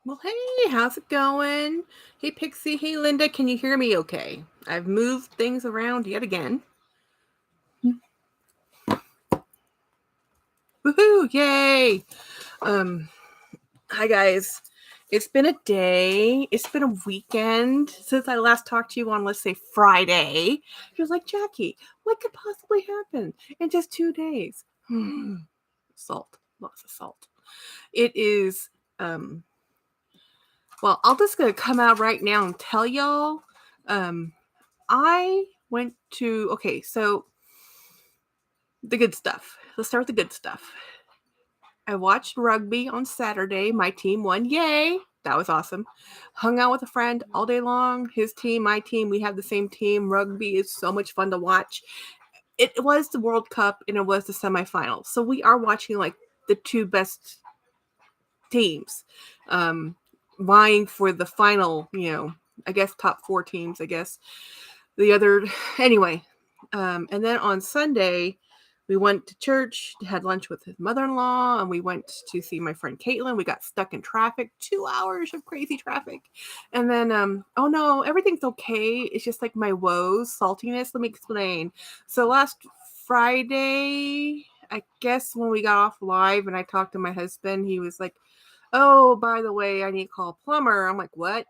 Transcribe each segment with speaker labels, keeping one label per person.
Speaker 1: Well, hey, how's it going? Hey, Pixie. Hey, Linda. Can you hear me okay? I've moved things around yet again. Woohoo! Yay! Um, Hi, guys. It's been a day. It's been a weekend since I last talked to you on, let's say, Friday. She was like, Jackie, what could possibly happen in just 2 days? Salt. Lots of salt. It is, well, I'll just gonna come out right now and tell y'all. I went to, okay, so the good stuff. Let's start with the good stuff. I watched rugby on Saturday. My team won. Yay. That was awesome. Hung out with a friend all day long. His team, my team, we have the same team. Rugby is so much fun to watch. It was the World Cup and it was the semifinals. So we are watching like the two best teams vying for the final, I guess top four teams, I guess. The other, anyway. And then on Sunday, we went to church, had lunch with his mother-in-law, and we went to see my friend Caitlin. We got stuck in traffic, 2 hours of crazy traffic. And then, oh no, everything's okay. It's just like my woes, saltiness. Let me explain. So last Friday, I guess when we got off live and I talked to my husband, he was like, oh, by the way, I need to call a plumber. I'm like, what?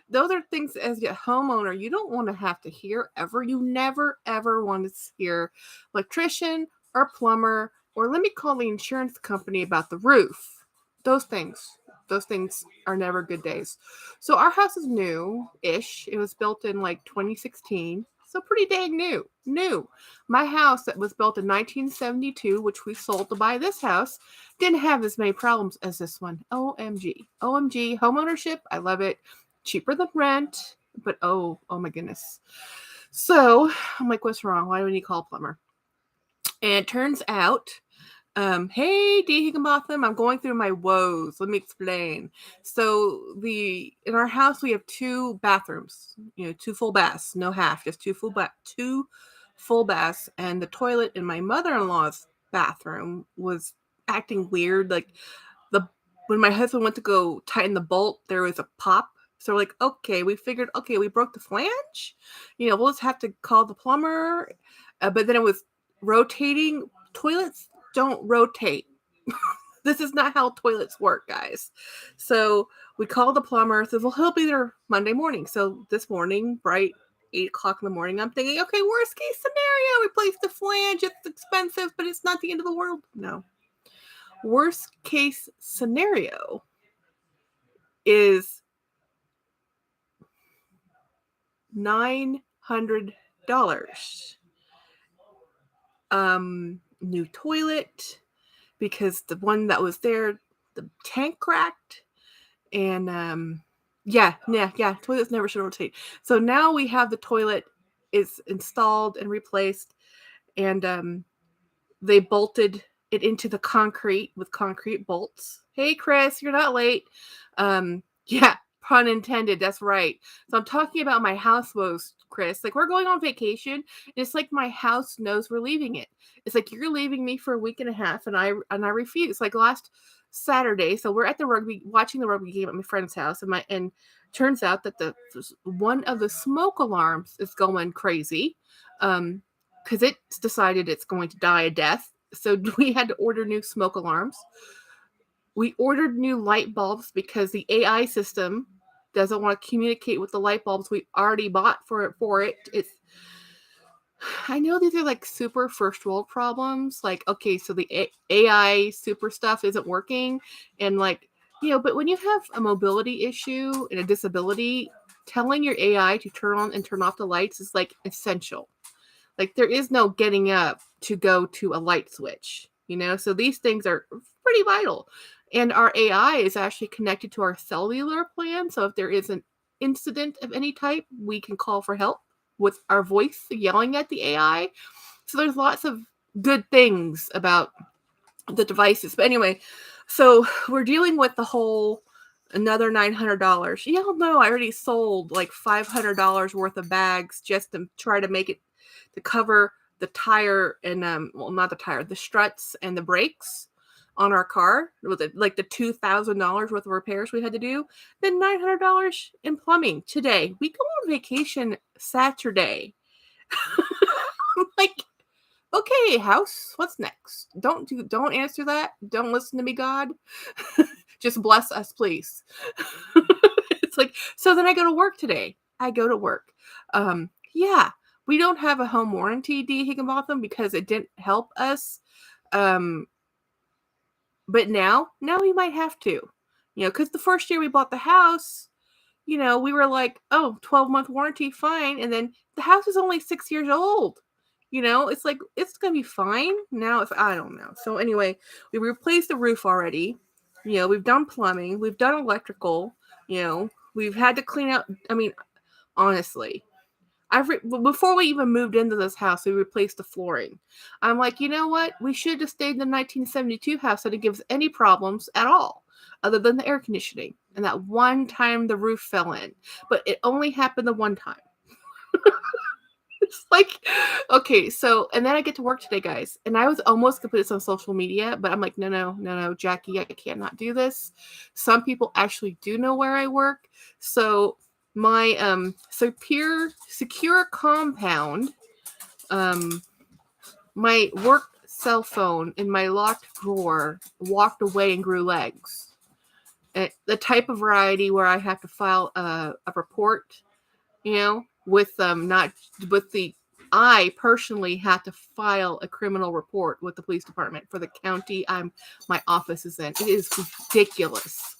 Speaker 1: Those are things as a homeowner you don't want to have to hear ever. You never ever want to hear electrician or plumber or let me call the insurance company about the roof. Those things. Those things are never good days. So our house is new-ish. It was built in like 2016. So pretty dang new. New. My house that was built in 1972, which we sold to buy this house, didn't have as many problems as this one. OMG. OMG. Homeownership. I love it. Cheaper than rent. But oh my goodness. So I'm like, what's wrong? Why do we need to call a plumber? And it turns out, hey D Higginbotham, I'm going through my woes. Let me explain. So in our house we have two bathrooms, two full baths, no half, just two full baths, and the toilet in my mother-in-law's bathroom was acting weird. Like when my husband went to go tighten the bolt, there was a pop. So we're like, okay, we figured, okay, we broke the flange. We'll just have to call the plumber. But then it was rotating. Toilets don't rotate. This is not how toilets work, guys. So we called the plumber. Said, well, he'll be there Monday morning. So this morning, bright 8 o'clock in the morning, I'm thinking, okay, worst case scenario, replace the flange. It's expensive, but it's not the end of the world. No. Worst case scenario is $900. New toilet because the one that was there, the tank cracked, and toilets never should rotate. So now we have the toilet is installed and replaced, and they bolted it into the concrete with concrete bolts. Hey, Chris, you're not late. Yeah, pun intended. That's right. So I'm talking about my house woes, Chris. Like we're going on vacation. And it's like my house knows we're leaving it. It's like you're leaving me for a week and a half, and I refuse. Like last Saturday, so we're at watching the rugby game at my friend's house, and turns out that one of the smoke alarms is going crazy. Because it's decided it's going to die a death. So we had to order new smoke alarms. We ordered new light bulbs because the AI system doesn't want to communicate with the light bulbs we already bought for it. I know these are like super first world problems. Like, okay, so the AI super stuff isn't working. And like, but when you have a mobility issue and a disability, telling your AI to turn on and turn off the lights is like essential. Like there is no getting up to go to a light switch, So these things are pretty vital. And our AI is actually connected to our cellular plan. So if there is an incident of any type, we can call for help with our voice yelling at the AI. So there's lots of good things about the devices. But anyway, so we're dealing with the whole another $900. Y'all know I already sold like $500 worth of bags just to try to make it to cover the tire and not the tire, the struts and the brakes. on our car with like the $2,000 worth of repairs we had to do, then $900 in plumbing today. We go on vacation Saturday. I'm like, okay, house, what's next? Don't answer that. Don't listen to me, God. Just bless us, please. It's like, so then I go to work today. I go to work. Yeah, we don't have a home warranty, D. Higginbotham, because it didn't help us. But now we might have to, because the first year we bought the house, we were like, oh, 12-month warranty, fine. And then the house is only 6 years old. It's like, it's going to be fine. Now, if I don't know. So anyway, we replaced the roof already. We've done plumbing. We've done electrical. We've had to clean out. I mean, honestly, before we even moved into this house, we replaced the flooring. I'm like, you know what? We should have stayed in the 1972 house. So it didn't give us any problems at all, other than the air conditioning. And that one time the roof fell in. But it only happened the one time. It's like, okay, so, and then I get to work today, guys. And I was almost going to put this on social media, but I'm like, no, Jackie, I cannot do this. Some people actually do know where I work. So my secure compound, my work cell phone in my locked drawer walked away and grew legs. The type of variety where I have to file a report, with I personally had to file a criminal report with the police department for the county my office is in. It is ridiculous.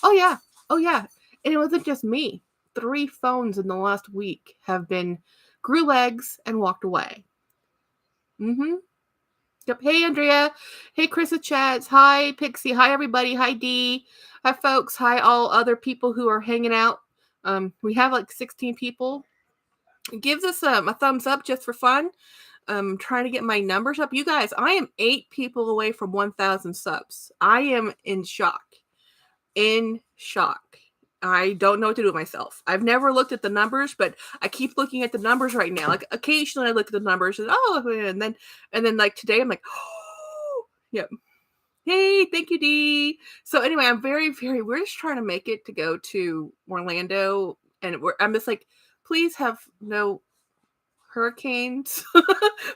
Speaker 1: Oh yeah. And it wasn't just me. 3 phones in the last week grew legs and walked away. Yep. Hey, Andrea. Hey, Chris's chats. Hi, Pixie. Hi, everybody. Hi, Dee. Hi, folks. Hi, all other people who are hanging out. We have like 16 people. It gives us a thumbs up just for fun. Trying to get my numbers up. You guys, I am 8 people away from 1,000 subs. I am in shock. I don't know what to do with myself. I've never looked at the numbers, but I keep looking at the numbers right now. Like occasionally I look at the numbers and then like today I'm like, oh, yep. Hey, thank you, Dee. So anyway, I'm very, very, we're just trying to make it to go to Orlando, and I'm just like, please have no hurricanes.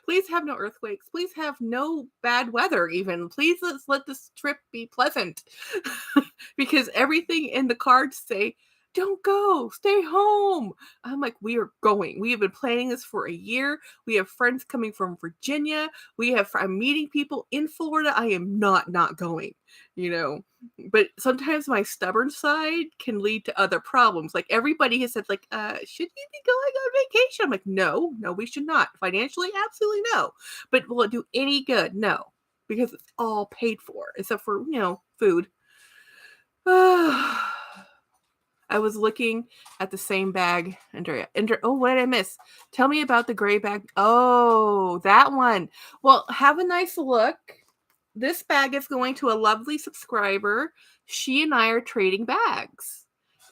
Speaker 1: Please have no earthquakes. Please have no bad weather even. Please let's let this trip be pleasant. Because everything in the cards say, don't go, stay home. I'm like, we are going. We have been planning this for a year. We have friends coming from Virginia. I'm meeting people in Florida. I am not going, But sometimes my stubborn side can lead to other problems. Like everybody has said, like, should you be going on vacation? I'm like, no, we should not. Financially, absolutely no. But will it do any good? No, because it's all paid for, except for, food. I was looking at the same bag, Andrea. Oh, what did I miss? Tell me about the gray bag. Oh, that one. Well, have a nice look. This bag is going to a lovely subscriber. She and I are trading bags.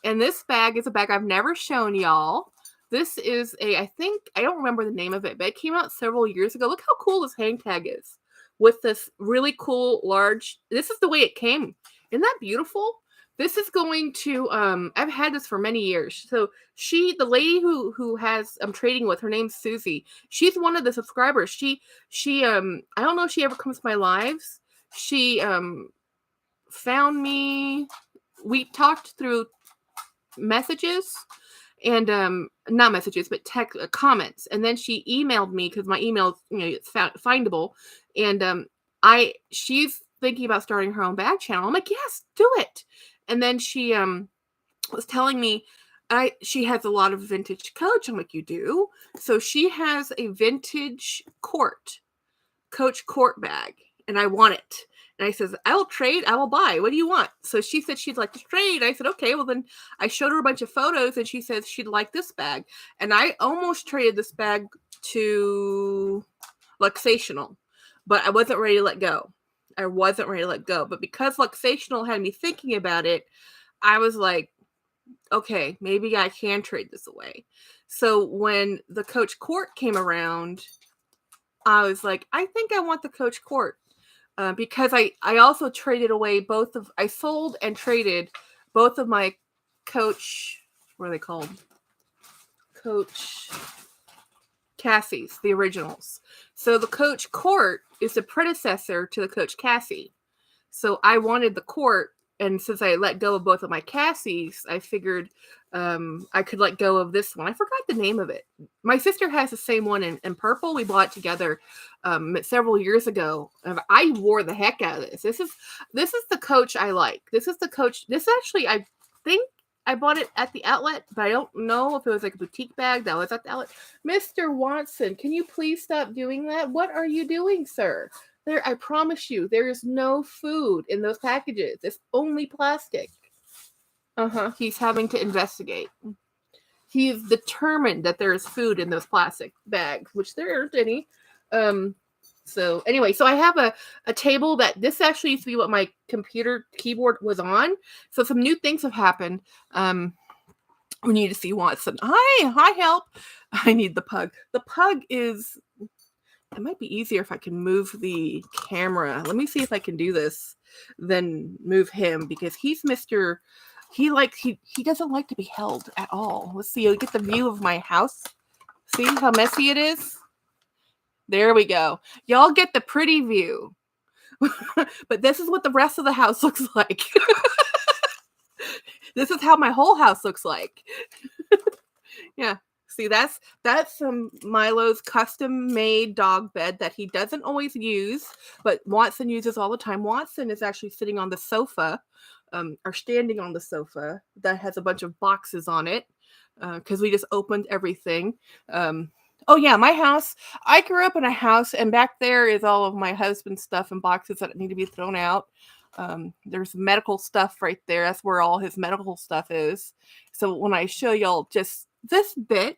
Speaker 1: And this bag is a bag I've never shown y'all. This is I don't remember the name of it, but it came out several years ago. Look how cool this hang tag is with this really cool large. This is the way it came. Isn't that beautiful? This is going to, I've had this for many years. So the lady who I'm trading with, her name's Susie. She's one of the subscribers. She, I don't know if she ever comes to my lives. She, found me. We talked through messages and, not messages, but text comments. And then she emailed me because my email, it's findable. And, she's thinking about starting her own bag channel. I'm like, yes, do it. And then she was telling me she has a lot of vintage Coach. I'm like, you do? So she has a vintage Coach Court bag, and I want it. And I says, I will trade, I will buy. What do you want? So she said she'd like to trade. I said, okay. Well, then I showed her a bunch of photos, and she says she'd like this bag. And I almost traded this bag to Luxational, but I wasn't ready to let go. But because Luxational had me thinking about it, I was like, okay, maybe I can trade this away. So when the Coach Court came around, I was like, I think I want the Coach Court. because I also traded away I sold and traded both of my Coach, what are they called? Coach Cassie's, the originals. So the Coach Court is the predecessor to the Coach Cassie. So I wanted the Court, and since I let go of both of my Cassies, I figured I could let go of this one. I forgot the name of it. My sister has the same one in purple. We bought it together several years ago. I wore the heck out of this. This is the Coach I like. This is the Coach. This actually, I think I bought it at the outlet, but I don't know if it was like a boutique bag that was at the outlet. Mr. Watson, can you please stop doing that? What are you doing, sir? I promise you, there is no food in those packages. It's only plastic. He's having to investigate. He is determined that there is food in those plastic bags, which there aren't any. So anyway, so I have a table that this actually used to be what my computer keyboard was on. So some new things have happened. We need to see Watson. Hi, help. I need the pug. The pug is... It might be easier if I can move the camera. Let me see if I can do this, then move him, because he's Mr. He doesn't like to be held at all. Let's see. You'll get the view of my house. See how messy it is? There we go. Y'all get the pretty view. But this is what the rest of the house looks like. This is how my whole house looks like. Yeah. See, that's Milo's custom-made dog bed that he doesn't always use, but Watson uses all the time. Watson is actually sitting on the sofa, or standing on the sofa that has a bunch of boxes on it, because we just opened everything. Oh yeah, my house. I grew up in a house, and back there is all of my husband's stuff and boxes that need to be thrown out. There's medical stuff right there. That's where all his medical stuff is. So when I show y'all just this bit,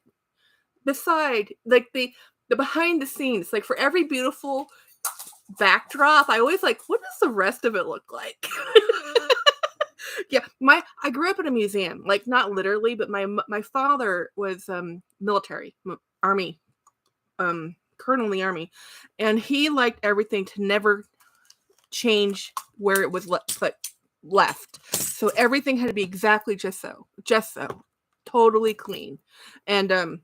Speaker 1: beside like the behind the scenes, like for every beautiful backdrop, I always like, what does the rest of it look like? Yeah, I grew up in a museum, like not literally, but my father was military, army, colonel in the army, and he liked everything to never change where it was left. So everything had to be exactly just so, totally clean. And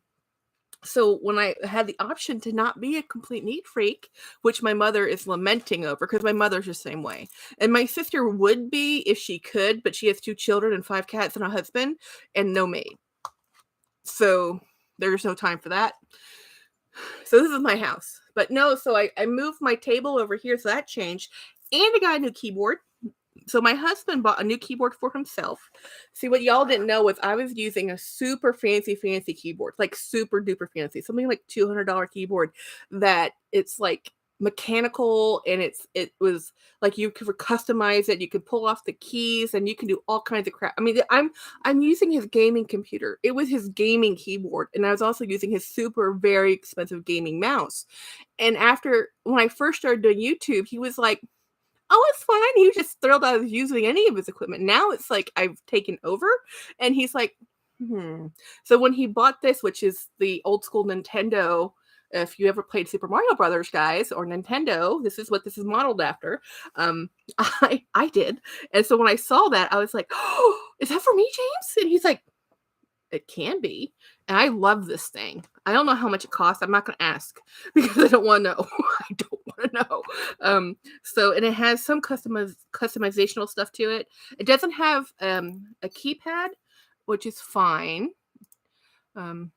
Speaker 1: so when I had the option to not be a complete neat freak, which my mother is lamenting over, because my mother's the same way, and my sister would be if she could, but she has 2 children and 5 cats and a husband and no maid. So there's no time for that. So this is my house. But no, so I moved my table over here, so that changed. And I got a new keyboard. So my husband bought a new keyboard for himself. See, what y'all didn't know was I was using a super fancy keyboard, like super duper fancy, something like $200 keyboard that it's like mechanical, and it was like you could customize it, you could pull off the keys, and you can do all kinds of crap. I mean, I'm using his gaming computer. It was his gaming keyboard, and I was also using his super very expensive gaming mouse. And when I first started doing YouTube, he was like, oh, it's fine. He was just thrilled I was using any of his equipment. Now it's like I've taken over, and he's like, So when he bought this, which is the old school Nintendo, if you ever played Super Mario Brothers, guys, or Nintendo, this is what this is modeled after. I did. And so when I saw that, I was like, oh, is that for me, James? And he's like, it can be. And I love this thing. I don't know how much it costs. I'm not going to ask because I don't want to know. I don't want to know. So, and it has some customizational stuff to it. It doesn't have a keypad, which is fine. And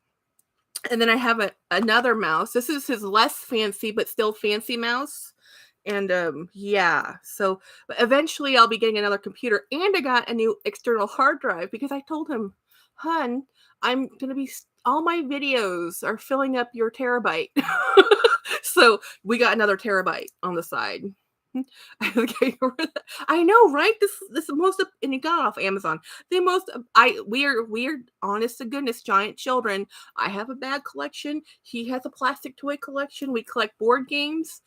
Speaker 1: then I have another mouse. This is his less fancy, but still fancy mouse. And yeah, so eventually I'll be getting another computer. And I got a new external hard drive because I told him, hun, I'm going to be, all my videos are filling up your terabyte. So we got another terabyte on the side. I know, right? This most, and it got off Amazon. We're honest to goodness giant children. I have a bag collection. He has a plastic toy collection. We collect board games.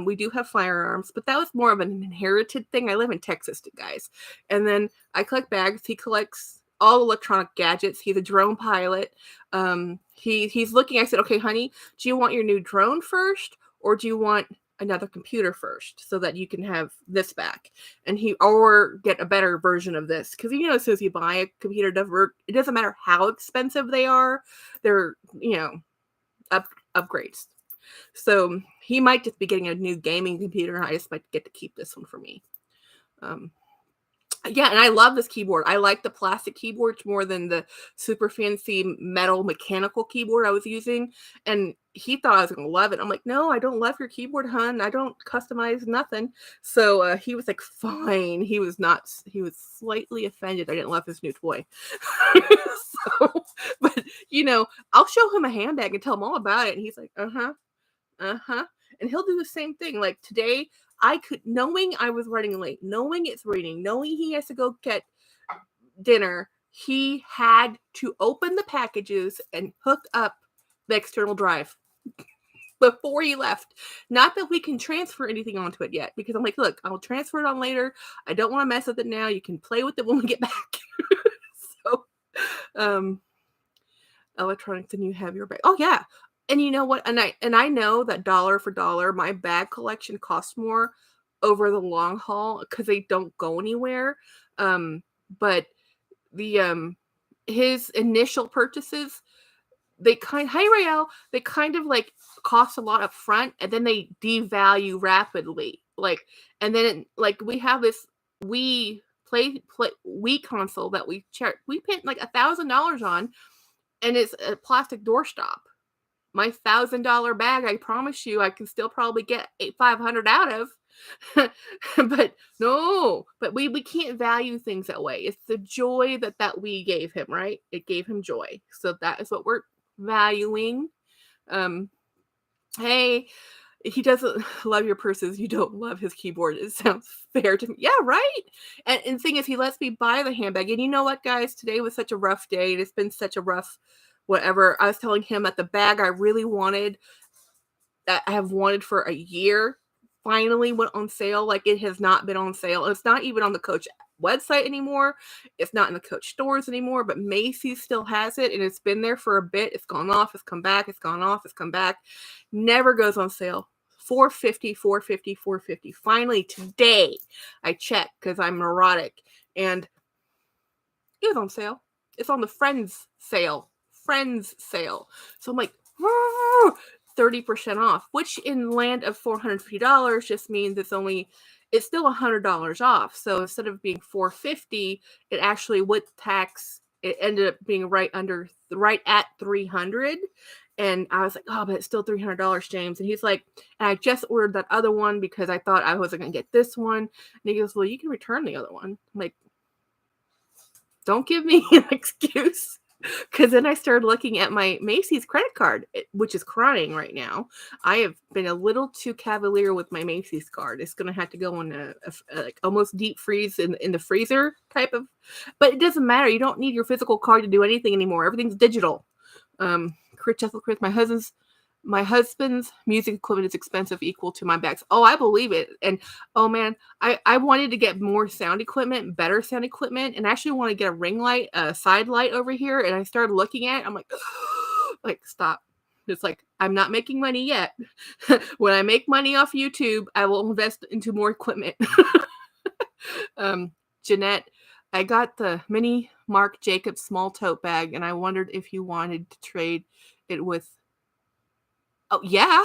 Speaker 1: We do have firearms, but that was more of an inherited thing. I live in Texas, guys. And then I collect bags. He collects all electronic gadgets. He's a drone pilot. He's looking. I said, okay, honey, do you want your new drone first, or do you want another computer first so that you can have this back, and or get a better version of this, because as soon as you buy a computer, it doesn't matter how expensive they are, they're upgrades. So he might just be getting a new gaming computer, and I just might get to keep this one for me. Yeah, and I love this keyboard. I like the plastic keyboards more than the super fancy metal mechanical keyboard I was using. And he thought I was going to love it. I'm like, no, I don't love your keyboard, hun. I don't customize nothing. So he was like, fine. He was slightly offended I didn't love his new toy. But, I'll show him a handbag and tell him all about it. And he's like, uh-huh. And he'll do the same thing. Like today, knowing I was running late, knowing it's raining, knowing he has to go get dinner, he had to open the packages and hook up the external drive before he left. Not that we can transfer anything onto it yet, because I'm like, look, I'll transfer it on later. I don't want to mess with it now. You can play with it when we get back. So, electronics, and you have your bag. Oh yeah. And you know what? And I know that dollar for dollar, my bag collection costs more over the long haul because they don't go anywhere. But the his initial purchases, they kind of like cost a lot up front, and then they devalue rapidly. Like, and then we have this Wii Wii console that we paid like $1,000 on, and it's a plastic doorstop. My $1,000 bag, I promise you, I can still probably get $500 out of. But no, we can't value things that way. It's the joy that we gave him, right? It gave him joy. So that is what we're valuing. Hey, he doesn't love your purses. You don't love his keyboard. It sounds fair to me. Yeah, right. And the thing is, he lets me buy the handbag. And you know what, guys? Today was such a rough day, and it's been such a rough whatever. I was telling him that the bag I really wanted, that I have wanted for a year, finally went on sale. Like, it has not been on sale. It's not even on the Coach website anymore. It's not in the Coach stores anymore, but Macy's still has it, and it's been there for a bit. It's gone off, it's come back, it's gone off, it's come back. Never goes on sale. $450. Finally, today, I checked because I'm neurotic, and it was on sale. It's on the Friends sale. So I'm like, 30% off, which in land of $450 just means it's still $100 off. So instead of being $450, it actually, with tax, it ended up being right at $300. And I was like, oh, but it's still $300, James. And he's like, and I just ordered that other one because I thought I wasn't going to get this one. And he goes, well, you can return the other one. I'm like, don't give me an excuse. Because then I started looking at my Macy's credit card, which is crying right now. I have been a little too cavalier with my Macy's card. It's going to have to go in a like almost deep freeze in the freezer type of. But it doesn't matter. You don't need your physical card to do anything anymore. Everything's digital. Chris, my husband's music equipment is expensive, equal to my bags. Oh, I believe it. And oh man, I wanted to get more sound equipment, better sound equipment, and actually want to get a ring light, a side light over here. And I started looking at it. I'm like, stop. It's like, I'm not making money yet. When I make money off YouTube, I will invest into more equipment. Jeanette, I got the mini Marc Jacobs small tote bag, and I wondered if you wanted to trade it with. Oh, yeah.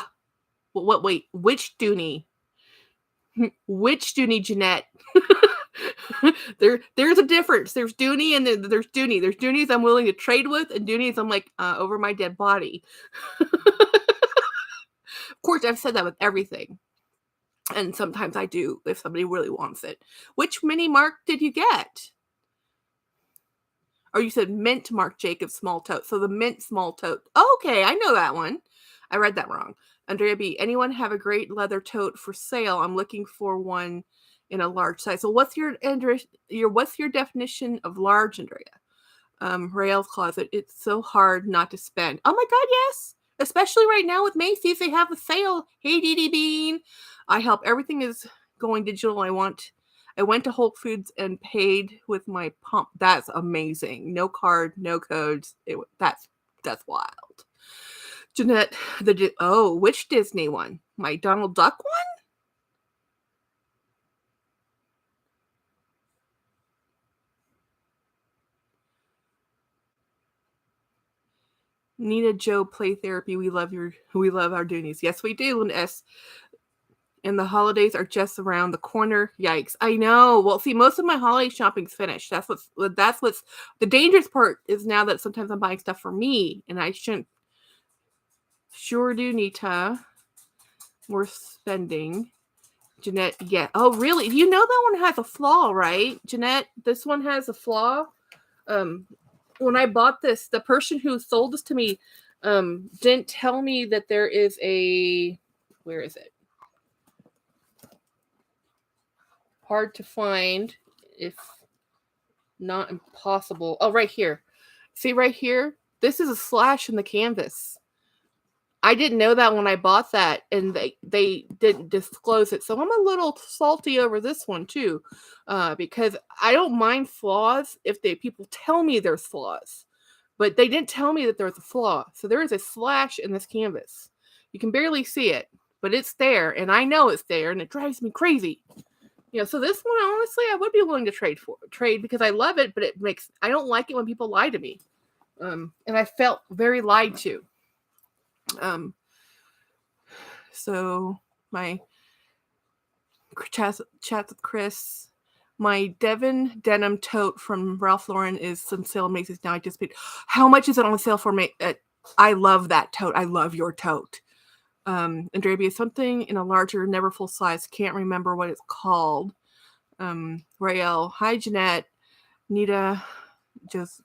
Speaker 1: Well, wait, which Dooney? Which Dooney, Jeanette? There's a difference. There's Dooney and there's Dooney. There's Doonies I'm willing to trade with, and Doonies I'm like, over my dead body. Of course, I've said that with everything. And sometimes I do if somebody really wants it. Which mini Marc did you get? Or you said mint Marc Jacobs small tote. So the mint small tote. Oh, okay, I know that one. I read that wrong. Andrea B, anyone have a great leather tote for sale? I'm looking for one in a large size. So what's your definition of large, Andrea? Rael's Closet. It's so hard not to spend. Oh my God, yes. Especially right now with Macy's, they have a sale. Hey, DD Bean. I help. Everything is going digital. I went to Whole Foods and paid with my pump. That's amazing. No card, no codes. That's wild. Jeanette, which Disney one? My Donald Duck one? Nina Joe Play Therapy. We love our Doonies. Yes, we do. And and the holidays are just around the corner. Yikes. I know. Well, see, most of my holiday shopping's finished. That's what's the dangerous part is now that sometimes I'm buying stuff for me and I shouldn't. Sure do, Nita. We're spending. Jeanette, yeah. Oh, really? You know that one has a flaw, right? Jeanette, this one has a flaw. When I bought this, the person who sold this to me didn't tell me that there is a, where is it? Hard to find, if not impossible. Oh, right here. See right here? This is a slash in the canvas. I didn't know that when I bought that, and they didn't disclose it. So I'm a little salty over this one too, because I don't mind flaws if people tell me there's flaws, but they didn't tell me that there's a flaw. So there is a slash in this canvas. You can barely see it, but it's there, and I know it's there, and it drives me crazy. So this one, honestly, I would be willing to trade because I love it, but I don't like it when people lie to me, and I felt very lied to. So my chat with Chris, my Devon denim tote from Ralph Lauren is on sale at Macy's now. I just paid. How much is it on sale for me? I love that tote. I love your tote. Andrea, something in a larger, never full size. Can't remember what it's called. Rael, hi Jeanette, Nita, just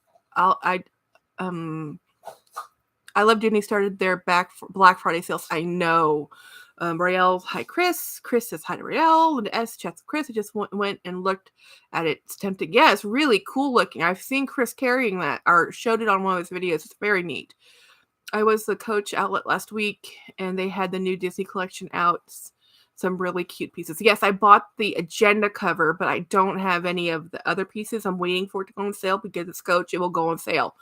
Speaker 1: I love Dooney started their Black Friday sales. I know. Rael, hi Chris. Chris says hi to Rael. And S chats Chris. I just went and looked at it. It's tempting. Yeah, it's really cool looking. I've seen Chris carrying that or showed it on one of his videos. It's very neat. I was the Coach outlet last week and they had the new Disney collection out. Some really cute pieces. Yes, I bought the agenda cover, but I don't have any of the other pieces. I'm waiting for it to go on sale because it's Coach. It will go on sale.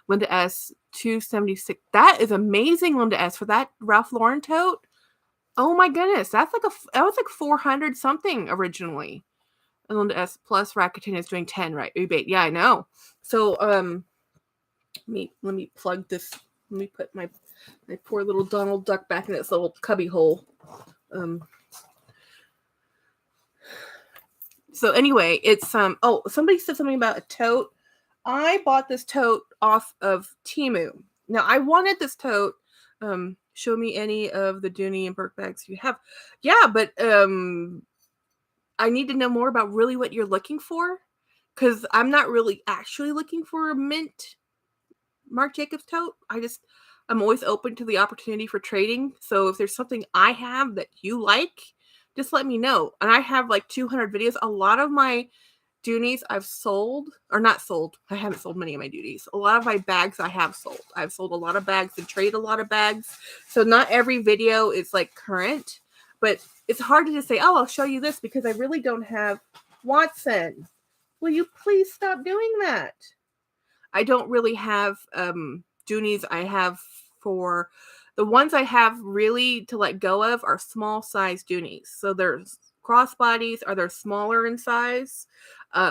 Speaker 1: Linda S, $276. That is amazing, Linda S, for that Ralph Lauren tote. Oh my goodness, that was like 400 something originally. And Linda S plus Rakuten is doing 10, right? Rebate. Yeah, I know. So let me plug this. Let me put my poor little Donald Duck back in its little cubby hole. So anyway, it's somebody said something about a tote. I bought this tote off of Temu. Now I wanted this tote. Show me any of the Dooney and Bourke bags you have. Yeah, but I need to know more about really what you're looking for, because I'm not really actually looking for a mint Marc Jacobs tote. I'm always open to the opportunity for trading. So if there's something I have that you like, just let me know. And I have like 200 videos. A lot of my Doonies I've sold, or not sold. I haven't sold many of my Doonies. A lot of my bags I have sold. I've sold a lot of bags and traded a lot of bags. So not every video is like current, but it's hard to just say, oh, I'll show you this because I really don't have. Watson, will you please stop doing that? I don't really have Doonies. I have for the ones I have really to let go of are small size Doonies. So there's crossbodies, are they're smaller in size.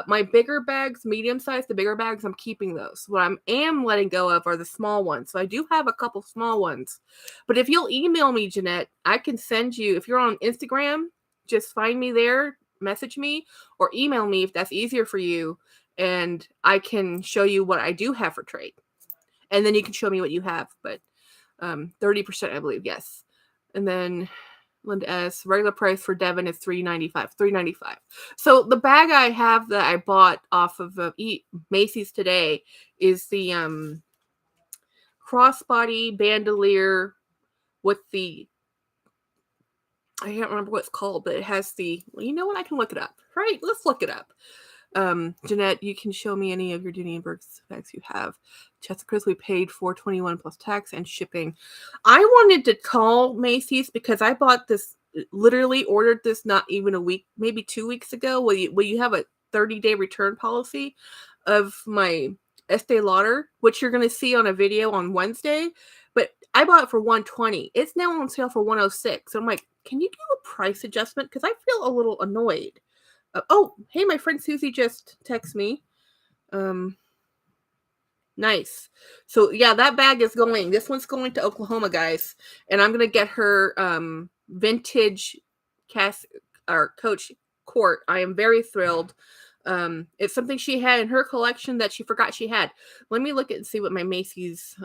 Speaker 1: My bigger bags, medium size, the bigger bags, I'm keeping those. What I am letting go of are the small ones. So I do have a couple small ones. But if you'll email me, Jeanette, I can send you, if you're on Instagram, just find me there, message me, or email me if that's easier for you. And I can show you what I do have for trade. And then you can show me what you have. But 30%, I believe, yes. And then Linda S, regular price for Devon is $395. So the bag I have that I bought off of Macy's today is the crossbody bandolier with the, I can't remember what it's called, but it has the, well, you know what? I can look it up. Right? Let's look it up. Jeanette, you can show me any of your Dooney and Bourke bags you have. Chester Chris, we paid $4.21 plus tax and shipping. I wanted to call Macy's because I bought this, literally ordered this not even a week, maybe 2 weeks ago. Will you have a 30-day return policy of my Estee Lauder, which you're going to see on a video on Wednesday. But I bought it for 120. It's now on sale for 106. So I'm like, can you do a price adjustment? Because I feel a little annoyed. Oh, hey, my friend Susie just texted me. Nice. So yeah, that bag is going. This one's going to Oklahoma, guys, and I'm gonna get her vintage cast or Coach Court. I am very thrilled. It's something she had in her collection that she forgot she had. Let me look at and see what my Macy's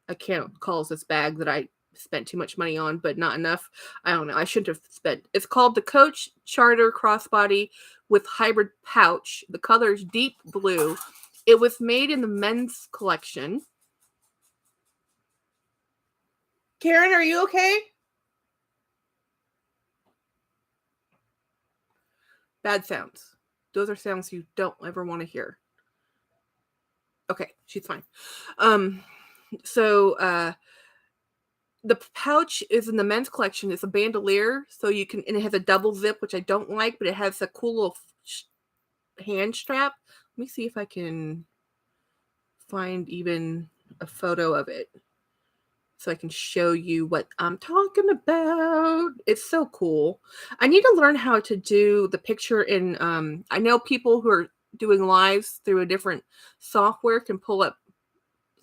Speaker 1: account calls this bag that I spent too much money on, but not enough. I don't know. I shouldn't have spent. It's called the Coach Charter Crossbody with hybrid pouch. The color is deep blue. It was made in the men's collection. Karen, are you okay? Bad sounds. Those are sounds you don't ever want to hear. Okay, she's fine. So the pouch is in the men's collection. It's a bandolier, so you can, and it has a double zip, which I don't like, but it has a cool little hand strap. Let me see if I can find even a photo of it so I can show you what I'm talking about. It's so cool. I need to learn how to do the picture in, I know people who are doing lives through a different software can pull up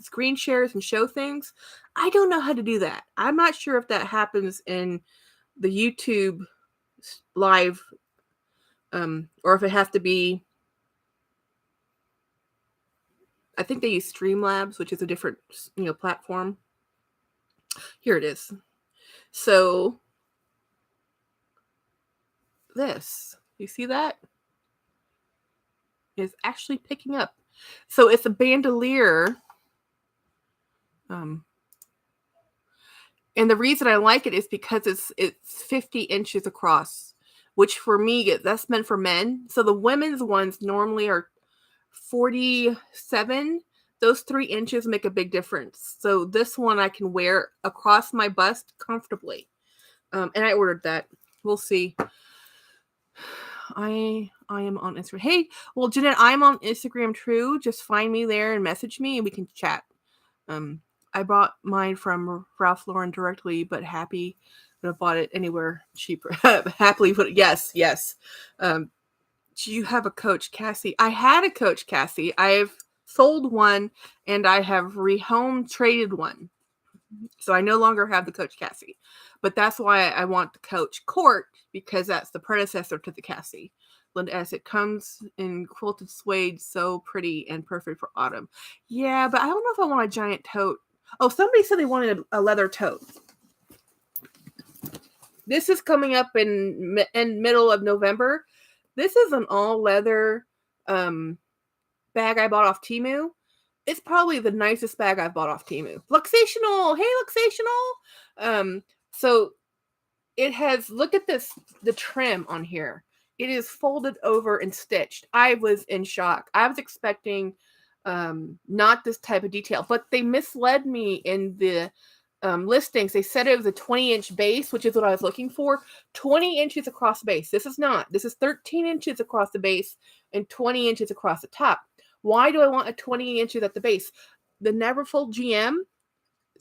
Speaker 1: screen shares and show things. I don't know how to do that. I'm not sure if that happens in the YouTube live, or if it has to be, I think they use Streamlabs, which is a different, platform. Here it is. So this, you see that? Is actually picking up. So it's a bandolier. And the reason I like it is because it's 50 inches across, which for me, that's meant for men. So the women's ones normally are 47. Those 3 inches make a big difference. So this one I can wear across my bust comfortably. And I ordered that. We'll see. I am on Instagram. Hey, well, Jeanette, I'm on Instagram too. Just find me there and message me and we can chat. I bought mine from Ralph Lauren directly, but happy that I bought it anywhere cheaper. Happily put it. Yes. Do you have a Coach Cassie? I had a Coach Cassie. I've sold one and I have rehome traded one. So I no longer have the Coach Cassie. But that's why I want the Coach Court, because that's the predecessor to the Cassie. Linda S. It comes in quilted suede, so pretty and perfect for autumn. Yeah, but I don't know if I want a giant tote. Oh, somebody said they wanted a leather tote. This is coming up in middle of November. This is an all leather bag I bought off Temu. It's probably the nicest bag I've bought off Temu. Luxational. Hey, Luxational. So it has, look at this, the trim on here. It is folded over and stitched. I was in shock. I was expecting not this type of detail, but they misled me in the listings. They said it was a 20-inch base, which is what I was looking for. 20 inches across the base. This is not. This is 13 inches across the base and 20 inches across the top. Why do I want a 20 inches at the base? The Neverfull GM,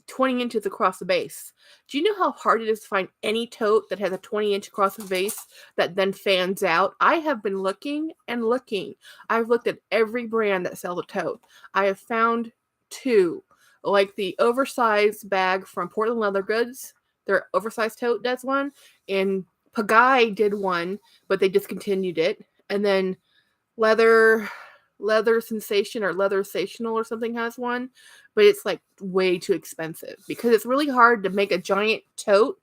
Speaker 1: 20 inches across the base. Do you know how hard it is to find any tote that has a 20-inch across the base that then fans out? I have been looking and looking. I've looked at every brand that sells a tote. I have found 2. Like the oversized bag from Portland Leather Goods. Their oversized tote does one. And Pagaille did one, but they discontinued it. And then Leather Sensation or Leather Sensational or something has one, but it's like way too expensive because it's really hard to make a giant tote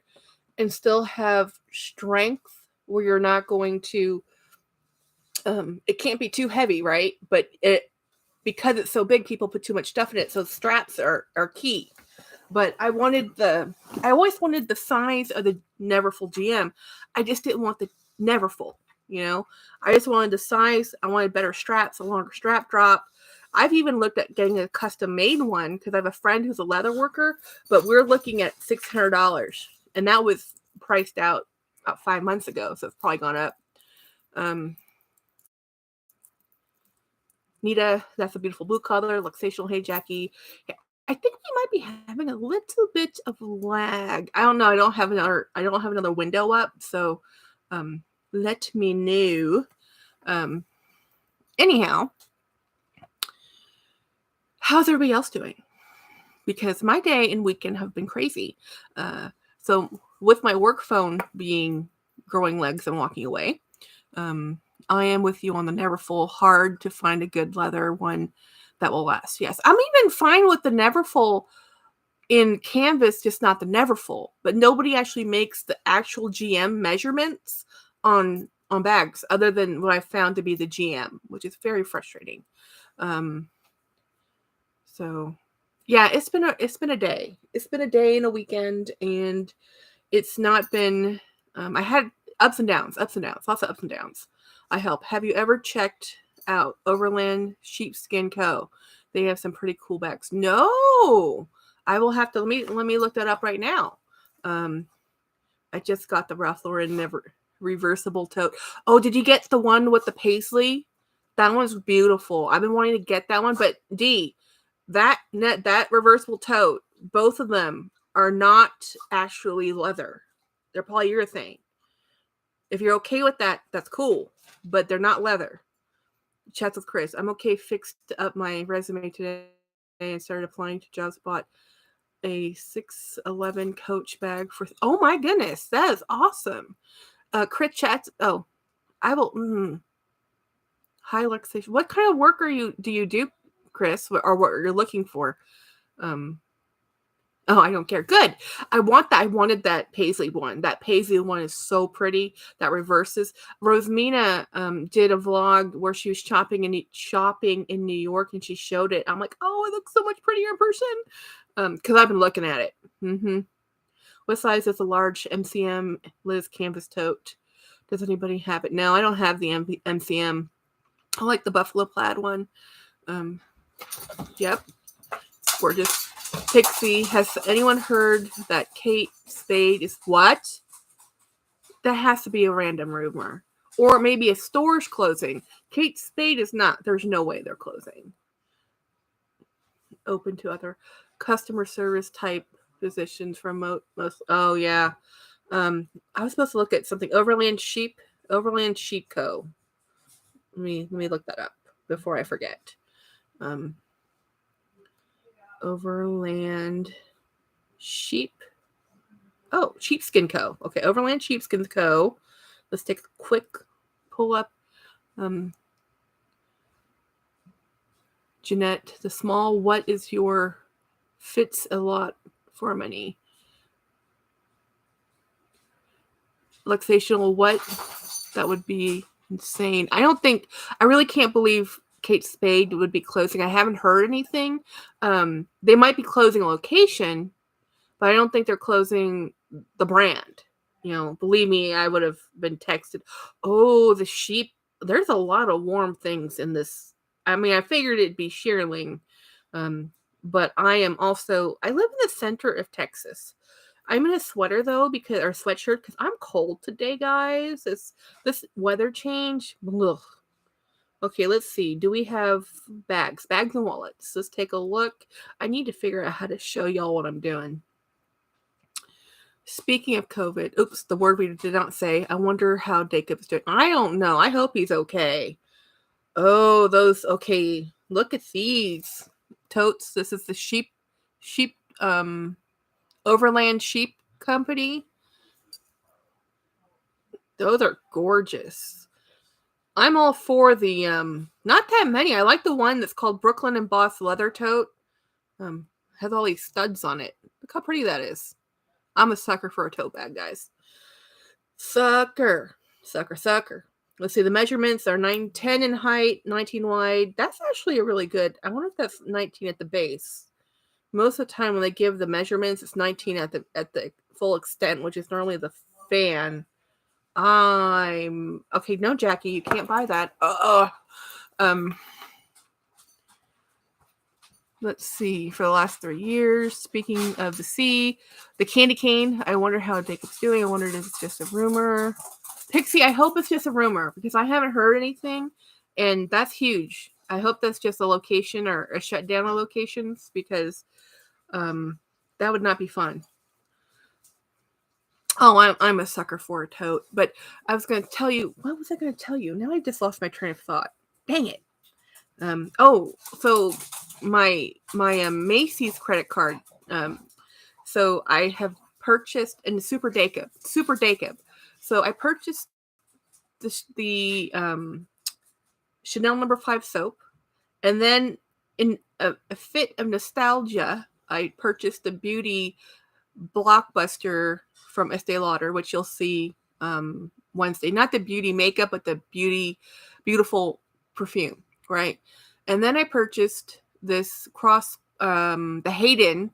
Speaker 1: and still have strength where you're not going to, it can't be too heavy, right? But because it's so big, people put too much stuff in it. So straps are key. But I always wanted the size of the Neverfull GM. I just didn't want the Neverfull. I just wanted the size. I wanted better straps, a longer strap drop. I've even looked at getting a custom made one because I have a friend who's a leather worker, but we're looking at $600. And that was priced out about 5 months ago. So it's probably gone up. Nita, that's a beautiful blue color. Luxational. Hey, Jackie. I think we might be having a little bit of lag. I don't know. I don't have another window up, so um let me know. Um anyhow, how's everybody else doing? Because my day and weekend have been crazy. So with my work phone being growing legs and walking away, um, I am with you on the Neverfull. Hard to find a good leather one that will last. Yes, I'm even fine with the Neverfull in canvas, just not the Neverfull. But nobody actually makes the actual GM measurements on bags, other than what I found to be the GM, which is very frustrating. Um, so yeah, it's been a day. It's been a day and a weekend, and it's not been. I had ups and downs, lots of ups and downs. I help. Have you ever checked out Overland Sheepskin Co? They have some pretty cool bags. No, I will have to let me look that up right now. Um, I just got the Ralph Lauren never reversible tote. Oh, did you get the one with the paisley? That one's beautiful. I've been wanting to get that one, but that reversible tote, both of them are not actually leather. They're polyurethane. If you're okay with that, that's cool, but they're not leather. Chats with Chris. I'm okay. Fixed up my resume today and started applying to jobs. Bought a 611 Coach bag for. Oh my goodness, that is awesome. Crit chats. Oh, I will. High luxation. What kind of work do you do, Chris, or what you're looking for? Um, Oh, I don't care. Good. I want that. I wanted that paisley one. That paisley one is so pretty. That reverses. Rosemina did a vlog where she was shopping in New York, and she showed it. I'm like, oh, it looks so much prettier in person. Because I've been looking at it. What size is a large MCM Liz canvas tote? Does anybody have it? No, I don't have the MCM. I like the buffalo plaid one. Yep, it's gorgeous. Pixie, has anyone heard that Kate Spade is what? That has to be a random rumor. Or maybe a store's closing. Kate Spade is not. There's no way they're closing. Open to other customer service type positions from most. Oh, yeah. I was supposed to look at something. Overland Sheep Co. Let me look that up before I forget. Overland Sheep. Oh, Sheepskin Co. Okay, Overland Sheepskin Co. Let's take a quick pull up. Jeanette, the small, what is your fits a lot for money? Luxational, what? That would be insane. I really can't believe Kate Spade would be closing. I haven't heard anything. They might be closing a location, but I don't think they're closing the brand. Believe me, I would have been texted. Oh, the sheep. There's a lot of warm things in this. I mean, I figured it'd be shearling. But I live in the center of Texas. I'm in a sweater though, or sweatshirt, because I'm cold today, guys. This weather change. Ugh. Okay, let's see. Do we have bags and wallets? Let's take a look. I need to figure out how to show y'all what I'm doing. Speaking of COVID, oops, the word we did not say. I wonder how Jacob's doing. I don't know. I hope he's okay. Oh, okay. Look at these totes. This is the sheep, Overland Sheep Company. Those are gorgeous. I'm all for the, not that many. I like the one that's called Brooklyn Embossed Leather Tote. Has all these studs on it. Look how pretty that is. I'm a sucker for a tote bag, guys. Sucker. Let's see, the measurements are 10 in height, 19 wide. That's actually a really good. I wonder if that's 19 at the base. Most of the time when they give the measurements, it's 19 at the full extent, which is normally the fan. Okay. No, Jackie, you can't buy that. Let's see, for the last 3 years, speaking of the sea, the candy cane, I wonder how Jacob's doing. I wondered if it's just a rumor. Pixie, I hope it's just a rumor, because I haven't heard anything, and that's huge. I hope that's just a location or a shutdown of locations, because That would not be fun. Oh, I'm a sucker for a tote. But I was going to tell you, what was I going to tell you? Now I just lost my train of thought. Dang it. So my Macy's credit card. So I have purchased in Super Jacob. So I purchased the Chanel number 5 soap, and then in a fit of nostalgia, I purchased the beauty blockbuster from Estee Lauder, which you'll see Wednesday. Not the beauty makeup, but the beautiful perfume, right? And then I purchased this the Hayden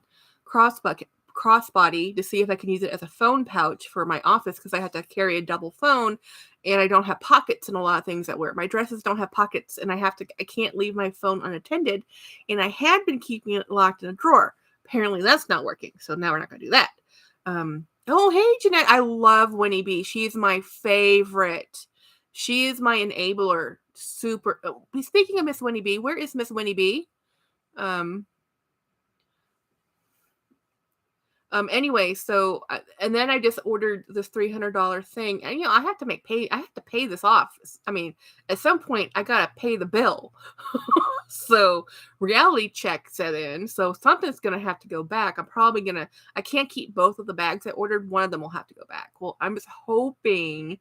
Speaker 1: crossbody to see if I can use it as a phone pouch for my office, because I had to carry a double phone, and I don't have pockets in a lot of things I wear. My dresses don't have pockets, and I can't leave my phone unattended. And I had been keeping it locked in a drawer. Apparently that's not working, so now we're not going to do that. Oh, hey, Jeanette. I love Winnie B. She's my favorite. She is my enabler. Super. Oh, speaking of Miss Winnie B, where is Miss Winnie B? Anyway, so and then I just ordered this $300 thing, and I have to pay this off. I mean, at some point I gotta pay the bill. So reality check set in. So something's gonna have to go back. I can't keep both of the bags I ordered. One of them will have to go back. Well, I'm just hoping.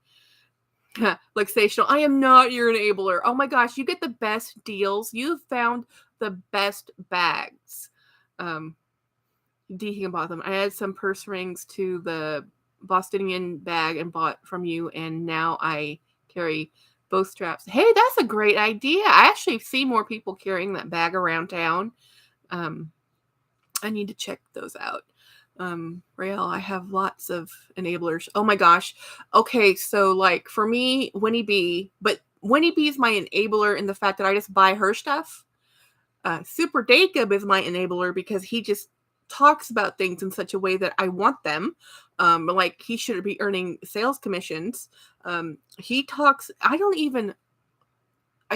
Speaker 1: Like Stational, I am not your enabler. Oh my gosh, you get the best deals. You found the best bags. D Higginbotham. I added some purse rings to the Bostonian bag and bought from you, and now I carry both straps. Hey, that's a great idea. I actually see more people carrying that bag around town. I need to check those out. Rael, I have lots of enablers. Oh my gosh. Okay, so like for me, Winnie B, but Winnie B is my enabler in the fact that I just buy her stuff. Super Jacob is my enabler because he just talks about things in such a way that I want them. Like he should be earning sales commissions. He talks, I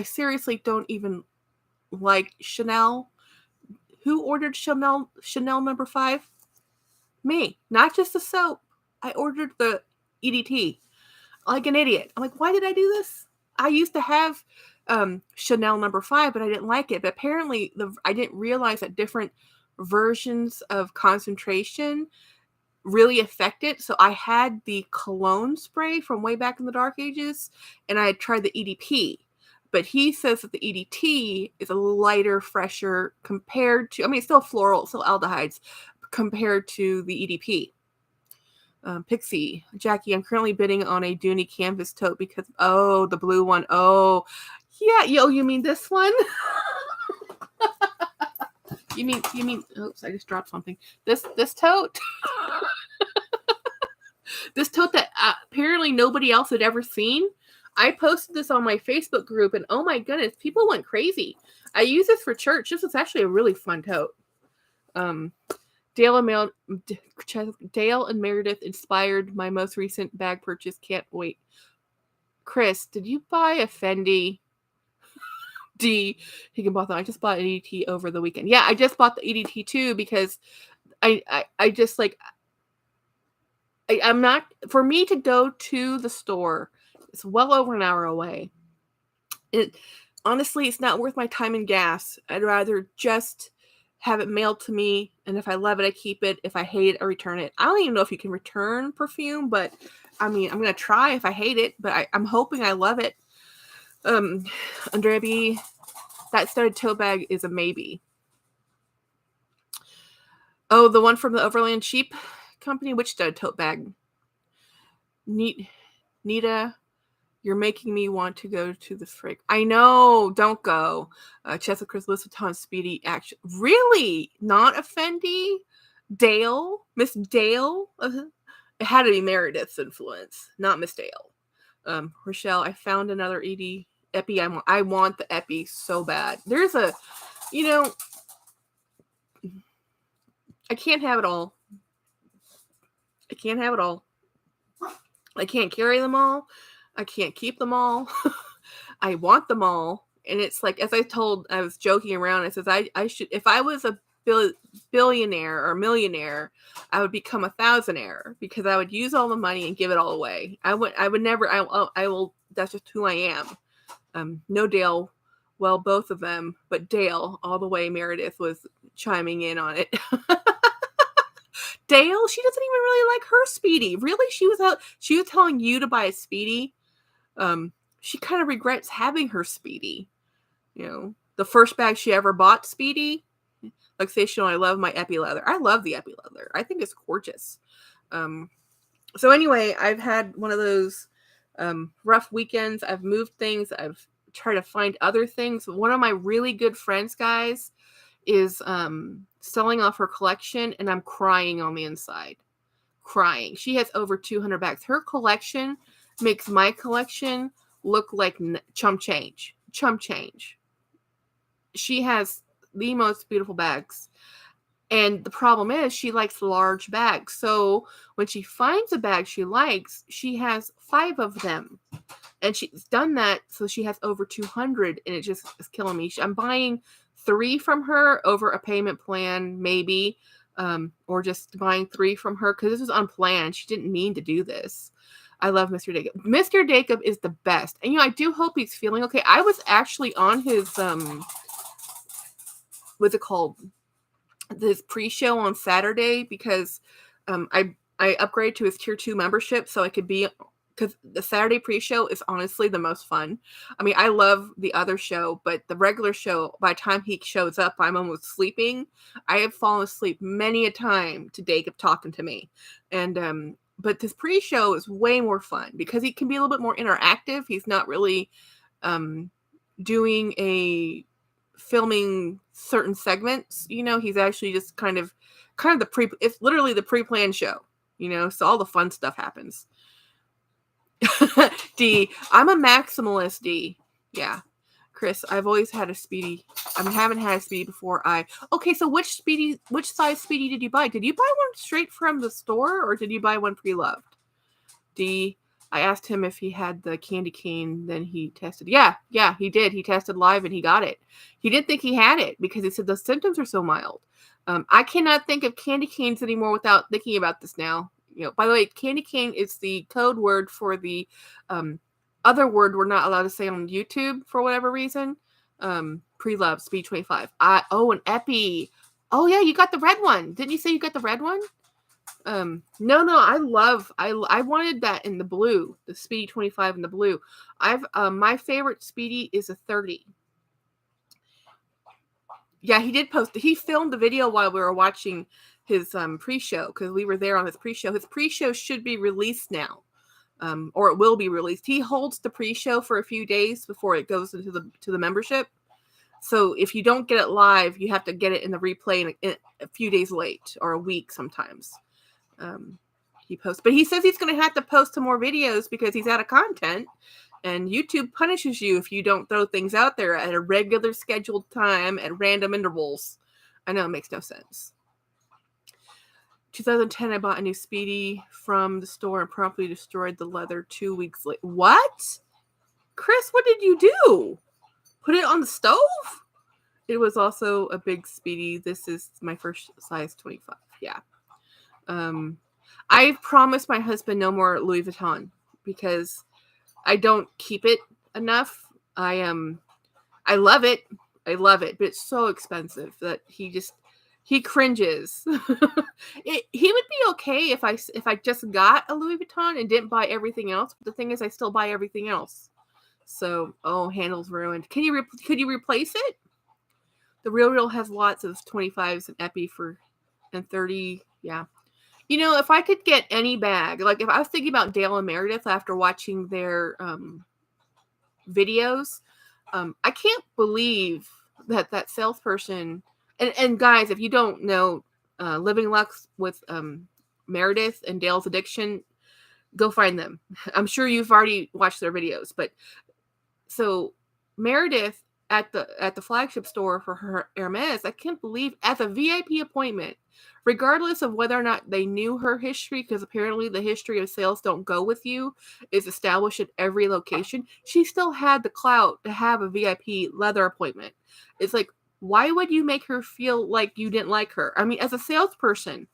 Speaker 1: seriously don't even like Chanel. Who ordered Chanel number 5? Me. Not just the soap. I ordered the EDT. Like an idiot. I'm like, why did I do this? I used to have Chanel number 5, but I didn't like it. But apparently I didn't realize that different versions of concentration really affect it. So I had the cologne spray from way back in the dark ages, and I had tried the EDP. But he says that the EDT is a lighter, fresher compared to, it's still floral, still aldehydes, compared to the EDP. Pixie, Jackie, I'm currently bidding on a Dooney canvas tote because, the blue one. Oh, yeah. You mean this one? You mean, oops, I just dropped something. This tote? This tote that apparently nobody else had ever seen. I posted this on my Facebook group, and oh my goodness, people went crazy. I use this for church. This is actually a really fun tote. Dale and Meredith inspired my most recent bag purchase. Can't wait. Chris, did you buy a Fendi? D Higginbotham. I just bought an EDT over the weekend. Yeah, I just bought the EDT too because I just like I'm not, for me to go to the store, it's well over an hour away. Honestly, it's not worth my time and gas. I'd rather just have it mailed to me, and if I love it, I keep it. If I hate it, I return it. I don't even know if you can return perfume, but I'm gonna try if I hate it, but I'm hoping I love it. Andrea B, that studded tote bag is a maybe. Oh, the one from the Overland Sheep Company? Which studded tote bag? Nita, you're making me want to go to the frig. I know, don't go. Chesapeake Chris Louis Speedy Action. Really? Not a Fendi? Dale? Miss Dale? It had to be Meredith's influence, not Miss Dale. Rochelle, I found another Epi. I want the Epi so bad. There's I can't have it all. I can't have it all. I can't carry them all. I can't keep them all. I want them all. And it's like, as I was joking around, I says, I should, if I was a billionaire or millionaire, I would become a thousandaire because I would use all the money and give it all away. I would never, I will, that's just who I am. No Dale, well, both of them, but Dale, all the way Meredith was chiming in on it. Dale, she doesn't even really like her Speedy. Really? She was telling you to buy a Speedy. She kind of regrets having her Speedy. You know, the first bag she ever bought, Speedy. Like say, I love my epi leather. I love the epi leather. I think it's gorgeous. So anyway, I've had one of those rough weekends. I've moved things. I've tried to find other things. One of my really good friends, guys, is selling off her collection, and I'm crying on the inside. Crying. She has over 200 bags. Her collection makes my collection look like chump change. Chump change. She has the most beautiful bags. And the problem is she likes large bags. So when she finds a bag she likes, she has 5 of them. And she's done that, so she has over 200, and it just is killing me. I'm buying 3 from her over a payment plan, maybe, or just buying 3 from her because this was unplanned. She didn't mean to do this. I love Mr. Jacob. Mr. Jacob is the best. And, I do hope he's feeling okay. I was actually on his, what's it called? This pre-show on Saturday because I upgraded to his tier 2 membership so I could be, because the Saturday pre-show is honestly the most fun. I mean, I love the other show, but the regular show, by the time he shows up, I'm almost sleeping. I have fallen asleep many a time to Jacob talking to me. And but this pre-show is way more fun because he can be a little bit more interactive. He's not really doing filming certain segments, he's actually just kind of it's literally the pre-planned show, so all the fun stuff happens. D, I'm a maximalist, D. Yeah. Chris, I've always had a Speedy. I haven't had a Speedy before. Okay, so which size Speedy did you buy? Did you buy one straight from the store or did you buy one pre-loved? D, I asked him if he had the candy cane, then he tested. Yeah, he did. He tested live and he got it. He didn't think he had it because he said the symptoms are so mild. I cannot think of candy canes anymore without thinking about this now. By the way, candy cane is the code word for the other word we're not allowed to say on YouTube for whatever reason. Pre-love, Speed 25. An Epi. Oh yeah, you got the red one. Didn't you say you got the red one? No, I wanted that in the blue, the Speedy 25 in the blue. My favorite Speedy is a 30. Yeah, he did post. He filmed the video while we were watching his pre-show because we were there on his pre-show. His pre-show should be released now, or it will be released. He holds the pre-show for a few days before it goes into the membership. So if you don't get it live, you have to get it in the replay in a few days late or a week sometimes. He posts, but he says he's going to have to post some more videos because he's out of content. And YouTube punishes you if you don't throw things out there at a regular scheduled time at random intervals. I know it makes no sense. 2010, I bought a new Speedy from the store and promptly destroyed the leather 2 weeks later. What? Chris, what did you do? Put it on the stove? It was also a big Speedy. This is my first size 25. Yeah. I promised my husband no more Louis Vuitton because I don't keep it enough. I love it. But it's so expensive that he cringes. He would be okay if I just got a Louis Vuitton and didn't buy everything else. But the thing is, I still buy everything else. So, handle's ruined. Could you replace it? The Real has lots of 25s and Epi and 30. Yeah. If I could get any bag, like if I was thinking about Dale and Meredith after watching their videos, I can't believe that salesperson. And guys, if you don't know Living Lux with Meredith and Dale's Addiction, go find them. I'm sure you've already watched their videos. But so Meredith at the flagship store for her Hermes, I can't believe, as a VIP appointment, regardless of whether or not they knew her history, because apparently the history of sales don't go with you, is established at every location. She still had the clout to have a VIP leather appointment. It's like Why would you make her feel like you didn't like her? I mean, as a salesperson,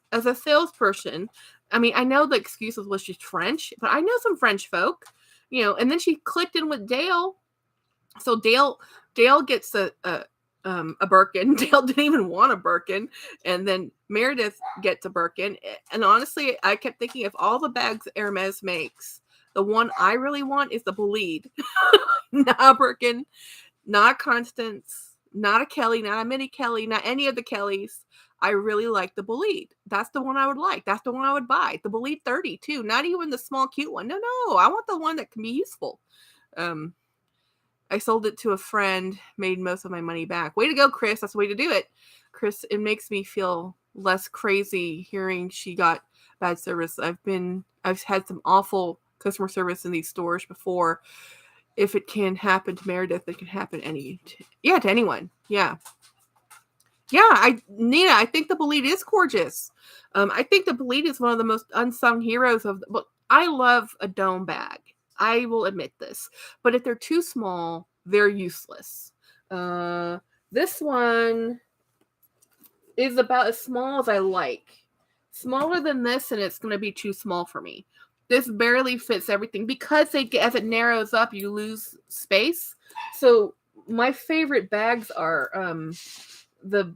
Speaker 1: I mean, I know the excuses was she's French, but I know some French folk, and then she clicked in with Dale. So Dale gets a Birkin. Dale didn't even want a Birkin, and then Meredith gets a Birkin. And honestly, I kept thinking, if all the bags Hermes makes, the one I really want is the Bolide, not a Birkin, not a Constance, not a Kelly, not a Mini Kelly, not any of the Kellys. I really like the Bolide. That's the one I would like. That's the one I would buy. The Bolide 30 too. Not even the small cute one. No, no. I want the one that can be useful. Um, I sold it to a friend, made most of my money back. Way to go, Chris. That's the way to do it. Chris, it makes me feel less crazy hearing she got bad service. I've had some awful customer service in these stores before. If it can happen to Meredith, it can happen to anyone. Yeah. Yeah, Nina, I think the Bolide is gorgeous. I think the Bolide is one of the most unsung heroes but I love a dome bag. I will admit this. But if they're too small, they're useless. This one is about as small as I like. Smaller than this, and it's going to be too small for me. This barely fits everything because as it narrows up, you lose space. So my favorite bags are the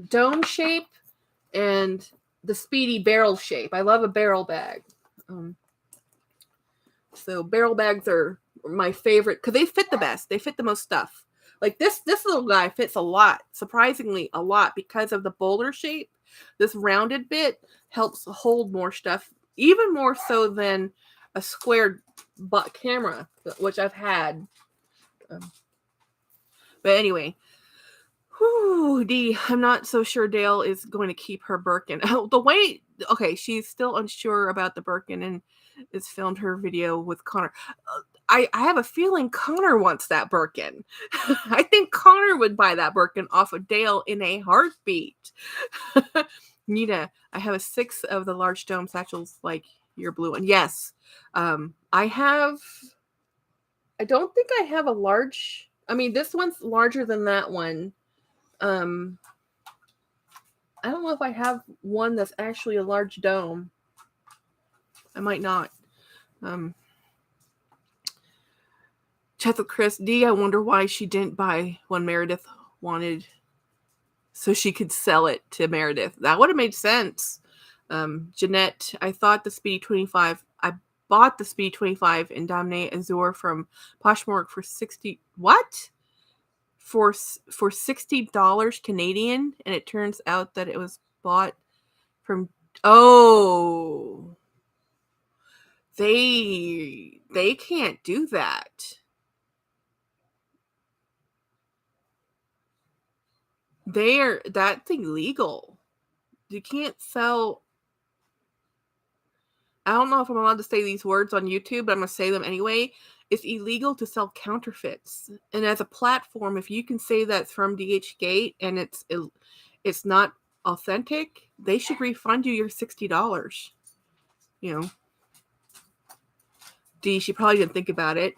Speaker 1: dome shape and the speedy barrel shape. I love a barrel bag. So barrel bags are my favorite because they fit the best. They fit the most stuff. Like this little guy fits a lot, surprisingly a lot, because of the boulder shape. This rounded bit helps hold more stuff, even more so than a squared butt camera, which I've had. But anyway, I'm not so sure Dale is going to keep her Birkin. She's still unsure about the Birkin and has filmed her video with Connor. I have a feeling Connor wants that Birkin. I think Connor would buy that Birkin off of Dale in a heartbeat. Nina, I have a 6 of the large dome satchels like your blue one. Yes. I don't think I have a large. I mean, this one's larger than that one. I don't know if I have one that's actually a large dome. I might not. Chat with Chris D. I wonder why she didn't buy one Meredith wanted so she could sell it to Meredith. That would have made sense. Jeanette, I bought the Speedy 25 in Domine Azure from Poshmark for 60. What? For $60 Canadian, and it turns out that it was bought from they can't do that. That's illegal. You can't sell. I don't know if I'm allowed to say these words on YouTube, but I'm going to say them anyway. It's illegal to sell counterfeits. And as a platform, if you can say that's from DHgate and it's not authentic, they should refund you your $60. D, she probably didn't think about it.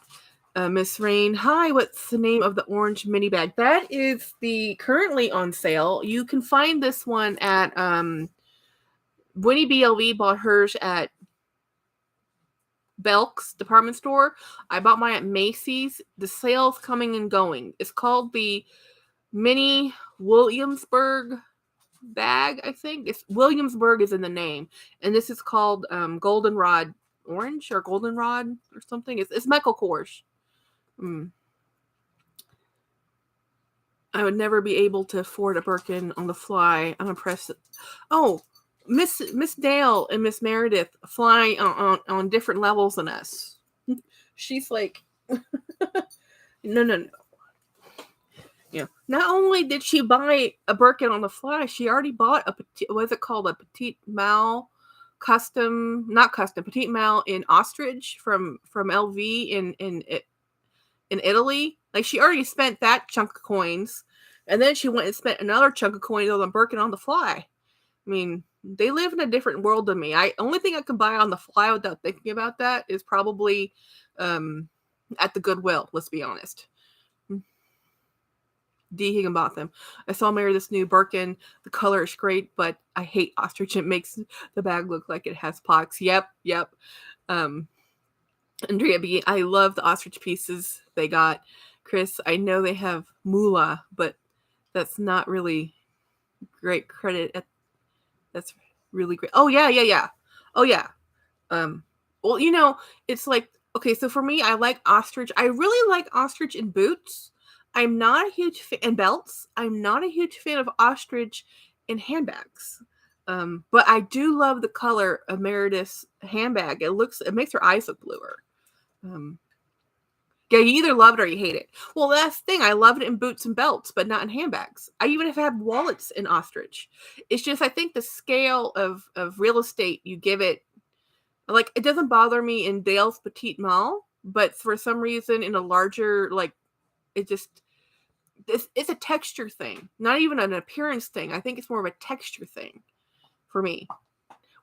Speaker 1: Miss Rain, hi, what's the name of the orange mini bag? That is the currently on sale. You can find this one at Winnie BLV bought hers at Belk's department store. I bought mine at Macy's. The sale's coming and going. It's called the Mini Williamsburg bag, I think. Williamsburg is in the name. And this is called Goldenrod Orange or Goldenrod or something. It's Michael Kors. I would never be able to afford a Birkin on the fly. I'm impressed. Oh, Miss Dale and Miss Meredith fly on different levels than us. She's like, no. Not only did she buy a Birkin on the fly, she already bought what's it called? A Petite Mal Petite Mal in ostrich from LV in Italy. Like, she already spent that chunk of coins, and then she went and spent another chunk of coins on Birkin on the fly. I mean, they live in a different world than me. Only thing I can buy on the fly without thinking about that is probably at the Goodwill. Let's be honest. D. Higginbotham. I saw Mary this new Birkin. The color is great, but I hate ostrich. It makes the bag look like it has pox. Yep. Um, Andrea B. I love the ostrich pieces they got. Chris, I know they have moolah, but that's not really great credit. That's really great. Oh yeah. Oh yeah. Well, it's like, okay, so for me, I like ostrich. I really like ostrich in boots. I'm not a huge fan in belts. I'm not a huge fan of ostrich in handbags. But I do love the color of Meredith's handbag. It makes her eyes look bluer. Yeah, you either love it or you hate it. Well, that's the thing. I love it in boots and belts, but not in handbags. I even have had wallets in ostrich. It's just, I think the scale of real estate you give it, like, it doesn't bother me in Dale's Petite Mall, but for some reason in a larger, like, it just, it's a texture thing, not even an appearance thing. I think it's more of a texture thing for me,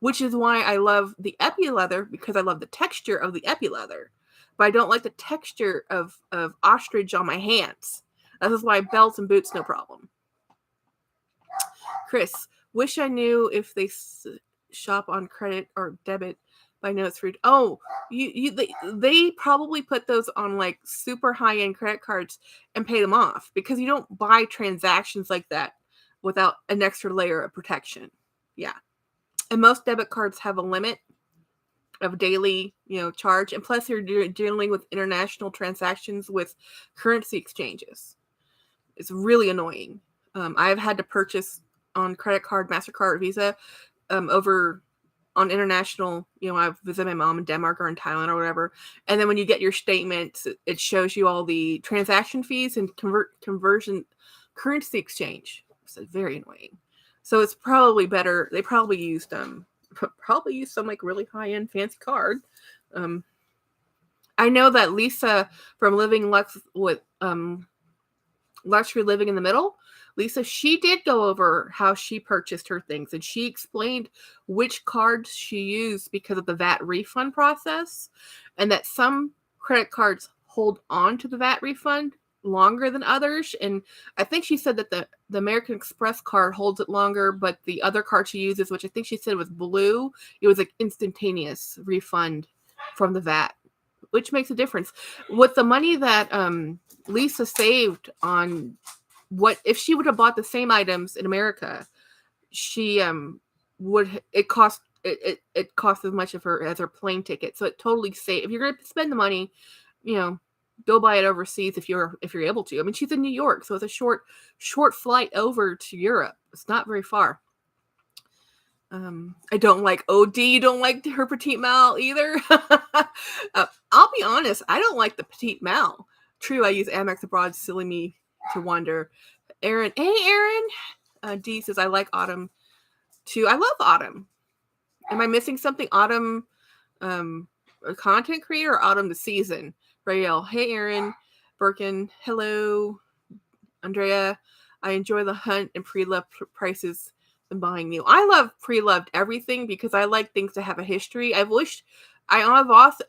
Speaker 1: which is why I love the epi leather, because I love the texture of the epi leather, but I don't like the texture of ostrich on my hands. That is why belts and boots, no problem. Chris, wish I knew if they shop on credit or debit. I know it's rude. Oh, they probably put those on like super high end credit cards and pay them off, because you don't buy transactions like that without an extra layer of protection. Yeah. And most debit cards have a limit of daily, charge. And plus you're dealing with international transactions with currency exchanges. It's really annoying. I've had to purchase on credit card, MasterCard, Visa, over on international, I've visited my mom in Denmark or in Thailand or whatever. And then when you get your statements, it shows you all the transaction fees and conversion currency exchange. So very annoying. So it's probably better. They probably used some like really high end fancy card. I know that Lisa from Living Lux with Luxury Living in the Middle, Lisa, she did go over how she purchased her things, and she explained which cards she used because of the VAT refund process, and that some credit cards hold on to the VAT refund longer than others. And I think she said that the American Express card holds it longer, but the other card she uses, which I think she said was blue, it was like instantaneous refund from the VAT, which makes a difference. With the money that Lisa saved on, what if she would have bought the same items in America, she would, it cost as much of her as her plane ticket. So it totally saved. If you're going to spend the money, go buy it overseas if you're able to. I mean, she's in New York, so it's a short flight over to Europe. It's not very far. I don't like OD. You don't like her petite mal either. I'll be honest. I don't like the petite mal. True, I use Amex Abroad. Silly me to wonder. Aaron, hey Aaron. D says I like autumn too. I love autumn. Am I missing something? Autumn, a content creator, or autumn the season? Rael, hey Aaron. Birkin, hello. Andrea, I enjoy the hunt and pre-loved prices than buying new. I love pre-loved everything because I like things to have a history. I've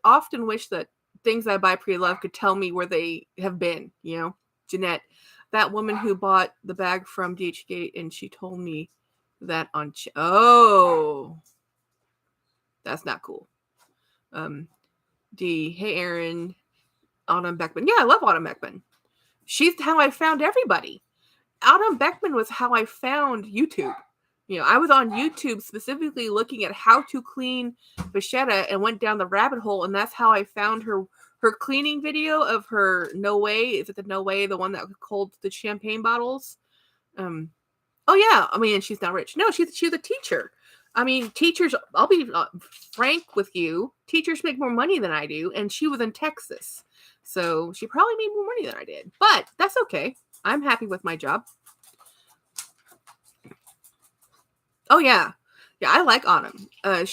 Speaker 1: often wished that things I buy pre-loved could tell me where they have been. Jeanette, that woman who bought the bag from DHgate, and she told me that on that's not cool. D, hey Aaron, Autumn Beckman. Yeah, I love Autumn Beckman. She's how I found everybody. Autumn Beckman was how I found YouTube. I was on YouTube specifically looking at how to clean vachetta and went down the rabbit hole, and that's how I found her cleaning video of her No Way. Is it the No Way, the one that holds the champagne bottles? Oh yeah. I mean, she's not rich. No, she's a teacher. I mean, teachers, I'll be frank with you, teachers make more money than I do, and she was in Texas. So she probably made more money than I did, but that's okay. I'm happy with my job. Oh yeah. Yeah, I like Autumn. I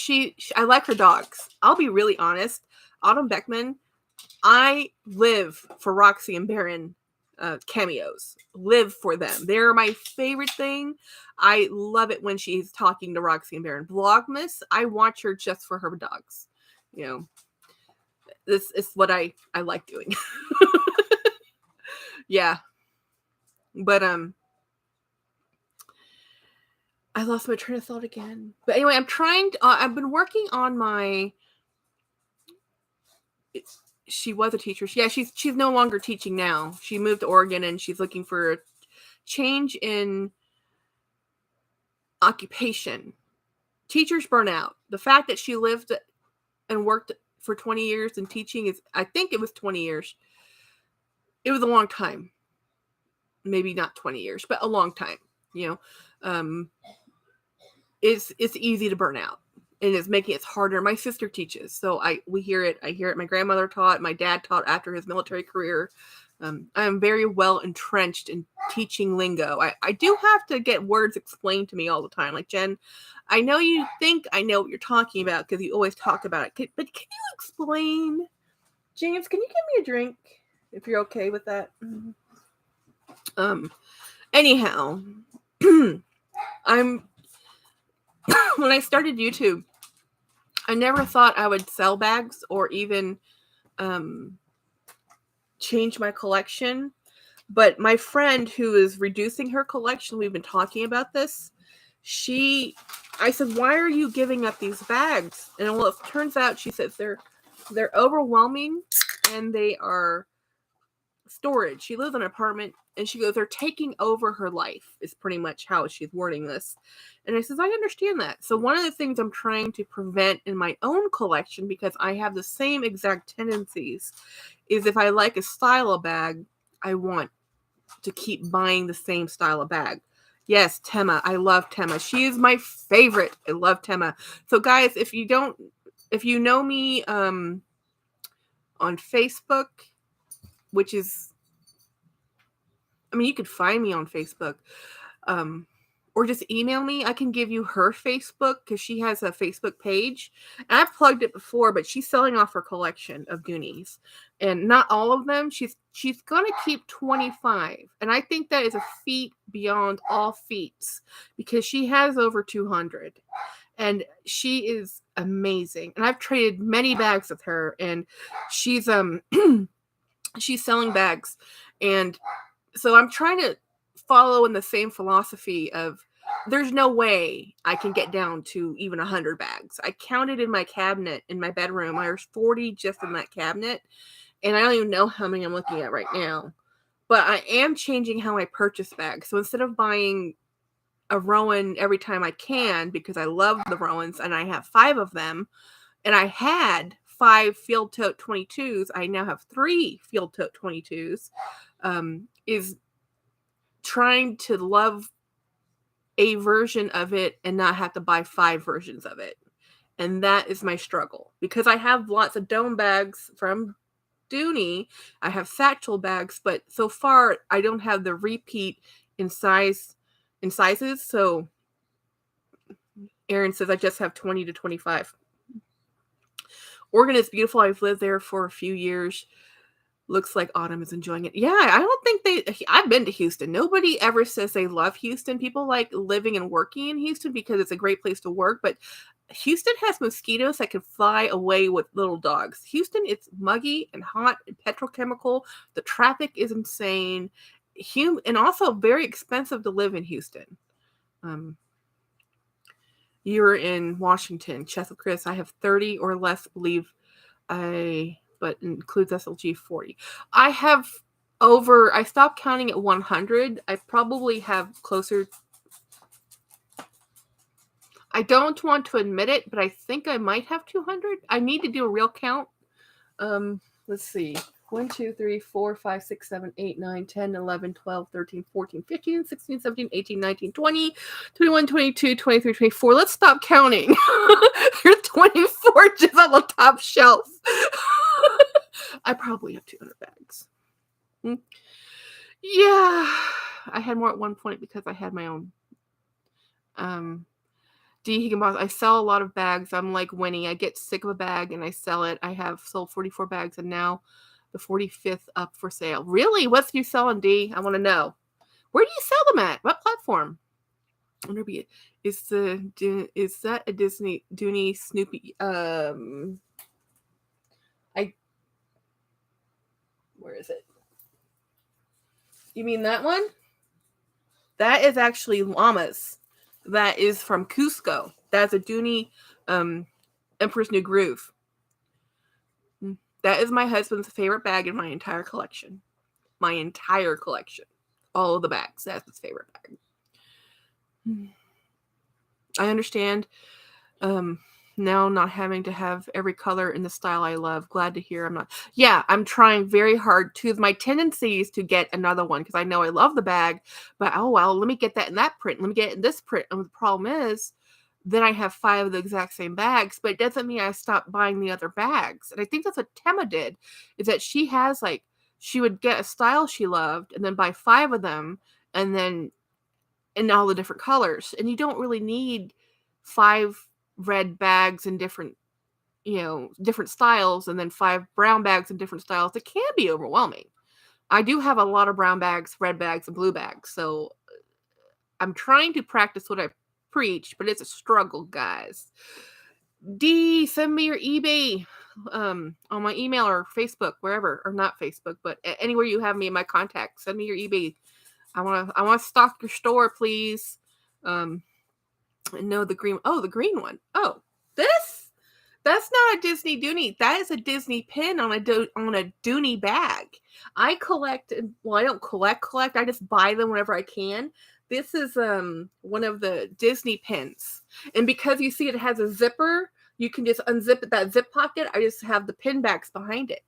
Speaker 1: like her dogs. I'll be really honest. Autumn Beckman, I live for Roxy and Baron cameos. Live for them. They're my favorite thing. I love it when she's talking to Roxy and Baron. Vlogmas, I watch her just for her dogs. This is what I like doing. Yeah. But I lost my train of thought again. But anyway, I've been working on my. She was a teacher. Yeah, she's no longer teaching now. She moved to Oregon and she's looking for a change in occupation. Teachers burn out. The fact that she lived and worked for 20 years in teaching is, I think it was 20 years. It was a long time. Maybe not 20 years, but a long time. It's easy to burn out, and it's making it harder. My sister teaches, so we hear it. I hear it. My grandmother taught. My dad taught after his military career. I am very well entrenched in teaching lingo. I do have to get words explained to me all the time. Like, Jen, I know you think I know what you're talking about because you always talk about it. But can you explain? James, can you give me a drink if you're okay with that? Anyhow, I'm when I started YouTube, I never thought I would sell bags or even change my collection. But my friend who is reducing her collection, we've been talking about this. I said, why are you giving up these bags? And well, it turns out, she says, they're overwhelming and they are storage. She lives in an apartment and she goes, they're taking over her life, is pretty much how she's wording this. And I says, I understand that. So one of the things I'm trying to prevent in my own collection, because I have the same exact tendencies, is if I like a style of bag, I want to keep buying the same style of bag. Yes, Tema. I love Tema. She is my favorite. I love Tema. So guys, if you know me on Facebook, which is, you could find me on Facebook, or just email me. I can give you her Facebook because she has a Facebook page. And I've plugged it before, but she's selling off her collection of Dooneys. And not all of them. She's going to keep 25. And I think that is a feat beyond all feats because she has over 200. And she is amazing. And I've traded many bags with her. And she's she's selling bags. And so I'm trying to follow in the same philosophy of there's no way I can get down to even 100 bags. I counted in my cabinet in my bedroom. There's 40 just in that cabinet. And I don't even know how many I'm looking at right now. But I am changing how I purchase bags. So instead of buying a Rowan every time I can, because I love the Rowans and I have 5 of them, and I had 5 field tote 22s, I now have 3 field tote 22s, is trying to love a version of it and not have to buy 5 versions of it. And that is my struggle because I have lots of dome bags from Dooney. I have satchel bags, but so far I don't have the repeat in sizes. So Erin says I just have 20 to 25. Oregon is beautiful. I've lived there for a few years. Looks like Autumn is enjoying it. Yeah, I don't think I've been to Houston. Nobody ever says they love Houston. People like living and working in Houston because it's a great place to work. But Houston has mosquitoes that can fly away with little dogs. Houston, it's muggy and hot and petrochemical. The traffic is insane. And also very expensive to live in Houston. You're in Washington. Chess with Chris. I have 30 or less, believe but includes SLG 40. I stopped counting at 100. I probably have closer. I don't want to admit it, but I think I might have 200. I need to do a real count. Let's see. 1, 2, 3, 4, 5, 6, 7, 8, 9, 10, 11, 12, 13, 14, 15, 16, 17, 18, 19, 20, 21, 22, 23, 24. Let's stop counting. You're 24 just on the top shelf. I probably have 200 bags. Yeah. I had more at one point because I had my own. D. Higginbotham, I sell a lot of bags. I'm like Winnie. I get sick of a bag and I sell it. I have sold 44 bags and now the 45th up for sale. Really? What's you selling, D? I want to know. Where do you sell them at? What platform? Is that a Disney Dooney Snoopy? Where is it? You mean that one? That is actually llamas. That is from Cusco. That's a Dooney Emperor's New Groove. That is my husband's favorite bag in my entire collection. My entire collection. All of the bags. That's his favorite bag. I understand now not having to have every color in the style I love. Glad to hear I'm not. Yeah, I'm trying very hard to. My tendency is to get another one because I know I love the bag, but oh well, let me get that in that print. Let me get it in this print. And the problem is, then I have 5 of the exact same bags, but it doesn't mean I stopped buying the other bags. And I think that's what Tema did, is that she has like, she would get a style she loved and then buy 5 of them and then in all the different colors. And you don't really need 5 red bags in different, different styles and then 5 brown bags in different styles. It can be overwhelming. I do have a lot of brown bags, red bags, and blue bags. So I'm trying to practice what I preach, but it's a struggle, guys. D, send me your eBay on my email or Facebook, wherever, or not Facebook, but anywhere you have me in my contacts. Send me your eBay. I want to stock your store, please. No, the green. Oh, the green one. Oh, this. That's not a Disney Dooney. That is a Disney pin on a Dooney bag. I collect. Well, I don't collect. I just buy them whenever I can. This is one of the Disney pins, and because you see it has a zipper, you can just unzip it, that zip pocket. I just have the pin backs behind it.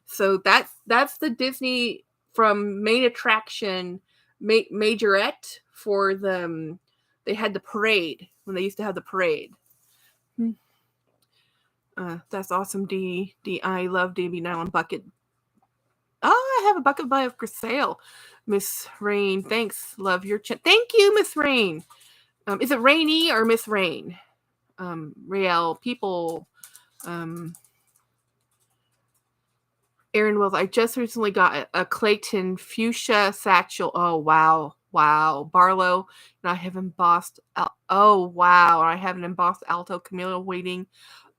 Speaker 1: So that's the Disney from main attraction majorette for the. They had the parade when they used to have the parade. That's awesome, D. I love DB Nylon Bucket. Oh, I have a bucket by for sale. Miss Rain, thanks. Love your chat. Thank you, Miss Rain. Is it Rainy or Miss Rain? Rael, people. Aaron Wells, I just recently got a Clayton fuchsia satchel. Oh, wow. Barlow. And I have embossed. Oh, wow. I have an embossed Alto Camilla waiting.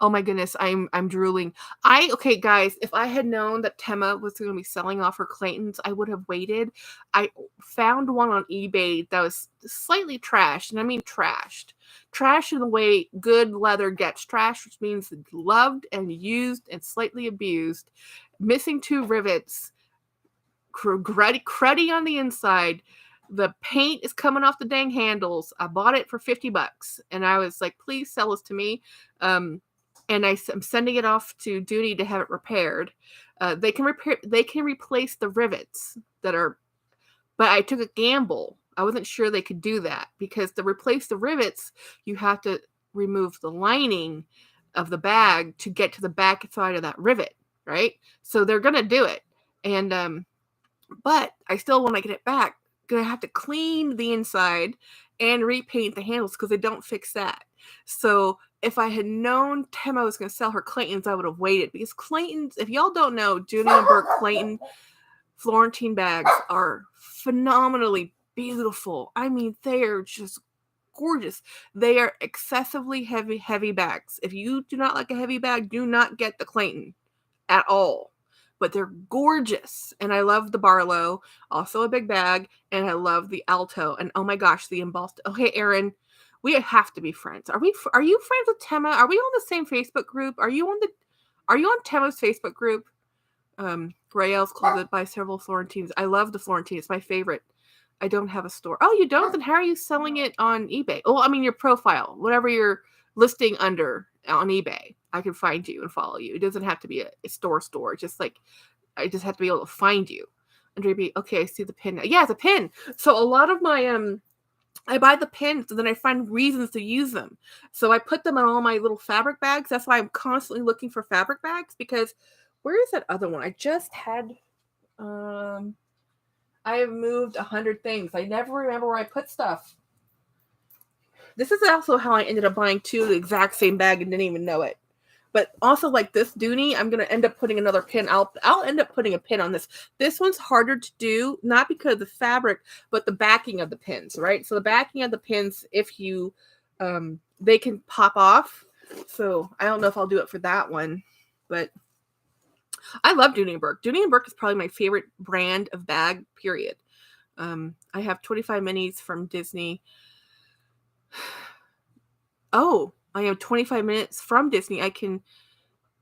Speaker 1: Oh my goodness, I'm drooling. Okay, guys, if I had known that Tema was going to be selling off her Claytons, I would have waited. I found one on eBay that was slightly trashed, and I mean trashed. Trashed in the way good leather gets trashed, which means loved and used and slightly abused. Missing 2 rivets, cruddy on the inside. The paint is coming off the dang handles. I bought it for $50, and I was like, please sell this to me. And I'm sending it off to Dooney to have it repaired. They can replace the rivets that are, but I took a gamble. I wasn't sure they could do that because to replace the rivets, you have to remove the lining of the bag to get to the back side of that rivet, right? So they're gonna do it, and but I still want to get it back. Gonna have to clean the inside and repaint the handles because they don't fix that. So if I had known Tema was going to sell her Claytons, I would have waited because Claytons, if y'all don't know, Dooney Bourke Clayton Florentine bags are phenomenally beautiful. I mean, they are just gorgeous. They are excessively heavy bags. If you do not like a heavy bag, do not get the Clayton at all. But they're gorgeous. And I love the Barlow, also a big bag. And I love the Alto. And oh my gosh, the embossed. Okay, Aaron, we have to be friends. Are you friends with Tema? Are we on the same Facebook group? Are you on Tema's Facebook group? Rael's called it by several Florentines. I love the Florentine. It's my favorite. I don't have a store. Oh, you don't? Then how are you selling it on eBay? Oh, I mean your profile, whatever you're listing under on eBay. I can find you and follow you. It doesn't have to be a store. Just like I just have to be able to find you. Okay, I see the pin. Yeah, it's a pin. So a lot of my I buy the pins and then I find reasons to use them. So I put them in all my little fabric bags. That's why I'm constantly looking for fabric bags because where is that other one? I just had I have moved 100 things. I never remember where I put stuff. This is also how I ended up buying 2 of the exact same bag and didn't even know it. But also like this Dooney, I'm going to end up putting another pin. I'll end up putting a pin on this. This one's harder to do, not because of the fabric, but the backing of the pins, right? So the backing of the pins, if you, they can pop off. So I don't know if I'll do it for that one, but I love Dooney Bourke. Dooney Bourke is probably my favorite brand of bag, period. I have 25 minis from Disney. Oh, I am 25 minutes from Disney. I can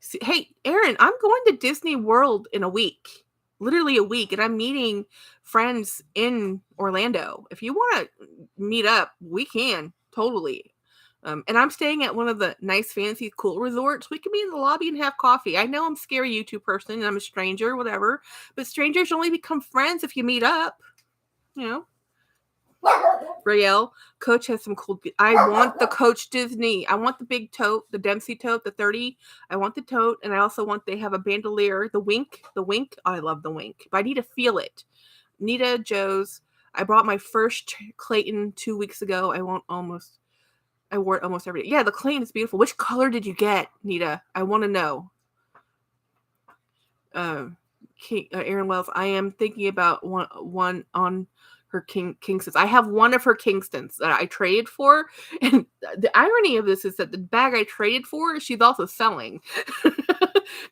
Speaker 1: see. Hey, Aaron, I'm going to Disney World in a week. Literally a week, and I'm meeting friends in Orlando. If you want to meet up, we can totally. And I'm staying at one of the nice, fancy, cool resorts. We can be in the lobby and have coffee. I know I'm a scary YouTube person and I'm a stranger, whatever, but strangers only become friends if you meet up. You know, Rael, Coach has some cool. I want the Coach Disney. I want the big tote, the Dempsey tote, the 30. I want the tote, and I also want. They have a bandolier, the Wink, the Wink. Oh, I love the Wink, but I need to feel it. Nita Joe's. I brought my first Clayton 2 weeks ago. I wore it almost every day. Yeah, the Clayton is beautiful. Which color did you get, Nita? I want to know. Aaron Wells. I am thinking about one on her Kingstons. I have one of her Kingstons that I traded for, and the irony of this is that the bag I traded for, she's also selling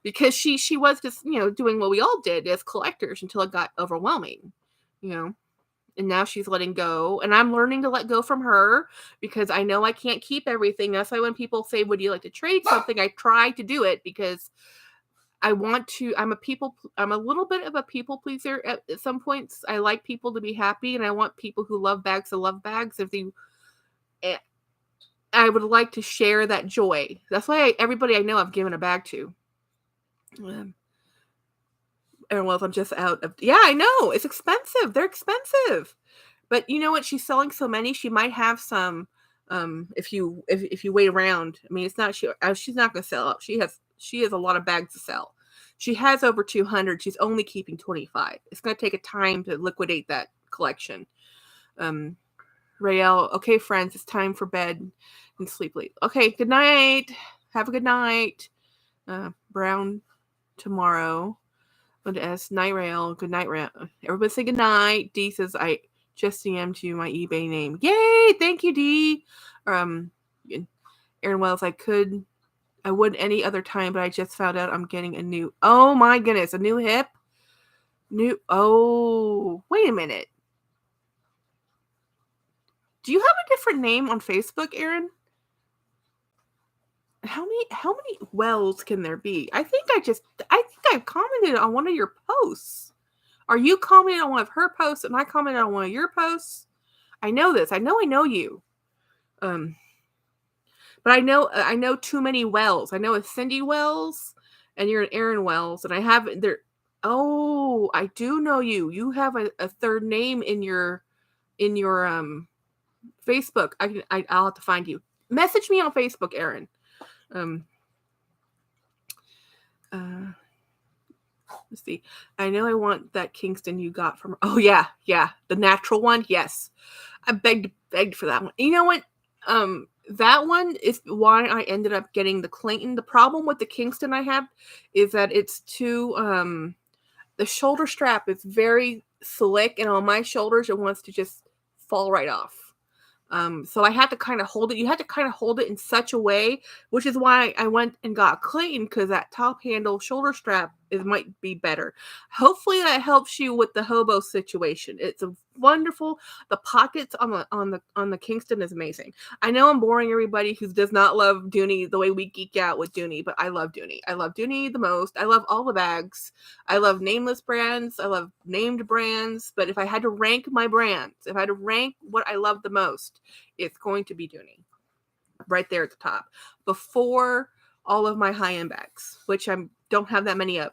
Speaker 1: because she was just doing what we all did as collectors until it got overwhelming, you know. And now she's letting go, and I'm learning to let go from her because I know I can't keep everything. That's why when people say, "Would you like to trade something?" I try to do it because I want to. I'm a little bit of a people pleaser at some points. I like people to be happy, and I want people who love bags to love bags. Eh, I would like to share that joy. That's why everybody I know I've given a bag to. And well, if I'm just out of, yeah, I know it's expensive. They're expensive, but you know what? She's selling so many. She might have some. If you wait around, I mean, it's not she's not going to sell out. She has a lot of bags to sell. She has over 200. She's only keeping 25. It's going to take a time to liquidate that collection. Rael, okay, friends, it's time for bed and sleep late. Okay, good night. Have a good night. Brown tomorrow. S. Night Rail. Good night, Rail. Everybody say good night. D says, I just DM'd you my eBay name. Yay! Thank you, D. Aaron Wells, I would any other time, but I just found out I'm getting a new, oh my goodness, a new hip? Wait a minute. Do you have a different name on Facebook, Aaron? How many Wells can there be? I think I've commented on one of your posts. Are you commenting on one of her posts and I commented on one of your posts? I know this. I know you. But I know too many Wells. I know a Cindy Wells and you're an Aaron Wells, and I have there. Oh, I do know you. You have a third name in your Facebook. I'll have to find you. Message me on Facebook, Aaron. Let's see. I know I want that Kingston you got from. Oh yeah, the natural one. Yes, I begged for that one. You know what? That one is why I ended up getting the Clayton. The problem with the Kingston I have is that it's too. The shoulder strap is very slick, and on my shoulders it wants to just fall right off. So I had to kind of hold it. You had to kind of hold it in such a way, which is why I went and got Clayton, because that top handle shoulder strap might be better. Hopefully that helps you with the hobo situation. It's a wonderful. The pockets on the Kingston is amazing. I know I'm boring everybody who does not love Dooney the way we geek out with Dooney, but I love Dooney. I love Dooney the most. I love all the bags. I love nameless brands. I love named brands. But if I had to rank my brands, if I had to rank what I love the most, it's going to be Dooney. Right there at the top. Before all of my high-end bags, which I don't have that many of.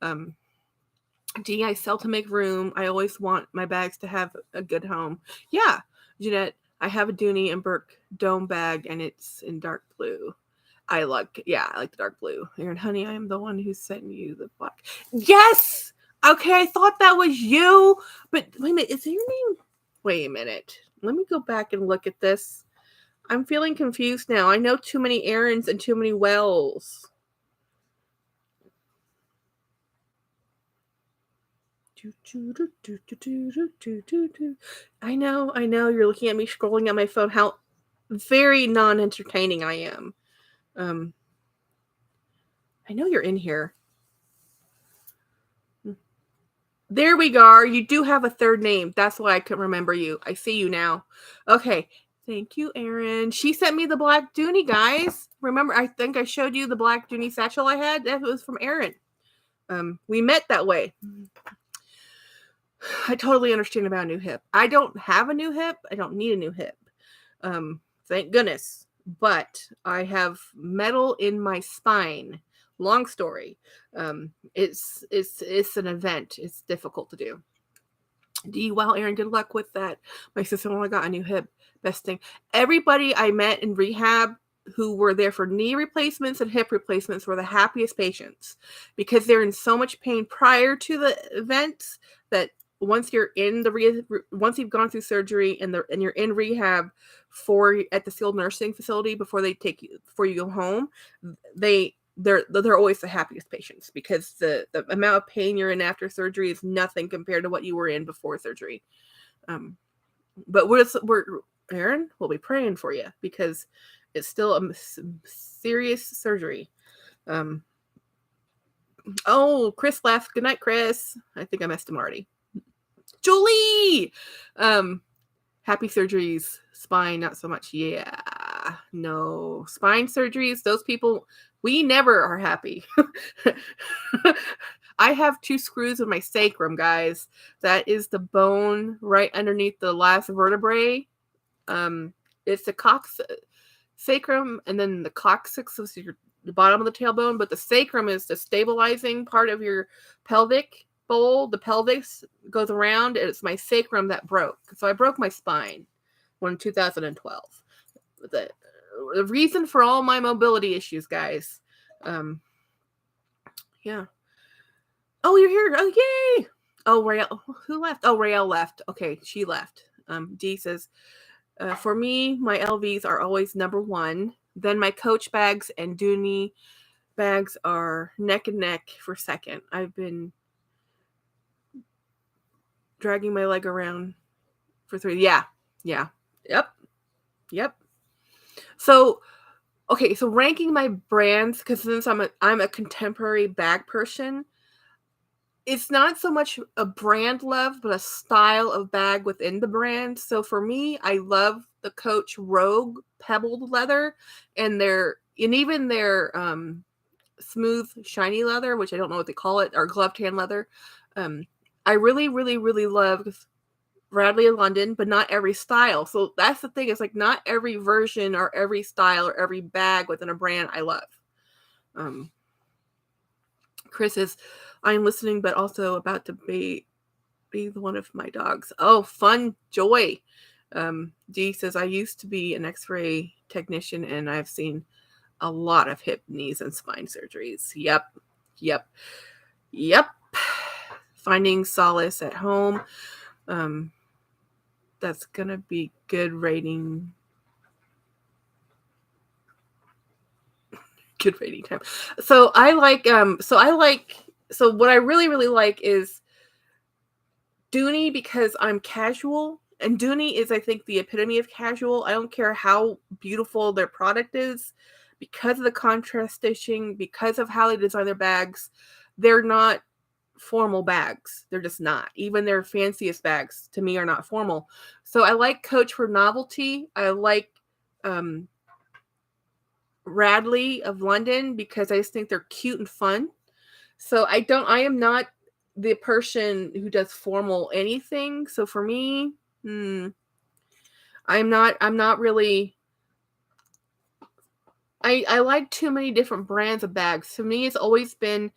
Speaker 1: I sell to make room. I always want my bags to have a good home. Yeah, Jeanette, I have a Dooney and Bourke dome bag, and it's in dark blue. I like the dark blue. Aaron, honey, I am the one who sent you the black. Yes! Okay, I thought that was you. But wait a minute, is your name? Wait a minute. Let me go back and look at this. I'm feeling confused now. I know too many Aarons and too many Wells. I know. You're looking at me scrolling on my phone. How very non-entertaining I am. I know you're in here. There we go. You do have a third name. That's why I couldn't remember you. I see you now. Okay. Thank you, Erin. She sent me the black Dooney, guys. Remember, I think I showed you the black Dooney satchel I had? That was from Erin. We met that way. I totally understand about a new hip. I don't have a new hip. I don't need a new hip. Thank goodness. But I have metal in my spine. Long story. It's an event. It's difficult to do. Well, Erin, good luck with that. My sister-in-law got a new hip. Best thing. Everybody I met in rehab who were there for knee replacements and hip replacements were the happiest patients because they're in so much pain prior to the events that once you're in once you've gone through surgery and you're in rehab at the skilled nursing facility before you go home, they're always the happiest patients because the amount of pain you're in after surgery is nothing compared to what you were in before surgery. But Erin, we'll be praying for you because it's still a serious surgery. Chris left. Good night, Chris. I think I missed him already. Julie! Happy surgeries. Spine, not so much. Yeah. No. Spine surgeries, those people, we never are happy. I have 2 screws in my sacrum, guys. That is the bone right underneath the last vertebrae. It's the sacrum, and then the coccyx is the bottom of the tailbone, but the sacrum is the stabilizing part of your pelvic bowl. The pelvis goes around, and it's my sacrum that broke. So I broke my spine in 2012. The reason for all my mobility issues, guys. Yeah. Oh, you're here. Oh, yay. Oh, Rael. Who left? Oh, Rael left. Okay, she left. Dee says, for me, my LVs are always number 1. Then my Coach bags and Dooney bags are neck and neck for second. I've been dragging my leg around for 3. Yeah. Yep. So, okay, so ranking my brands, because since I'm a contemporary bag person, it's not so much a brand love, but a style of bag within the brand. So for me, I love the Coach Rogue pebbled leather and even their smooth, shiny leather, which I don't know what they call it, or gloved hand leather. I really, really, really love Radley in London, but not every style. So that's the thing. It's like not every version or every style or every bag within a brand I love. Chris is, I'm listening, but also about to be one of my dogs. Oh, fun, joy. Dee says, I used to be an x-ray technician and I've seen a lot of hip, knees, and spine surgeries. Yep. Finding solace at home. That's going to be good rating. Good rating time. So what I really, really like is Dooney because I'm casual. And Dooney is, I think, the epitome of casual. I don't care how beautiful their product is. Because of the contrast stitching, because of how they design their bags, they're not formal bags. They're just not. Even their fanciest bags, to me, are not formal. So I like Coach for novelty. I like Radley of London because I just think they're cute and fun. So I am not the person who does formal anything. So for me, I'm not really, I like too many different brands of bags. To me, it's always been,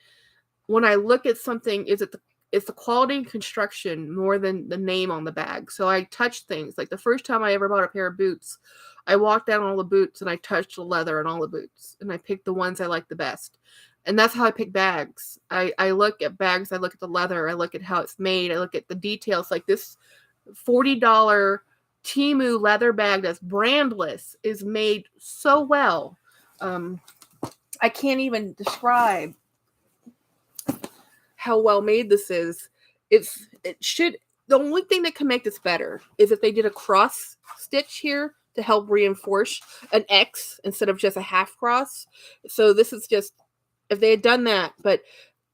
Speaker 1: when I look at something, it's the quality and construction more than the name on the bag. So I touch things. Like the first time I ever bought a pair of boots, I walked down all the boots and I touched the leather on all the boots. And I picked the ones I like the best. And that's how I pick bags. I look at bags. I look at the leather. I look at how it's made. I look at the details. Like this $40 Temu leather bag that's brandless is made so well. I can't even describe how well made this is. The only thing that can make this better is if they did a cross stitch here to help reinforce an X instead of just a half cross. So this is just, if they had done that, but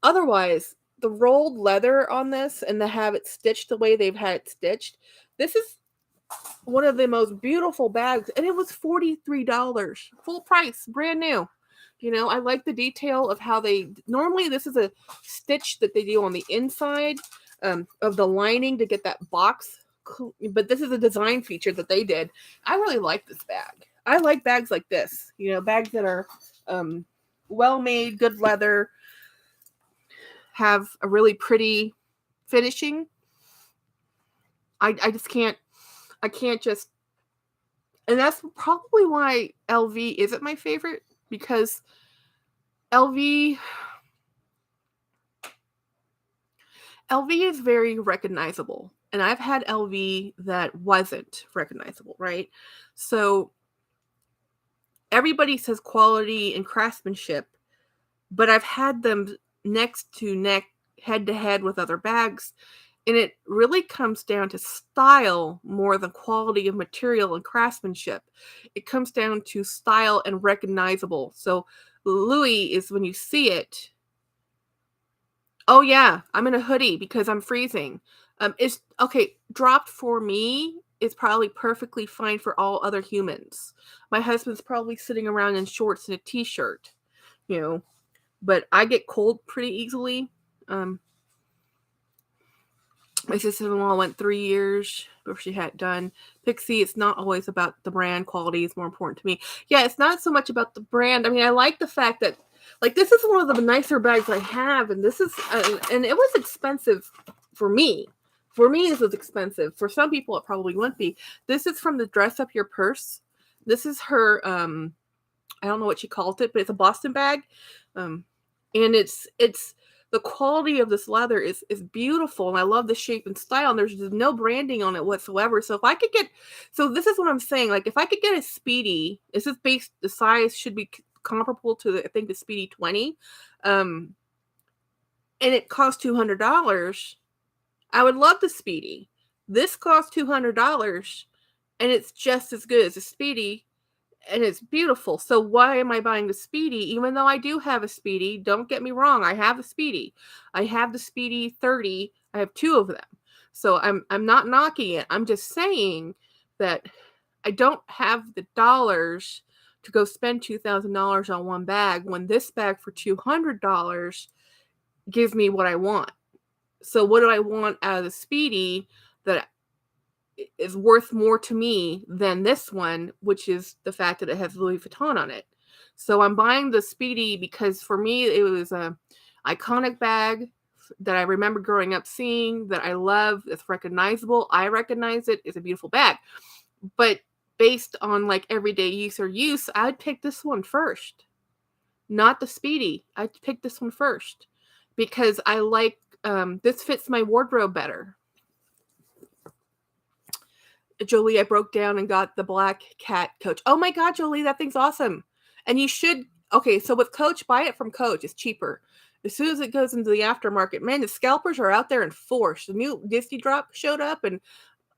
Speaker 1: otherwise the rolled leather on this and to have it stitched the way they've had it stitched. This is one of the most beautiful bags, and it was $43, full price, brand new. I like the detail of how they normally this is a stitch that they do on the inside of the lining to get that box, but this is a design feature that they did. I really like this bag. I like bags like this, bags that are well made, good leather, have a really pretty finishing. I just can't, and that's probably why LV isn't my favorite, because LV is very recognizable, and I've had LV that wasn't recognizable, right? So everybody says quality and craftsmanship, but I've had them next to neck, head to head with other bags, and it really comes down to style more than quality of material and craftsmanship. It comes down to style and recognizable. So Louis is when you see it, oh yeah, I'm in a hoodie because I'm freezing. It's okay. Dropped for me is probably perfectly fine for all other humans. My husband's probably sitting around in shorts and a t-shirt, but I get cold pretty easily. My sister-in-law went 3 years before she had it done. Pixie, it's not always about the brand. Quality is more important to me. Yeah, it's not so much about the brand. I mean, I like the fact that, like, this is one of the nicer bags I have, and this is, and it was expensive for me. For me, this was expensive. For some people, it probably wouldn't be. This is from the Dress Up Your Purse. This is her, I don't know what she called it, but it's a Boston bag. And it's the quality of this leather is beautiful, and I love the shape and style, and there's no branding on it whatsoever. So if I could get, so this is what I'm saying, like if I could get a Speedy, this is based, the size should be comparable to I think the Speedy 20, and it costs $200, I would love the Speedy. This costs $200, and it's just as good as a Speedy, and it's beautiful. So why am I buying the Speedy? Even though I do have a Speedy, don't get me wrong, I have a Speedy. I have the Speedy 30. I have 2 of them. So I'm not knocking it. I'm just saying that I don't have the dollars to go spend $2,000 on one bag when this bag for $200 gives me what I want. So what do I want out of the Speedy that is worth more to me than this one, which is the fact that it has Louis Vuitton on it. So I'm buying the Speedy because for me it was a iconic bag that I remember growing up seeing, that I love, it's recognizable. I recognize it. It's a beautiful bag. But based on like everyday use, I'd pick this one first. Not the Speedy. I'd pick this one first because I like this fits my wardrobe better. Jolie, I broke down and got the black cat Coach. Oh my God, Jolie, that thing's awesome. And you should, okay, so with Coach, buy it from Coach. It's cheaper. As soon as it goes into the aftermarket, man, the scalpers are out there in force. The new Disney drop showed up, and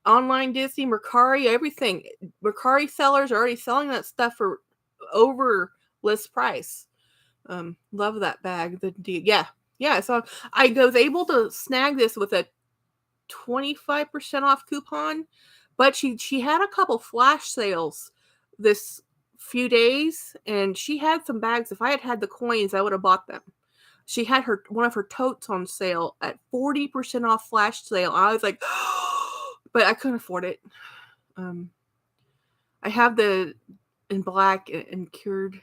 Speaker 1: online Disney, Mercari, everything. Mercari sellers are already selling that stuff for over list price. Love that bag. Yeah. So I was able to snag this with a 25% off coupon, but she had a couple flash sales this few days, and she had some bags. If I had had the coins, I would have bought them. She had one of her totes on sale at 40% off flash sale. I was like, but I couldn't afford it. I have the in black and cured.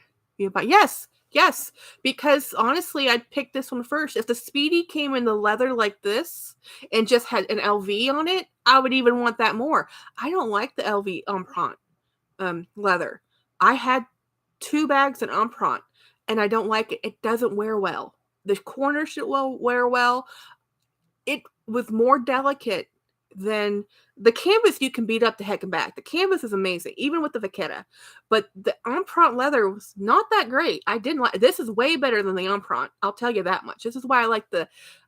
Speaker 1: But yes, because honestly, I'd pick this one first. If the Speedy came in the leather like this and just had an LV on it, I would even want that more. I don't like the LV Empreinte leather. I had 2 bags in Empreinte, and I don't like it. It doesn't wear well. The corners should wear well. It was more delicate than the canvas. You can beat up the heck and back. The canvas is amazing, even with the Vachetta. But the Empreinte leather was not that great. I didn't like. This is way better than the Empreinte. I'll tell you that much. This is why I like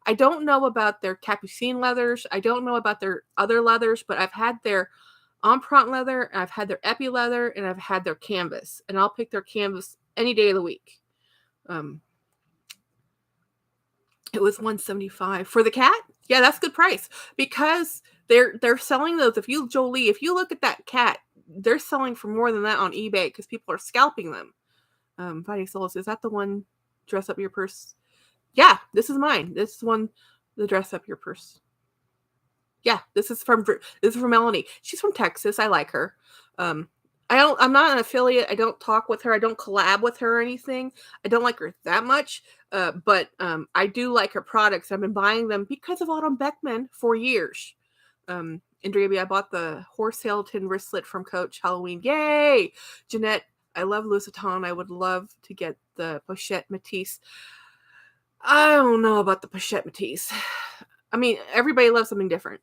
Speaker 1: I don't know about their Capucine leathers. I don't know about their other leathers, but I've had their Empreinte leather, I've had their Epi leather, and I've had their canvas. And I'll pick their canvas any day of the week. It was $175 for the cat. Yeah, that's a good price because they're selling those. Jolie, if you look at that cat, they're selling for more than that on eBay because people are scalping them. Fighting Souls, is that the one? Dress up your purse. Yeah, this is mine. This is one. The dress up your purse. Yeah, this is from Melanie. She's from Texas. I like her. I'm not an affiliate. I don't talk with her. I don't collab with her or anything. I don't like her that much. But I do like her products. I've been buying them because of Autumn Beckman for years. Andrea, I bought the horse Hilton wristlet from Coach Halloween. Yay! Jeanette, I love Louis Vuitton. I would love to get the Pochette Matisse. I don't know about the Pochette Matisse. I mean, everybody loves something different.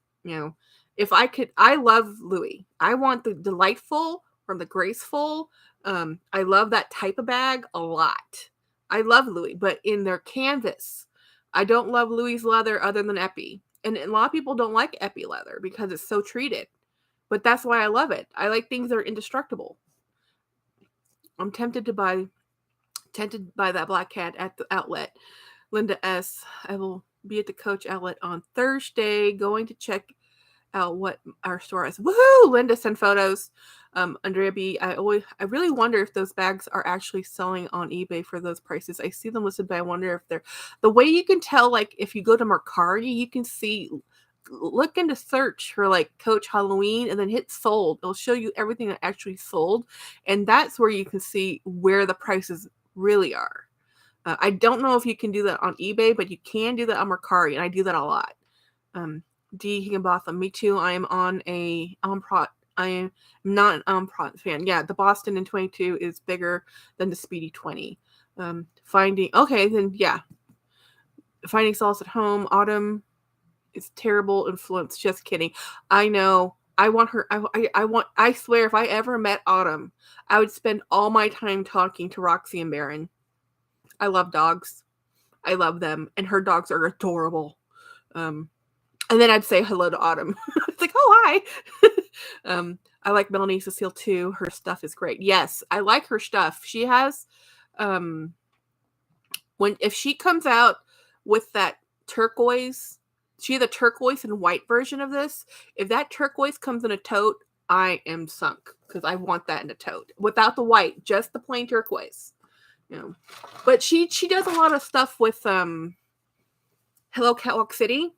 Speaker 1: If I could, I love Louis. I want the delightful from the graceful. I love that type of bag a lot. I love Louis, but in their canvas, I don't love Louis's leather other than Epi. And a lot of people don't like Epi leather because it's so treated. But that's why I love it. I like things that are indestructible. I'm tempted to buy that black cat at the outlet. Linda S. I will be at the Coach outlet on Thursday, going to check out what our store is. Woohoo! Linda, send photos. Andrea B. I really wonder if those bags are actually selling on eBay for those prices. I see them listed, but I wonder if they're the way you can tell. Like if you go to Mercari, you can see. Look into search for like Coach Halloween and then hit sold. It'll show you everything that actually sold, and that's where you can see where the prices really are. I don't know if you can do that on eBay, but you can do that on Mercari, and I do that a lot. D. Higginbotham, me too. I am on a Omprot. I am not an Omprot fan. Yeah, the Boston in 22 is bigger than the Speedy 20. Finding Sauce at Home. Autumn is terrible influence. Just kidding. I know. I want her. I swear, if I ever met Autumn, I would spend all my time talking to Roxy and Baron. I love dogs. I love them, and her dogs are adorable. And then I'd say hello to Autumn. It's like, oh, hi. I like Melanie Cecile too. Her stuff is great. Yes, I like her stuff. She has, if she comes out with that turquoise, she has a turquoise and white version of this. If that turquoise comes in a tote, I am sunk because I want that in a tote without the white, just the plain turquoise. But she does a lot of stuff with Hello Catwalk City.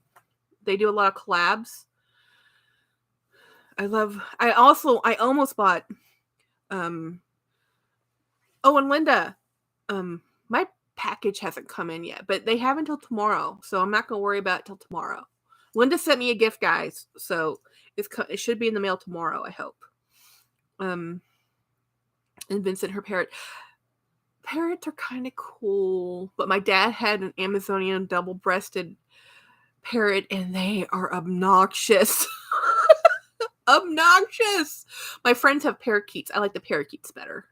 Speaker 1: They do a lot of collabs. I almost bought and Linda, my package hasn't come in yet, but they have until tomorrow, so I'm not going to worry about it till tomorrow. Linda sent me a gift, guys, so it should be in the mail tomorrow, I hope. And Vincent, her parrot. Parrots are kind of cool, but my dad had an Amazonian double-breasted parrot, and they are obnoxious. Obnoxious. My friends have parakeets. I like the parakeets better.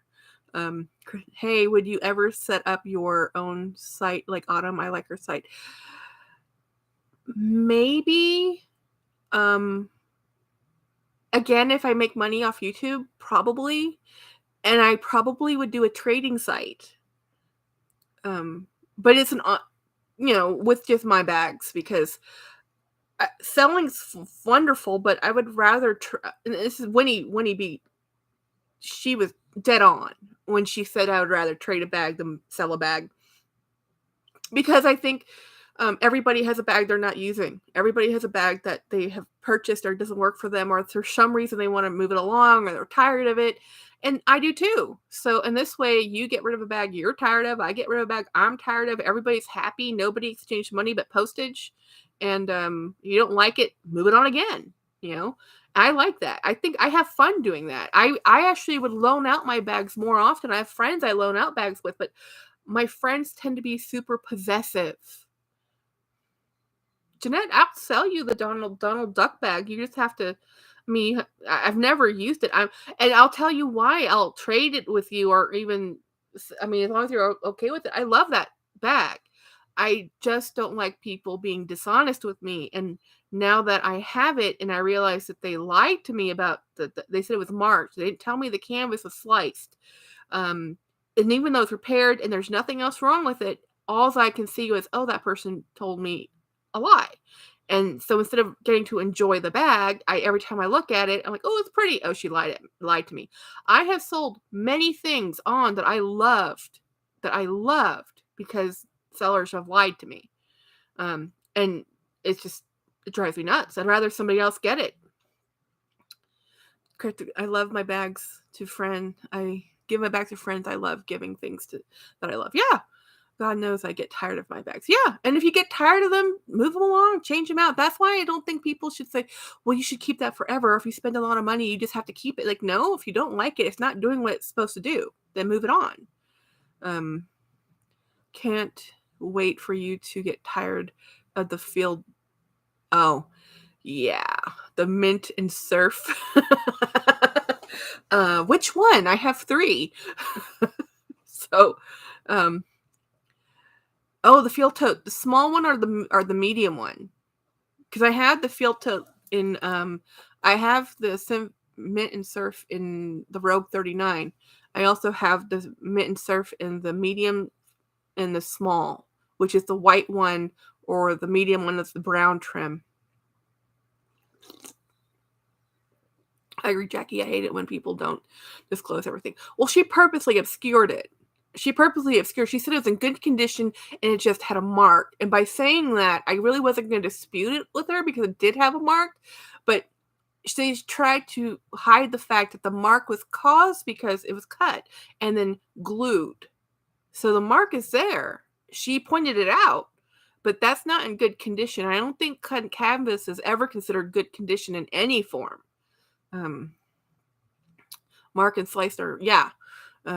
Speaker 1: Hey, would you ever set up your own site like Autumn? I like her site. Maybe. Again, if I make money off YouTube, probably. And I probably would do a trading site. But it's with just my bags, because selling's wonderful, but I would rather this is Winnie B. She was dead on when she said I would rather trade a bag than sell a bag, because I think everybody has a bag they're not using. Everybody has a bag that they have purchased or doesn't work for them, or for some reason they want to move it along, or they're tired of it. And I do too. So in this way, you get rid of a bag you're tired of, I get rid of a bag I'm tired of. Everybody's happy. Nobody exchanged money but postage. And you don't like it, move it on again. I like that. I think I have fun doing that. I actually would loan out my bags more often. I have friends I loan out bags with, but my friends tend to be super possessive. Jeanette, I'll sell you the Donald Duck bag. You just have to. I've never used it. And I'll tell you why. I'll trade it with you, or even, as long as you're okay with it. I love that bag. I just don't like people being dishonest with me. And now that I have it, and I realize that they lied to me about they said it was March. They didn't tell me the canvas was sliced. And even though it's repaired and there's nothing else wrong with it, all I can see was, oh, that person told me a lie. And so instead of getting to enjoy the bag, every time I look at it, I'm like, oh, it's pretty. Oh, she lied to me. I have sold many things on that I loved because sellers have lied to me. And it's just, it drives me nuts. I'd rather somebody else get it. I love my bags to friends. I give my bags to friends. I love giving things to that I love. Yeah. God knows I get tired of my bags. Yeah. And if you get tired of them, move them along, change them out. That's why I don't think people should say, well, you should keep that forever. If you spend a lot of money, you just have to keep it. Like, no, if you don't like it, it's not doing what it's supposed to do, then move it on. Can't wait for you to get tired of the field. Oh, yeah. The mint and surf. Which one? I have 3. So, the field tote, the small one or the medium one? Because I have the field tote in I have the mint and surf in the Rogue 39. I also have the mint and surf in the medium and the small, which is the white one, or the medium one that's the brown trim. I agree, Jackie. I hate it when people don't disclose everything. Well, she purposely obscured it. She said it was in good condition and it just had a mark. And by saying that, I really wasn't going to dispute it with her because it did have a mark. But she tried to hide the fact that the mark was caused because it was cut and then glued. So the mark is there. She pointed it out, but that's not in good condition. I don't think cut canvas is ever considered good condition in any form. Mark and Slicer, yeah.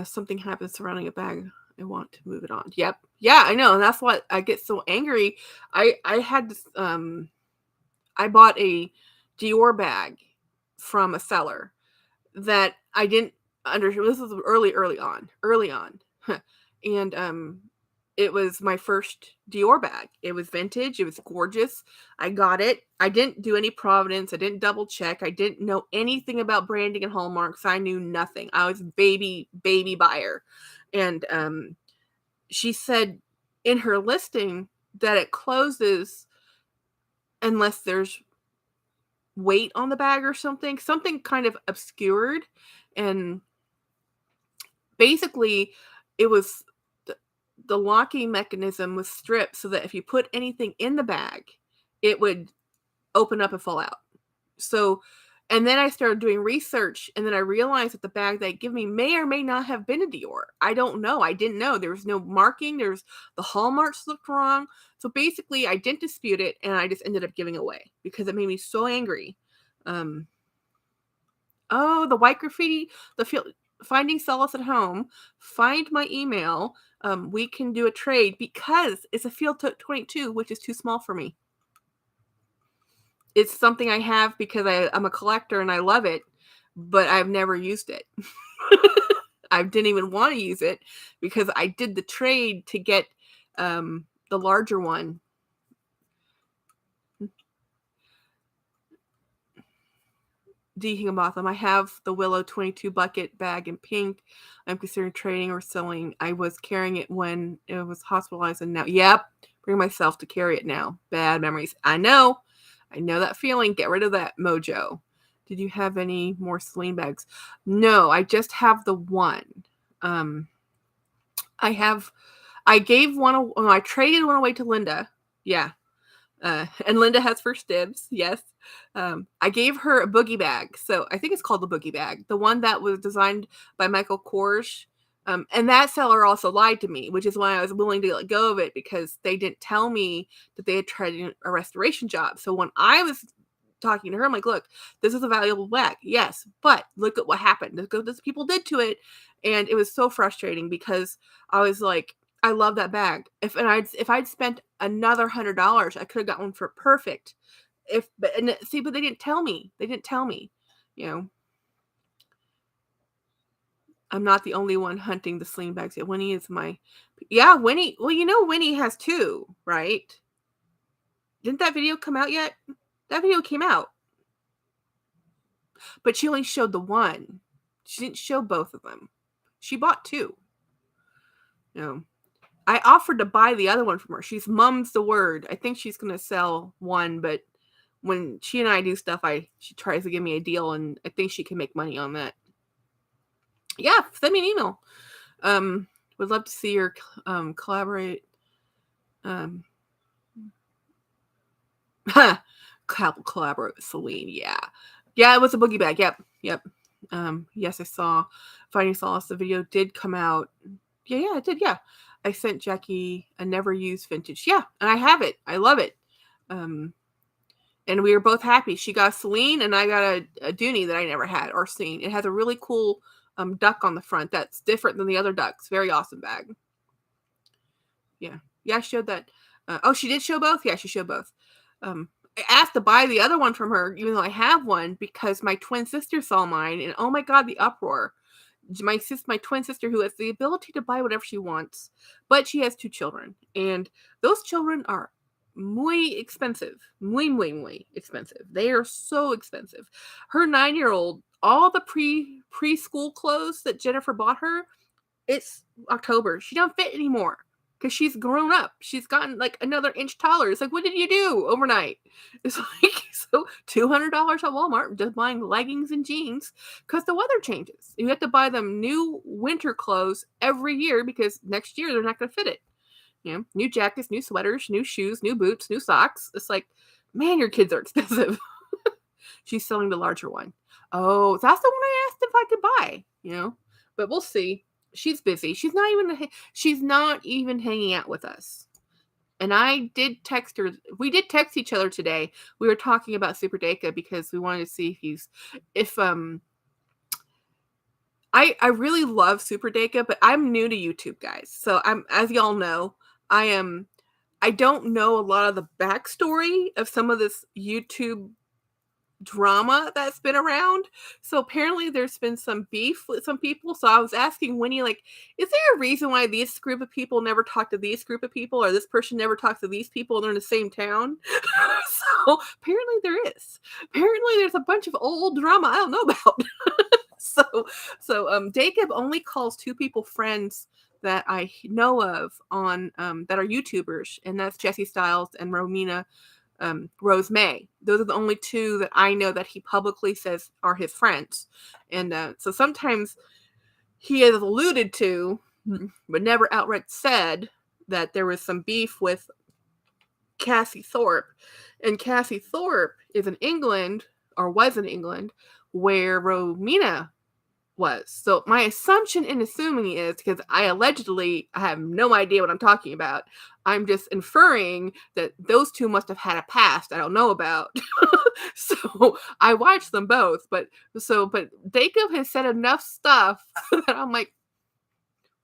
Speaker 1: Something happens surrounding a bag. I want to move it on. Yep. Yeah, I know. And that's what I get so angry. I had this, I bought a Dior bag from a seller that I didn't understand. This was early on. And it was my first Dior bag. It was vintage. It was gorgeous. I got it. I didn't do any provenance. I didn't double check. I didn't know anything about branding and hallmarks. I knew nothing. I was baby buyer. And she said in her listing that it closes unless there's weight on the bag or something kind of obscured. And basically it was the locking mechanism was stripped so that if you put anything in the bag, it would open up and fall out. So, and then I started doing research, and then I realized that the bag they give me may or may not have been a Dior. I don't know. I didn't know. There was no marking. The hallmarks looked wrong. So basically, I didn't dispute it, and I just ended up giving away because it made me so angry. The white graffiti, finding solace at home, find my email. We can do a trade because it's a Field Tote 22, which is too small for me. It's something I have because I'm a collector and I love it, but I've never used it. I didn't even want to use it because I did the trade to get the larger one. D. Higginbotham, I have the Willow 22 bucket bag in pink. I'm considering trading or selling. I was carrying it when it was hospitalized, and now, yep, bring myself to carry it now. Bad memories. I know that feeling. Get rid of that mojo. Did you have any more Celine bags? No, I just have the one. I gave one. I traded one away to Linda. Yeah. And Linda has first dibs. Yes. I gave her a boogie bag. So I think it's called the boogie bag. The one that was designed by Michael Kors. And that seller also lied to me, which is why I was willing to let go of it because they didn't tell me that they had tried a restoration job. So when I was talking to her, I'm like, look, this is a valuable bag. Yes, but look at what happened. Look what these people did to it. And it was so frustrating because I was like, I love that bag. If I'd spent another $100, I could have got one for perfect. But they didn't tell me. You know, I'm not the only one hunting the sling bags. Winnie is Winnie. Well, Winnie has 2, right? Didn't that video come out yet? That video came out, but she only showed the one. She didn't show both of them. She bought 2. I offered to buy the other one from her. She's mum's the word. I think she's gonna sell one, but when she and I do stuff, she tries to give me a deal, and I think she can make money on that. Yeah, send me an email. Would love to see her collaborate. Collaborate with Celine. Yeah, it was a boogie bag. Yep. Yes, I saw Finding Solace. The video did come out. Yeah, it did. Yeah, I sent Jackie a never used vintage. Yeah, and I have it. I love it. And we were both happy. She got Celine, and I got a Dooney that I never had or seen. It has a really cool duck on the front that's different than the other ducks. Very awesome bag. Yeah, I showed that. She did show both. Yeah, she showed both. I asked to buy the other one from her, even though I have one, because my twin sister saw mine, and oh my god, the uproar. My twin sister, who has the ability to buy whatever she wants, but she has 2 children, and those children are muy expensive. Muy expensive. They are so expensive. Her 9-year-old, all the preschool clothes that Jennifer bought her, it's October. She don't fit anymore because she's grown up. She's gotten like another inch taller. It's like, what did you do overnight? It's like, so $200 at Walmart just buying leggings and jeans because the weather changes. You have to buy them new winter clothes every year because next year they're not going to fit it. You know, new jackets, new sweaters, new shoes, new boots, new socks. It's like, man, your kids are expensive. She's selling the larger one. Oh, that's the one I asked if I could buy, but we'll see. She's busy. She's not even hanging out with us. And I did text her. We did text each other today. We were talking about Super Deka because we wanted to see I really love Super Deka, but I'm new to YouTube, guys. So as y'all know, I don't know a lot of the backstory of some of this YouTube drama that's been around. So apparently there's been some beef with some people. So I was asking Winnie, like, is there a reason why this group of people never talk to this group of people, or this person never talks to these people and they're in the same town? So apparently there is. Apparently there's a bunch of old drama I don't know about. So Jacob only calls 2 people friends that I know of on that are YouTubers, and that's Jessie Styles and Romina Rose May. Those are the only 2 that I know that he publicly says are his friends. And so sometimes he has alluded to, but never outright said, that there was some beef with Cassie Thorpe. And Cassie Thorpe is in England, or was in England, where Romina was. So my assumption in assuming is, because I have no idea what I'm talking about, I'm just inferring that those 2 must have had a past I don't know about. So I watched them both, but Jacob has said enough stuff that I'm like,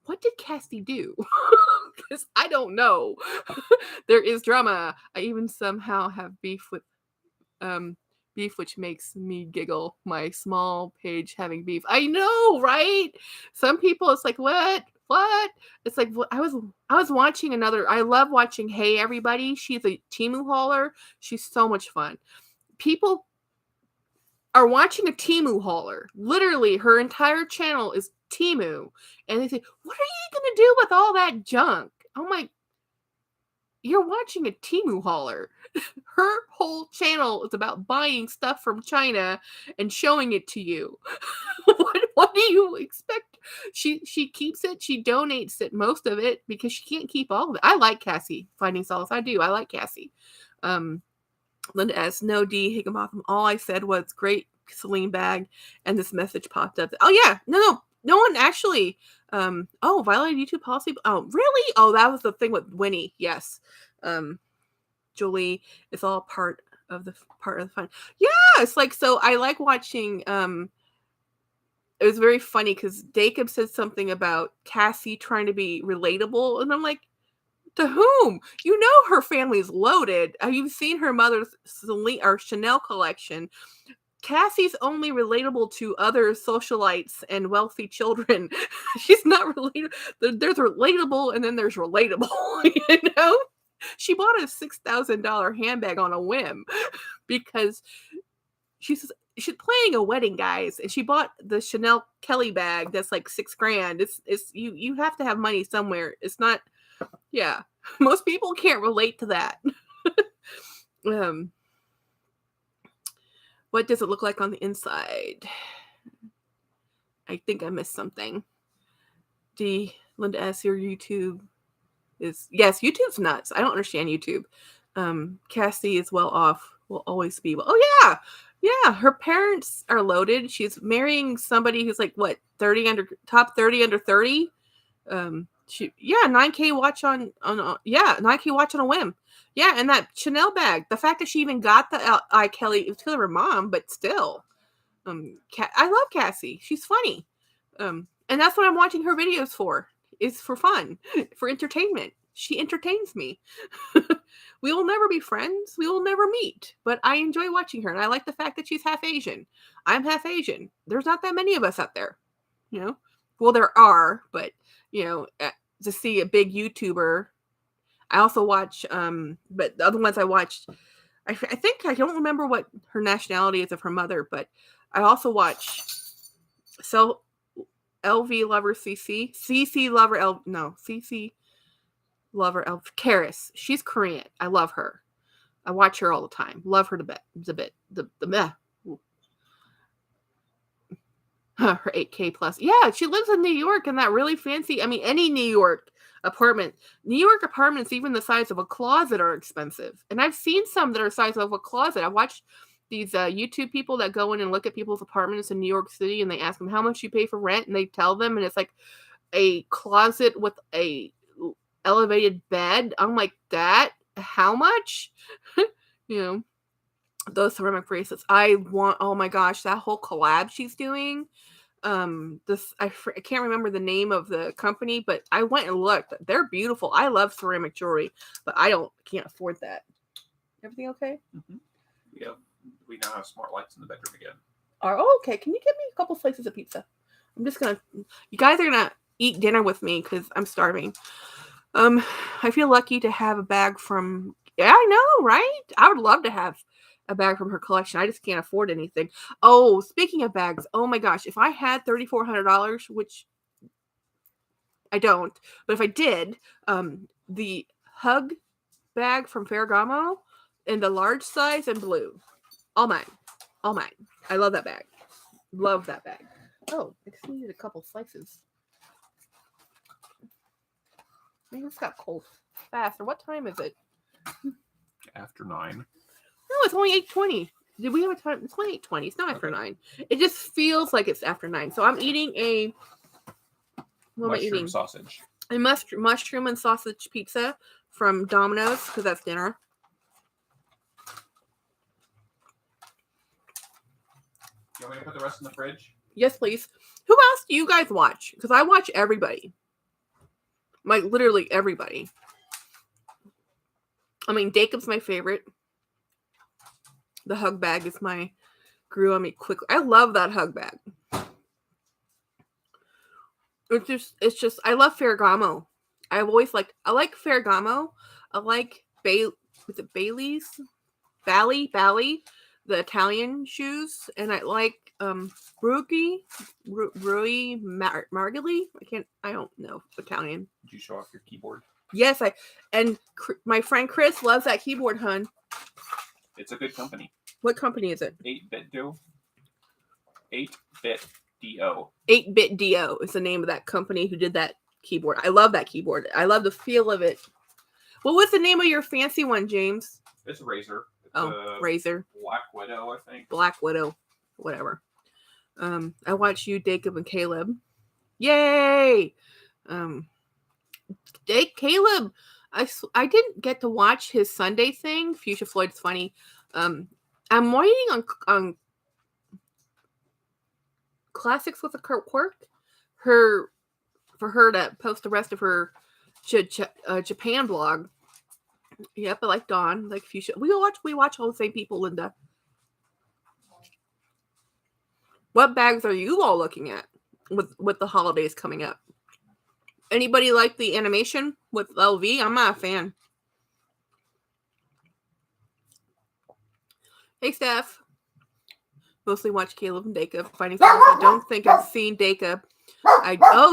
Speaker 1: what did Cassie do? Because I don't know. There is drama. I even somehow have beef with beef, which makes me giggle. My small page having beef. I know, right? Some people, it's like, what? It's like, I was watching another. I love watching Hey Everybody. She's a Temu hauler. She's so much fun. People are watching a Temu hauler. Literally, her entire channel is Temu, and they say, "What are you gonna do with all that junk?" I'm like, you're watching a Temu hauler. Her whole channel is about buying stuff from China and showing it to you. What do you expect? She keeps it. She donates it, most of it, because she can't keep all of it. I like Cassie Finding Solace. I do. I like Cassie. Linda S. No D. Higginbotham. All I said was great Celine bag, and this message popped up. Oh yeah, no one actually. Violated YouTube policy. Oh, really? Oh, that was the thing with Winnie. Yes. Julie, it's all part of the fun. Yeah, it's like, so I like watching. It was very funny because Jacob said something about Cassie trying to be relatable, and I'm like, to whom? You know her family's loaded. You've seen her mother's Chanel collection. Cassie's only relatable to other socialites and wealthy children. She's not relatable. There's relatable, and then there's relatable. She bought a $6,000 handbag on a whim because she's planning a wedding, guys, and she bought the Chanel Kelly bag that's like $6,000. It's you have to have money somewhere. It's not Yeah. Most people can't relate to that. um, what does it look like on the inside? I think I missed something. D. Linda S. Your YouTube is... Yes, YouTube's nuts. I don't understand YouTube. Cassie is well off. Will always be well. Oh, yeah. Yeah, her parents are loaded. She's marrying somebody who's like, what, 30 under... Top 30 under 30? 9K watch on 9K watch on a whim. Yeah, and that Chanel bag. The fact that she even got the I Kelly, it was because of her mom, but still. I love Cassie. She's funny. And that's what I'm watching her videos for. Is for fun, for entertainment. She entertains me. We will never be friends. We will never meet. But I enjoy watching her, and I like the fact that she's half Asian. I'm half Asian. There's not that many of us out there, you know. Well, there are, but to see a big YouTuber. I also watch, but the other ones I watched, I think I don't remember what her nationality is of her mother, but I also watch LV Lover CC Lover CC Lover Karis. She's Korean. I love her. I watch her all the time. Love her her 8K plus. Yeah, she lives in New York in that really fancy, any New York apartment. New York apartments, even the size of a closet, are expensive. And I've seen some that are the size of a closet. I watched these YouTube people that go in and look at people's apartments in New York City, and they ask them how much you pay for rent, and they tell them, and it's like a closet with a elevated bed. I'm like, that? How much? Those ceramic bracelets. I want, oh my gosh, that whole collab she's doing. I can't remember the name of the company, but I went and looked. They're beautiful. I love ceramic jewelry, but can't afford that. Everything okay?
Speaker 2: Mm-hmm. Yeah, we now have smart lights in the bedroom again.
Speaker 1: Okay. Can you give me a couple slices of pizza? You guys are gonna eat dinner with me because I'm starving. I feel lucky to have a bag from... Yeah, I know, right? I would love to have a bag from her collection. I just can't afford anything. Oh, speaking of bags, oh my gosh, if I had $3,400, which I don't, but if I did, the Hug bag from Ferragamo in the large size and blue, all mine. I love that bag. Love that bag. Oh, I just needed a couple slices. Man, it's got cold fast. Or what time is it?
Speaker 2: After 9.
Speaker 1: No, it's only 8:20. Did we have a time? It's only 8:20. It's not after 9. It just feels like it's after 9. So I'm eating a... What am I eating?
Speaker 2: Sausage.
Speaker 1: A mushroom and sausage pizza from Domino's, because that's dinner.
Speaker 2: You want me to put the rest in the fridge?
Speaker 1: Yes, please. Who else do you guys watch? Because I watch everybody. Like, literally everybody. Jacob's my favorite. The Hug bag is grew on me quickly. I love that Hug bag. It's just, I love Ferragamo. I like Ferragamo. I like is it Bailey's? Bally, the Italian shoes. And I like Rui Margoli. I don't know Italian.
Speaker 2: Did you show off your keyboard?
Speaker 1: Yes, my friend Chris loves that keyboard, hun.
Speaker 2: It's a good company.
Speaker 1: What company is it?
Speaker 2: 8-Bit Do. 8-Bit DO.
Speaker 1: 8-Bit DO is the name of that company who did that keyboard. I love that keyboard. I love the feel of it. What was the name of your fancy one, James?
Speaker 2: It's a Razer.
Speaker 1: Razer.
Speaker 2: Black Widow, I think.
Speaker 1: Black Widow. Whatever. I watched you, Jacob, and Caleb. Yay! Caleb, I didn't get to watch his Sunday thing. Fuchsia Floyd's funny. I'm waiting on Classics with a Quirk. For her to post the rest of her Japan blog. Yep, I like Dawn, like Fuchsia. We watch all the same people, Linda. What bags are you all looking at with the holidays coming up? Anybody like the animation with LV? I'm not a fan. Hey, Steph. Mostly watch Caleb and Jacob. Finding friends. I don't think I've seen Jacob.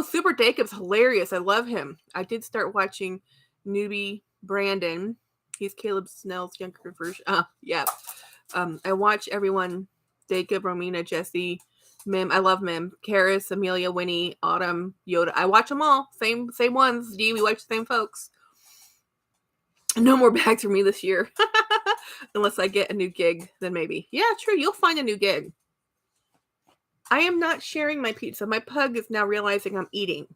Speaker 1: Super Jacob's hilarious. I love him. I did start watching newbie Brandon. He's Caleb Snell's younger version. Yeah. I watch everyone. Jacob, Romina, Jesse, Mim. I love Mim. Karis, Amelia, Winnie, Autumn, Yoda. I watch them all. Same ones. G, we watch the same folks. No more bags for me this year. Unless I get a new gig, then maybe. Yeah, true. You'll find a new gig. I am not sharing my pizza. My pug is now realizing I'm eating.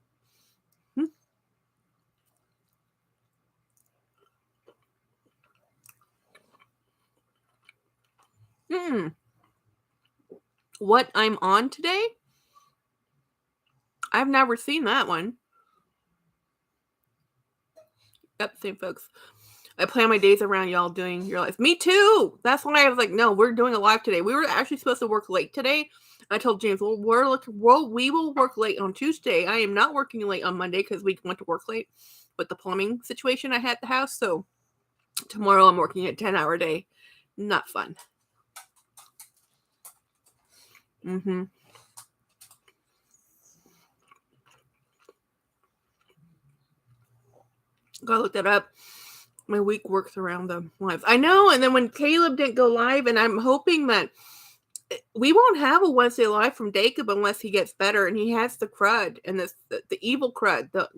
Speaker 1: What I'm on today? I've never seen that one. Yep, same folks. I plan my days around y'all doing your life. Me too. That's why I was like, no, we're doing a live today. We were actually supposed to work late today. I told James, we will work late on Tuesday. I am not working late on Monday because we went to work late with the plumbing situation I had at the house. So tomorrow I'm working a 10-hour day. Not fun. Gotta look that up. My week works around the lives. I know. And then when Caleb didn't go live, and I'm hoping that we won't have a Wednesday live from Jacob unless he gets better and he has the crud and the evil crud, the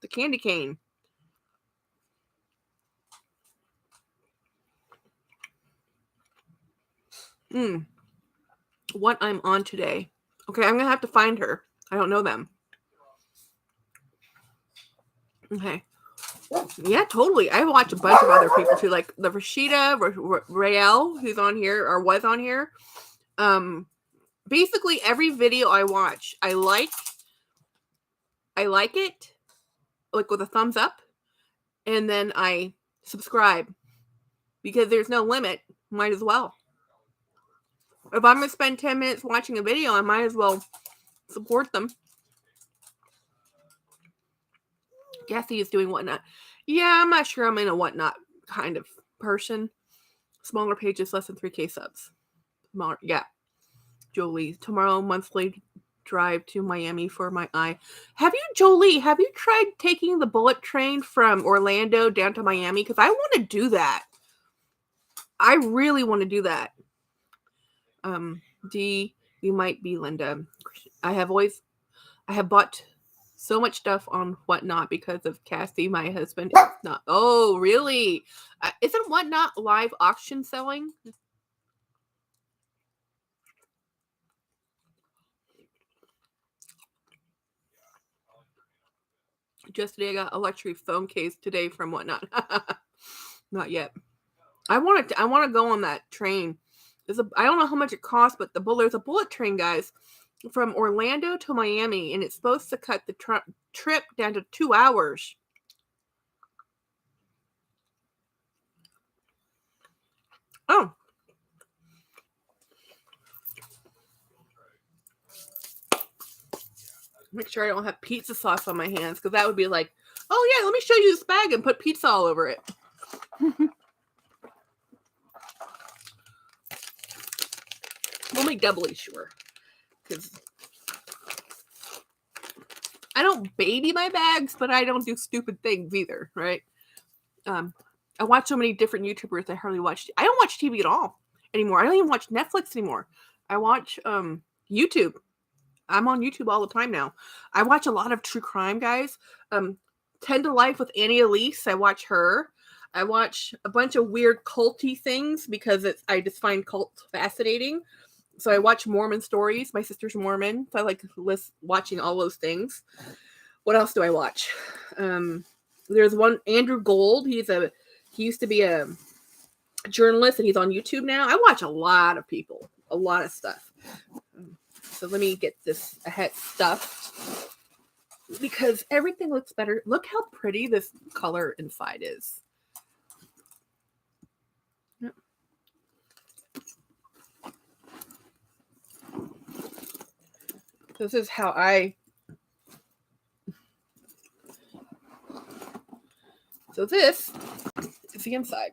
Speaker 1: candy cane. What I'm on today. Okay, I'm gonna have to find her. I don't know them. Okay. Yeah, totally. I watch a bunch of other people too, like the Rashida Rael, who's on here or was on here. Basically every video I watch, I like it, like with a thumbs up, and then I subscribe because there's no limit. Might as well. If I'm gonna spend 10 minutes watching a video, I might as well support them. Kathy is doing Whatnot. Yeah, I'm not sure I'm in a Whatnot kind of person. Smaller pages, less than 3K subs. Smaller, yeah. Jolie, tomorrow monthly drive to Miami for my eye. Have you tried taking the bullet train from Orlando down to Miami? Because I want to do that. I really want to do that. D, you might be Linda. I have bought so much stuff on Whatnot because of Cassie, my husband. It's not. Oh, really? Isn't Whatnot live auction selling? Just today, I got a luxury phone case today from Whatnot. Not yet. I want to go on that train. I don't know how much it costs, but there's a bullet train, guys, from Orlando to Miami, and it's supposed to cut the trip down to 2 hours. Oh. Make sure I don't have pizza sauce on my hands, because that would be like, oh yeah, let me show you this bag and put pizza all over it. We'll make doubly sure, because I don't baby my bags, but I don't do stupid things either, right? I watch so many different YouTubers. I hardly watch. I don't watch TV at all anymore. I don't even watch Netflix anymore. I watch YouTube. I'm on YouTube all the time now. I watch a lot of true crime, guys. 10 to Life with Annie Elise. I watch her. I watch a bunch of weird culty things because I just find cults fascinating. So I watch Mormon stories. My sister's Mormon, so I like watching all those things. What else do I watch? There's one, Andrew Gold. He used to be a journalist, and he's on YouTube now. I watch a lot of people, a lot of stuff. So let me get this ahead stuffed because everything looks better. Look how pretty this color inside is. Yep. This is how So this is the inside.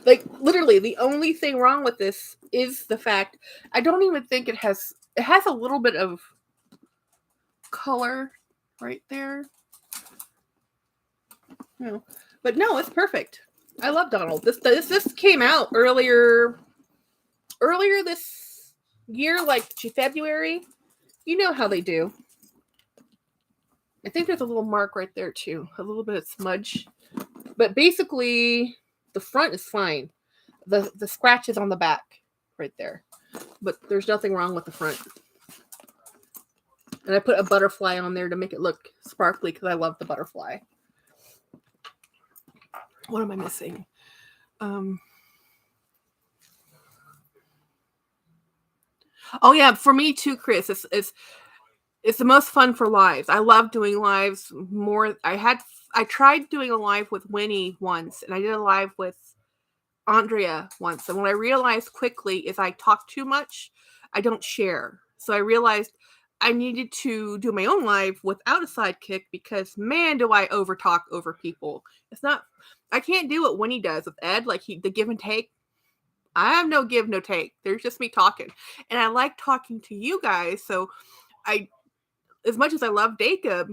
Speaker 1: Like, literally, the only thing wrong with this is the fact I don't even think it has a little bit of color right there. No. But no, it's perfect. I love Donald. This came out earlier this year, like February. You know how they do. I think there's a little mark right there too, a little bit of smudge. But basically, the front is fine. The scratch is on the back, right there. But there's nothing wrong with the front. And I put a butterfly on there to make it look sparkly because I love the butterfly. What am I missing? Oh yeah, for me too, Chris. It's the most fun for lives. I love doing lives more. I tried doing a live with Winnie once, and I did a live with Andrea once. And what I realized quickly is I talk too much. I don't share. So I realized I needed to do my own live without a sidekick because man, do I overtalk over people. It's not. I can't do what Winnie does with Ed, like the give and take. I have no give, no take. There's just me talking, and I like talking to you guys. So as much as I love Jacob,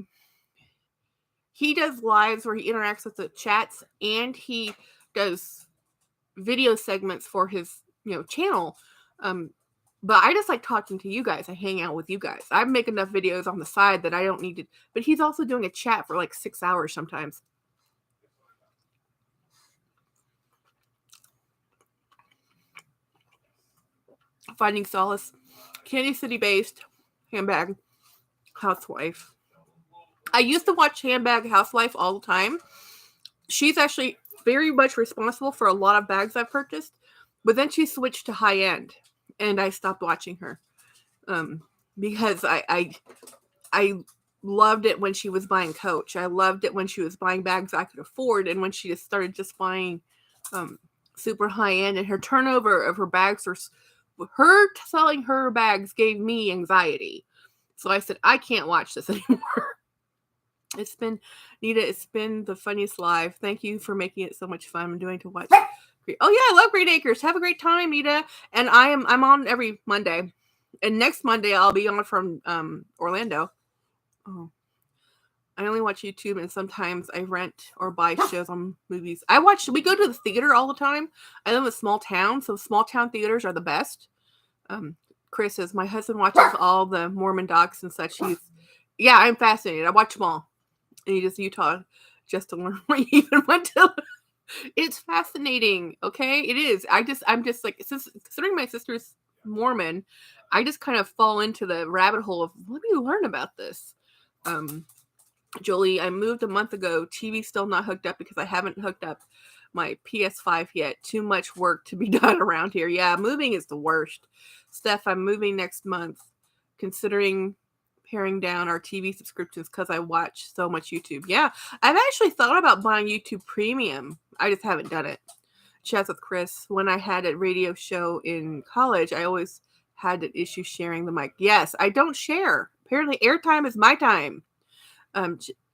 Speaker 1: he does lives where he interacts with the chats and he does video segments for his channel. But I just like talking to you guys. I hang out with you guys. I make enough videos on the side that I don't need to. But he's also doing a chat for like 6 hours sometimes. Finding Solace, Kansas City based Handbag housewife. I used to watch Handbag Housewife all the time. She's actually very much responsible for a lot of bags I've purchased, but then she switched to high end, and I stopped watching her because I loved it when she was buying Coach. I loved it when she was buying bags I could afford, and when she just started buying super high end, and her turnover of her bags her selling her bags gave me anxiety. So I said, I can't watch this anymore. It's been, Nita, it's been the funniest live. Thank you for making it so much fun. I'm doing to watch. Oh yeah, I love Great Acres. Have a great time, Nita. And I'm on every Monday. And next Monday I'll be on from Orlando. Oh. I only watch YouTube, and sometimes I rent or buy shows on movies. We go to the theater all the time. I live in a small town, so small town theaters are the best. Chris says, my husband watches all the Mormon docs and such. I'm fascinated. I watch them all. And he does Utah just to learn what you even went to. It's fascinating. Okay, it is. I'm just like, considering my sister's Mormon, I just kind of fall into the rabbit hole of let me learn about this. Jolie, I moved a month ago. TV still not hooked up because I haven't hooked up my PS5 yet. Too much work to be done around here. Yeah, moving is the worst. Steph, I'm moving next month. Considering paring down our TV subscriptions because I watch so much YouTube. Yeah, I've actually thought about buying YouTube Premium. I just haven't done it. Chats with Chris. When I had a radio show in college, I always had an issue sharing the mic. Yes, I don't share. Apparently, airtime is my time.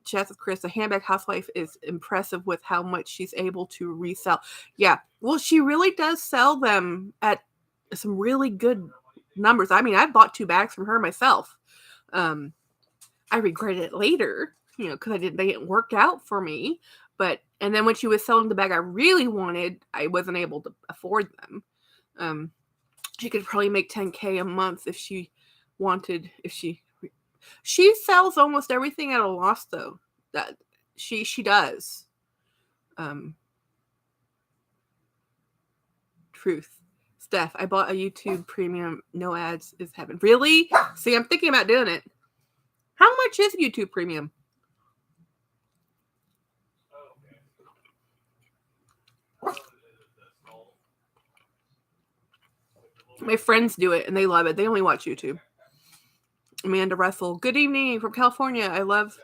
Speaker 1: Chats with Chris, a Handbag housewife, is impressive with how much she's able to resell. Yeah, well, she really does sell them at some really good numbers. I mean, I bought 2 bags from her myself. I regretted it later, because they didn't work out for me. And then when she was selling the bag I really wanted, I wasn't able to afford them. She could probably make $10K a month if she wanted. She sells almost everything at a loss, though. That she does. Truth. Steph, I bought a YouTube Premium. No ads is heaven. Really? See, I'm thinking about doing it. How much is YouTube Premium? My friends do it, and they love it. They only watch YouTube. Amanda Russell. Good evening from California. I love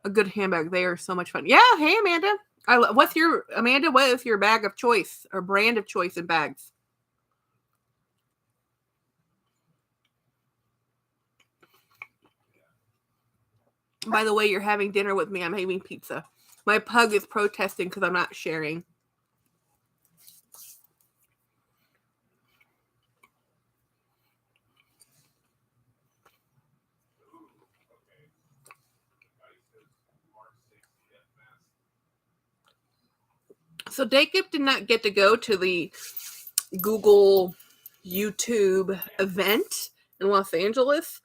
Speaker 1: a good handbag. They are so much fun. Yeah. Hey, Amanda. What is your bag of choice or brand of choice in bags? By the way, you're having dinner with me. I'm having pizza. My pug is protesting because I'm not sharing. So Jacob did not get to go to the Google YouTube event in Los Angeles,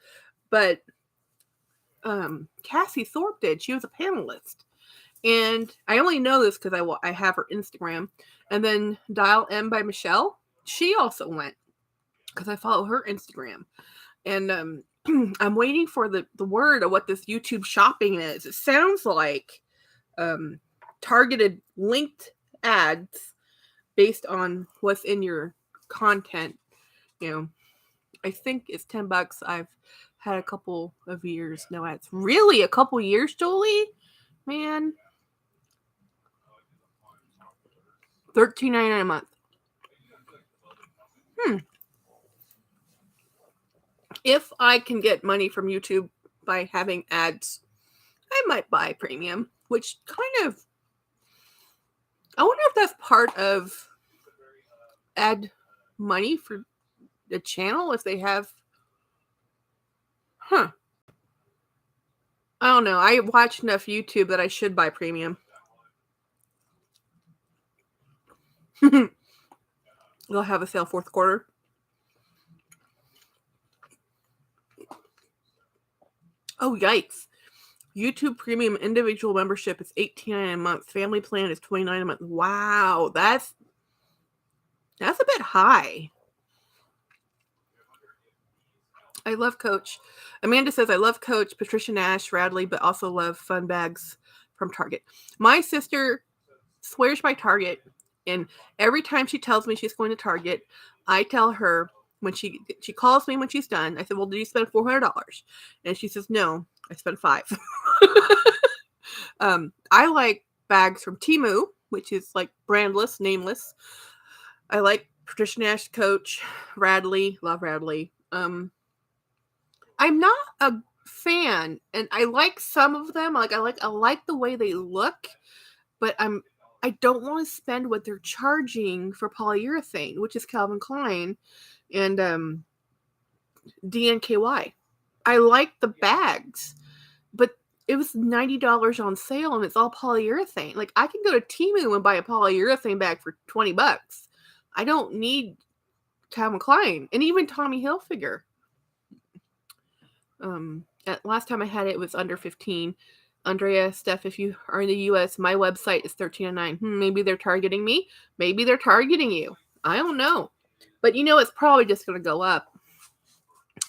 Speaker 1: but Cassie Thorpe did. She was a panelist. And I only know this because I have her Instagram. And then Dial M by Michelle, she also went because I follow her Instagram. And I'm waiting for the word of what this YouTube shopping is. It sounds like targeted linked ads based on what's in your content. You know, I think it's $10. I've had a couple of years no ads. Really? A couple years, Jolie? Man. $13.99 a month. If I can get money from YouTube by having ads, I might buy premium, which kind of, I wonder if that's part of ad money for the channel, if they have, I don't know. I watch enough YouTube that I should buy premium. They'll have a sale fourth quarter. Oh, yikes. YouTube Premium individual membership is $18.99 a month. Family plan is $29 a month. Wow, that's a bit high. I love Coach. Amanda says, I love Coach, Patricia Nash, Radley, but also love fun bags from Target. My sister swears by Target, and every time she tells me she's going to Target, I tell her, when she calls me when she's done, I said, well, did you spend $400? And she says, no, I spent $5. I like bags from Temu, which is like brandless, nameless. I like Patricia Nash, Coach, Radley, love Radley. I'm not a fan, and I like some of them. I like the way they look, but I don't want to spend what they're charging for polyurethane, which is Calvin Klein and DNKY. I like the bags, but it was $90 on sale, and it's all polyurethane. Like, I can go to Temu and buy a polyurethane bag for $20. I don't need Calvin Klein, and even Tommy Hilfiger. Last time I had it was under 15. Andrea, Steph, if you are in the U.S., my website is $13.99. Maybe they're targeting me. Maybe they're targeting you. I don't know. But it's probably just going to go up.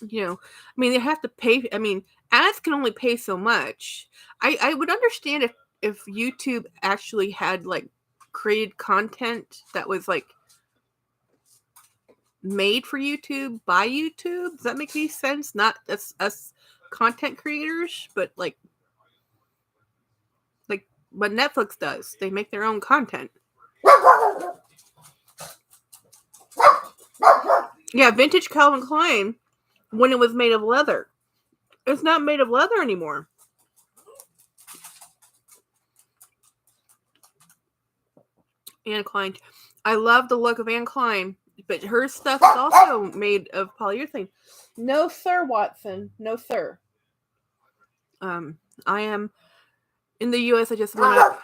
Speaker 1: They have to pay. Ads can only pay so much. I would understand if YouTube actually had created content that was made for YouTube by YouTube. Does that make any sense? Not us content creators, but like what Netflix does. They make their own content. Yeah, vintage Calvin Klein when it was made of leather. It's not made of leather anymore. Anne Klein. I love the look of Anne Klein, but her stuff is also made of polyurethane. No, sir, Watson. No, sir. I am in the U.S. I just went up.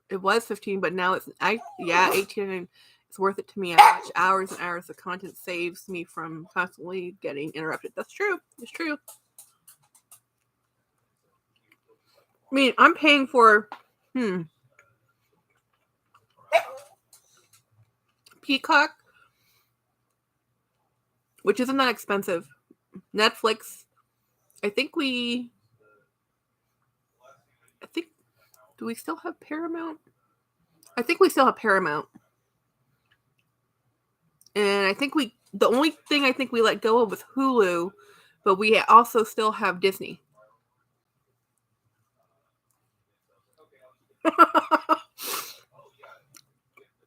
Speaker 1: It was 15, but now it's 18, and it's worth it to me. I watch hours and hours of content. Saves me from constantly getting interrupted. That's true. It's true. I'm paying for Peacock, which isn't that expensive. Netflix. Do we still have Paramount? I think we still have Paramount. And the only thing I think we let go of was Hulu, but we also still have Disney.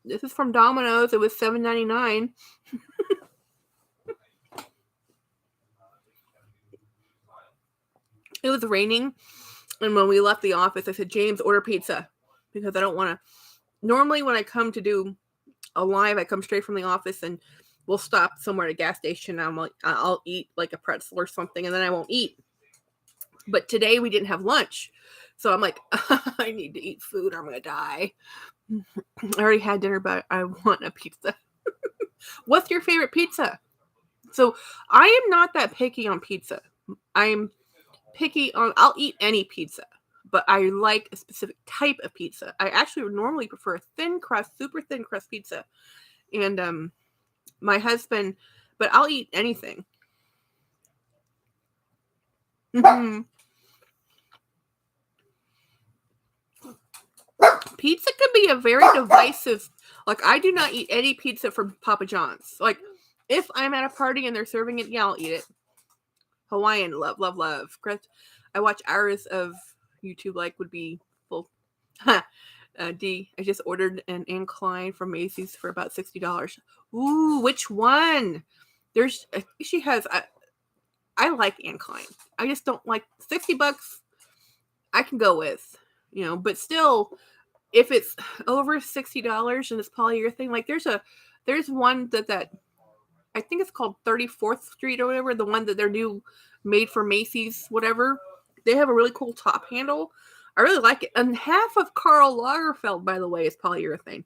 Speaker 1: This is from Domino's. It was $7.99. It was raining, and when we left the office, I said, James, order pizza, because I don't want to. Normally, when I come to do a live, I come straight from the office, and we'll stop somewhere at a gas station, and I'll eat like a pretzel or something, and then I won't eat. But today we didn't have lunch, So I'm like, I need to eat food or I'm going to die. I already had dinner, but I want a pizza. What's your favorite pizza? So I am not that picky on pizza. I'm picky on, I'll eat any pizza, but I like a specific type of pizza. I actually would normally prefer thin crust, super thin crust pizza. And my husband, but I'll eat anything. Pizza can be a very divisive, like I do not eat any pizza from Papa John's. Like if I'm at a party and they're serving it, yeah, I'll eat it. Hawaiian, love, love, love. I watch hours of YouTube, like would be full. D, I just ordered an incline from Macy's for about $60. Ooh, which one? She has, I like incline. I just don't like $60. I can go with, but still, if it's over $60 and it's polyurethane, like there's one that I think it's called 34th Street or whatever, the one that they're new made for Macy's, whatever. They have a really cool top handle. I really like it. And half of Karl Lagerfeld, by the way, is polyurethane.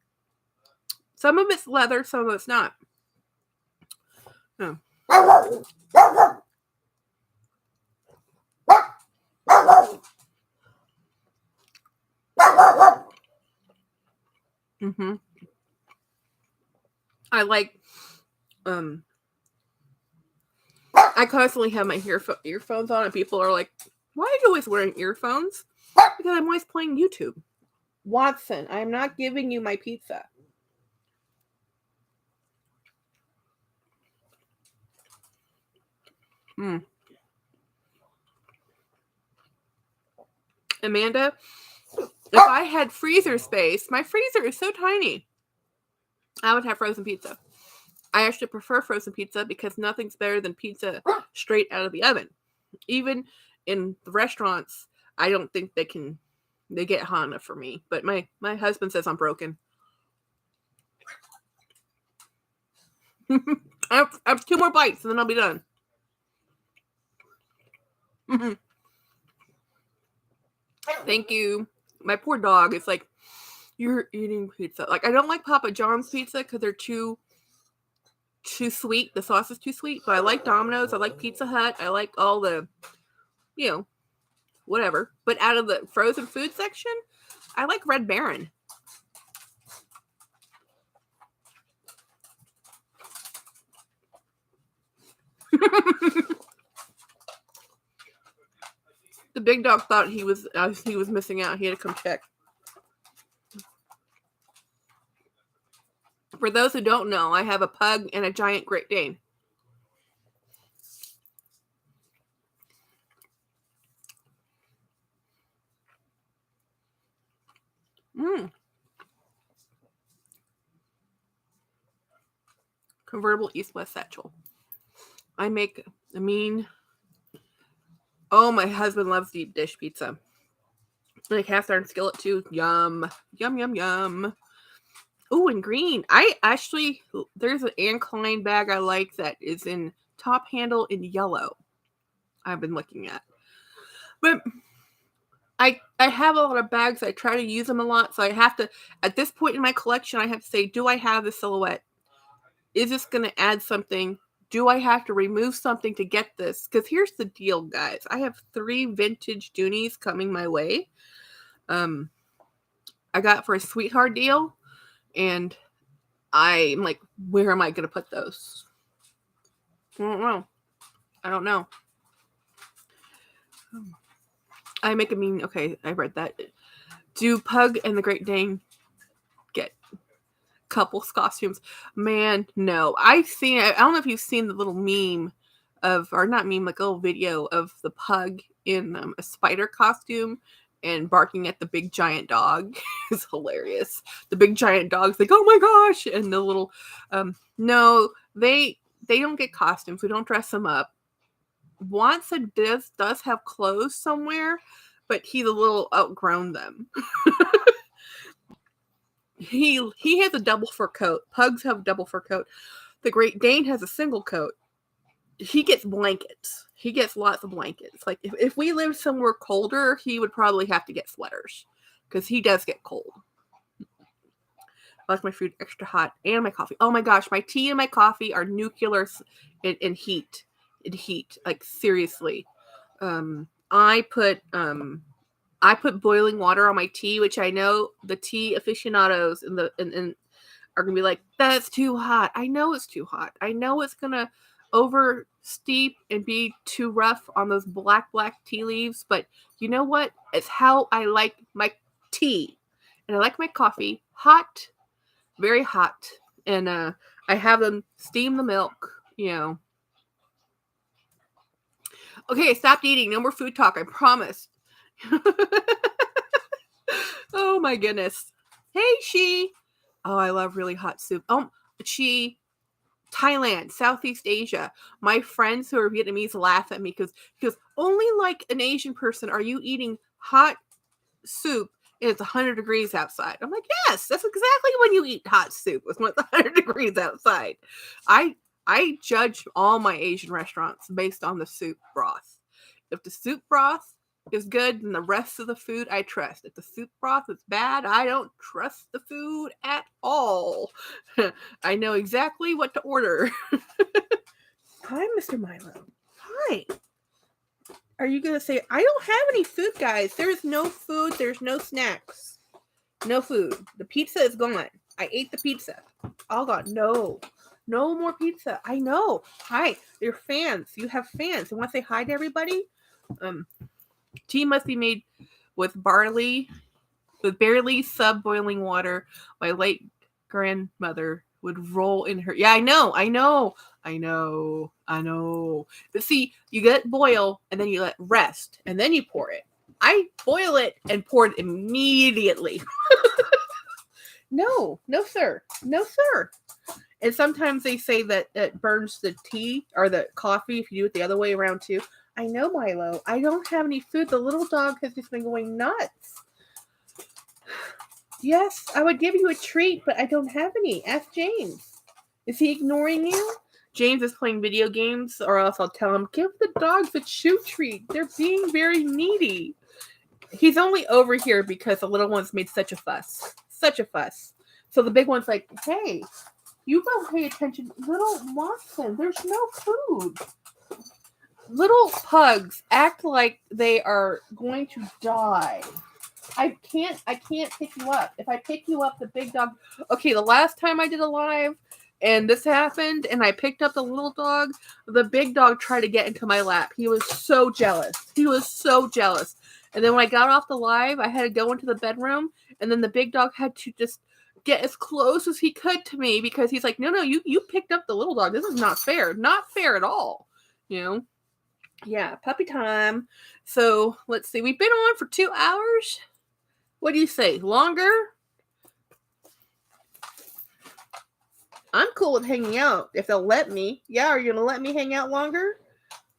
Speaker 1: Some of it's leather, some of it's not. Oh. Mm-hmm. I like, I constantly have my earphones on and people are like, why are you always wearing earphones? Because I'm always playing YouTube. Watson, I'm not giving you my pizza. Amanda, if I had freezer space, my freezer is so tiny, I would have frozen pizza. I actually prefer frozen pizza because nothing's better than pizza straight out of the oven. Even in the restaurants, I don't think they get hot enough for me. But my husband says I'm broken. I have 2 more bites and then I'll be done. Thank you. My poor dog is like, you're eating pizza. Like, I don't like Papa John's pizza because they're too sweet. The sauce is too sweet. But I like Domino's. I like Pizza Hut. I like all the, whatever. But out of the frozen food section, I like Red Baron. The big dog thought he was missing out. He had to come check. For those who don't know, I have a pug and a giant Great Dane. Convertible east-west satchel. I make a mean. Oh, my husband loves deep dish pizza. And a cast iron skillet too. Yum. Yum, yum, yum. Oh, and green. There's an incline bag I like that is in top handle in yellow. I've been looking at. But I have a lot of bags. I try to use them a lot. So I have to, at this point in my collection, I have to say, do I have the silhouette? Is this going to add something? Do I have to remove something to get this? Because here's the deal, guys. I have 3 vintage Dooneys coming my way. I got for a sweetheart deal. And I'm like, where am I going to put those? I don't know. I make a mean. Okay, I read that. Do Pug and the Great Dane get couples costumes? Man, no. I don't know if you've seen the little meme or not meme, like a little video of the pug in a spider costume and barking at the big giant dog. It's hilarious. The big giant dog's like, oh my gosh. And the little, no, they don't get costumes. We don't dress them up. Watson does have clothes somewhere, but he's a little outgrown them. He has a double fur coat. Pugs have a double fur coat. The Great Dane has a single coat. he gets blankets. He gets lots of blankets. Like if we lived somewhere colder, he would probably have to get sweaters because he does get cold. I like my food extra hot and my coffee. Oh my gosh, my tea and my coffee are nuclear in heat. In heat, like seriously. I put boiling water on my tea, which I know the tea aficionados and are gonna be like, that's too hot. I know it's too hot. I know it's gonna over steep and be too rough on those black tea leaves, but you know what? It's how I like my tea. And I like my coffee hot, very hot. And I have them steam the milk, Okay, I stopped eating. No more food talk, I promise. Oh my goodness. Hey, she. Oh, I love really hot soup. She. Thailand, Southeast Asia. My friends who are Vietnamese laugh at me because only like an Asian person are you eating hot soup and it's 100 degrees outside. I'm like, yes, that's exactly when you eat hot soup. It's when it's 100 degrees outside. I judge all my Asian restaurants based on the soup broth. If the soup broth is good, then the rest of the food I trust. If the soup broth is bad, I don't trust the food at all. I know exactly what to order. Hi, Mr. Milo. Hi. Are you going to say, I don't have any food, guys. There's no food. There's no snacks. No food. The pizza is gone. I ate the pizza. All gone. No more pizza. I know. Hi. You're fans. You have fans. You want to say hi to everybody? Tea must be made with barley, with barely sub-boiling water. My late grandmother would roll in her. Yeah, I know. But see, you let boil and then you let rest and then you pour it. I boil it and pour it immediately. No, sir. And sometimes they say that it burns the tea or the coffee if you do it the other way around too. I know, Milo. I don't have any food. The little dog has just been going nuts. Yes, I would give you a treat, but I don't have any. Ask James. Is he ignoring you? James is playing video games, or else I'll tell him, give the dogs a chew treat. They're being very needy. He's only over here because the little one's made such a fuss. So the big one's like, hey, you go pay attention. Little Watson, there's no food. Little pugs act like they are going to die. I can't pick you up. If I pick you up, the big dog... Okay, the last time I did a live, and this happened, and I picked up the little dog, the big dog tried to get into my lap. He was so jealous. And then when I got off the live, I had to go into the bedroom, and then the big dog had to just get as close as he could to me, because he's like, no, you picked up the little dog. This is not fair. Not fair at all. Yeah, puppy time. So, let's see. We've been on for 2 hours. What do you say? Longer? I'm cool with hanging out if they'll let me. Yeah, are you gonna let me hang out longer?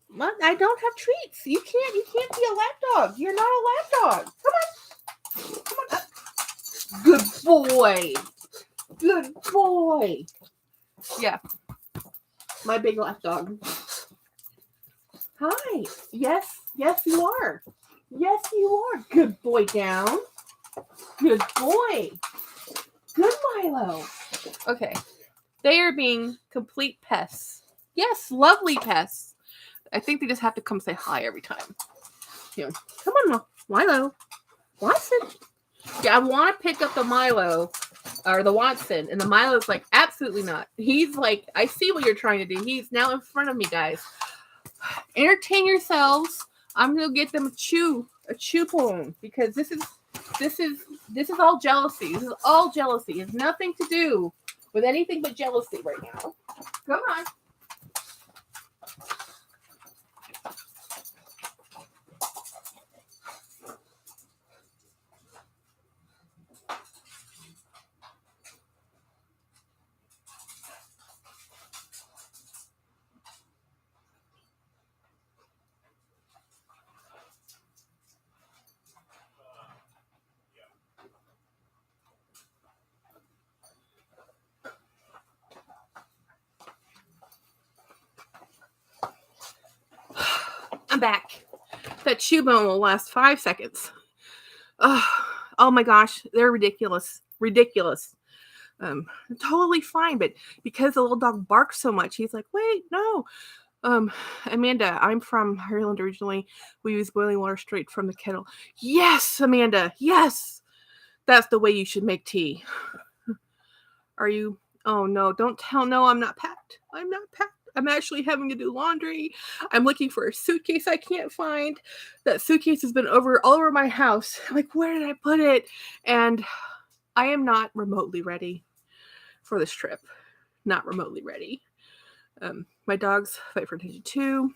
Speaker 1: What? I don't have treats. You can't be a lap dog. You're not a lap dog. Come on. Good boy. Yeah. My big lap dog. Hi. Yes, you are. Good boy down. Good boy. Good Milo. Okay. They are being complete pests. Yes, lovely pests. I think they just have to come say hi every time. Come on, Milo. Watson. Yeah, I want to pick up the Milo or the Watson, and the Milo's like, absolutely not. He's like, I see what you're trying to do. He's now in front of me, guys. Entertain yourselves. I'm gonna get them a chew bone, because this is all jealousy. This is all jealousy. It has nothing to do with anything but jealousy right now. Come on. back. That chew bone will last 5 seconds. Oh my gosh, they're ridiculous. Ridiculous. Totally fine, but because the little dog barks so much, he's like, wait, no. Amanda, I'm from Ireland originally. We use boiling water straight from the kettle. Yes, Amanda, yes. That's the way you should make tea. Are you? Oh no, don't tell. No, I'm not packed. I'm not packed. I'm actually having to do laundry. I'm looking for a suitcase I can't find. That suitcase has been all over my house. I'm like, where did I put it? And I am not remotely ready for this trip. Not remotely ready. My dogs fight for attention too.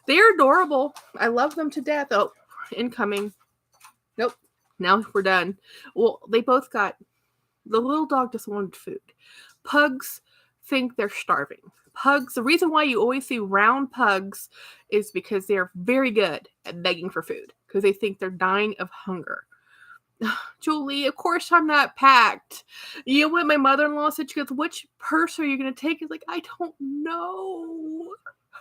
Speaker 1: They are adorable. I love them to death. Oh, incoming. Nope. Now we're done. Well, they both got. The little dog just wanted food. Pugs think they're starving. Pugs, the reason why you always see round pugs is because they're very good at begging for food because they think they're dying of hunger. Julie, of course I'm not packed. You know what my mother-in-law said? She goes, which purse are you going to take? It's like, I don't know.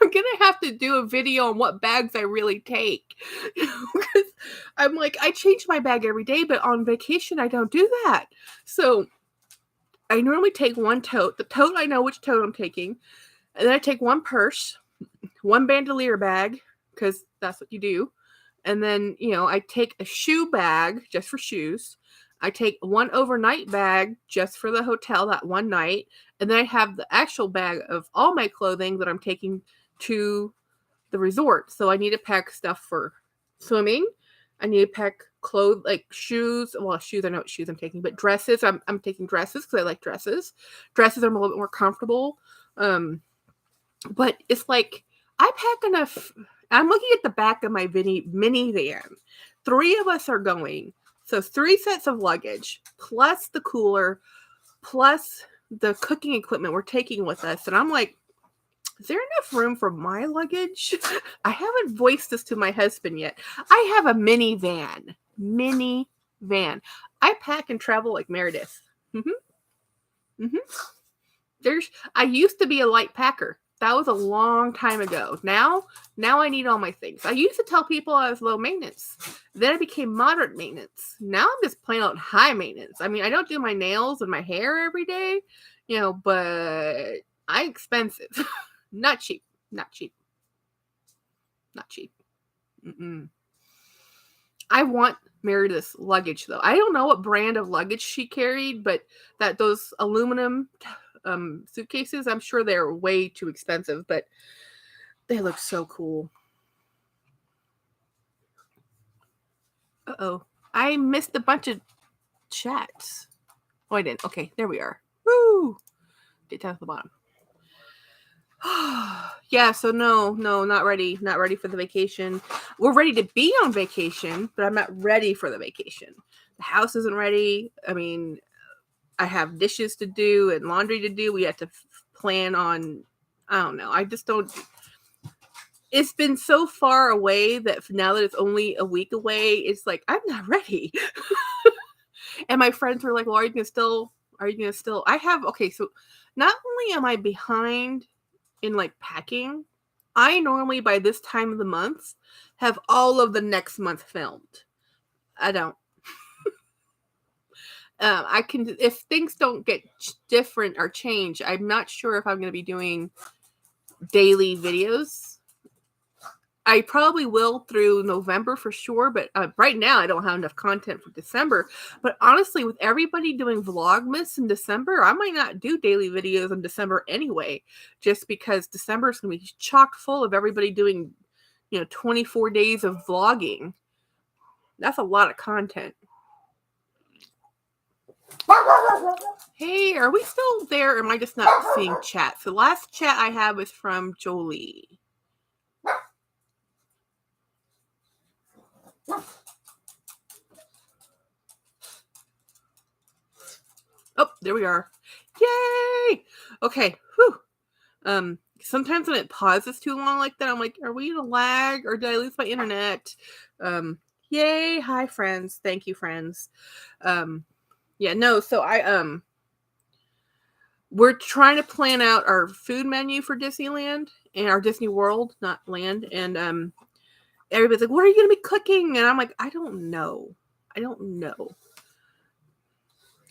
Speaker 1: I'm going to have to do a video on what bags I really take. Because I'm like, I change my bag every day, but on vacation, I don't do that. So I normally take one tote. The tote, I know which tote I'm taking. And then I take one purse, one bandolier bag, because that's what you do. And then, I take a shoe bag just for shoes. I take one overnight bag just for the hotel that one night. And then I have the actual bag of all my clothing that I'm taking to the resort. So I need to pack stuff for swimming. I need to pack clothes like shoes. Well, shoes, I know what shoes I'm taking, but dresses. I'm taking dresses because I like dresses. Dresses are a little bit more comfortable. But it's like I pack enough. I'm looking at the back of my minivan. 3 of us are going. So 3 sets of luggage, plus the cooler, plus the cooking equipment we're taking with us. And I'm like, is there enough room for my luggage? I haven't voiced this to my husband yet. I have a minivan. Minivan. I pack and travel like Meredith. I used to be a light packer. That was a long time ago. Now I need all my things. I used to tell people I was low maintenance. Then I became moderate maintenance. Now I'm just plain out high maintenance. I mean, I don't do my nails and my hair every day, but I'm expensive. Not cheap. Not cheap. Not cheap. I want Meredith's luggage, though. I don't know what brand of luggage she carried, but those aluminum suitcases, I'm sure they're way too expensive, but they look so cool. Uh-oh. I missed a bunch of chats. Oh, I didn't. Okay, there we are. Woo! Get down to the bottom. Yeah, so no, not ready. Not ready for the vacation. We're ready to be on vacation, but I'm not ready for the vacation. The house isn't ready. I mean, I have dishes to do and laundry to do. We have to plan on, I don't know. I just don't. It's been so far away that now that it's only a week away, it's like, I'm not ready. And my friends were like, well, are you going to still, okay, so not only am I behind in like packing, I normally by this time of the month have all of the next month filmed. I don't. I can, if things don't get different or change, I'm not sure if I'm going to be doing daily videos. I probably will through November for sure, but right now I don't have enough content for December. But honestly, with everybody doing Vlogmas in December, I might not do daily videos in December anyway, just because December is going to be chock full of everybody doing, 24 days of vlogging. That's a lot of content. Hey, are we still there? Or am I just not seeing chat? So the last chat I have is from Jolie. Oh, there we are. Yay! Okay. Whew. Sometimes when it pauses too long like that, I'm like, are we in a lag or did I lose my internet? Yay. Hi, friends. Thank you, friends. Yeah, no, so we're trying to plan out our food menu for Disneyland and our Disney World, not land. And everybody's like, what are you going to be cooking? And I'm like, I don't know.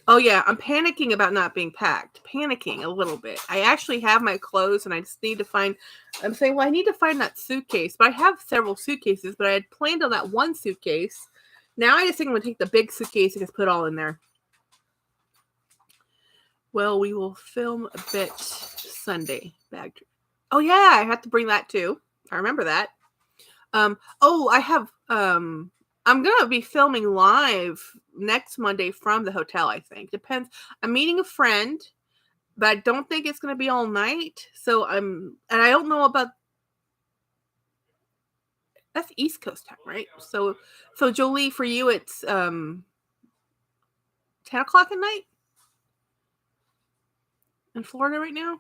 Speaker 1: Oh, yeah. I'm panicking about not being packed. Panicking a little bit. I actually have my clothes and I just need to find... I'm saying, well, I need to find that suitcase. But I have several suitcases, but I had planned on that one suitcase. Now I just think I'm going to take the big suitcase and just put it all in there. Well, we will film a bit Sunday. Bag. Oh, yeah. I have to bring that too. I remember that. I have... I'm going to be filming live next Monday from the hotel, I think. Depends. I'm meeting a friend, but I don't think it's going to be all night. So and I don't know about... That's East Coast time, right? So Jolie, for you, it's 10 o'clock at night in Florida right now.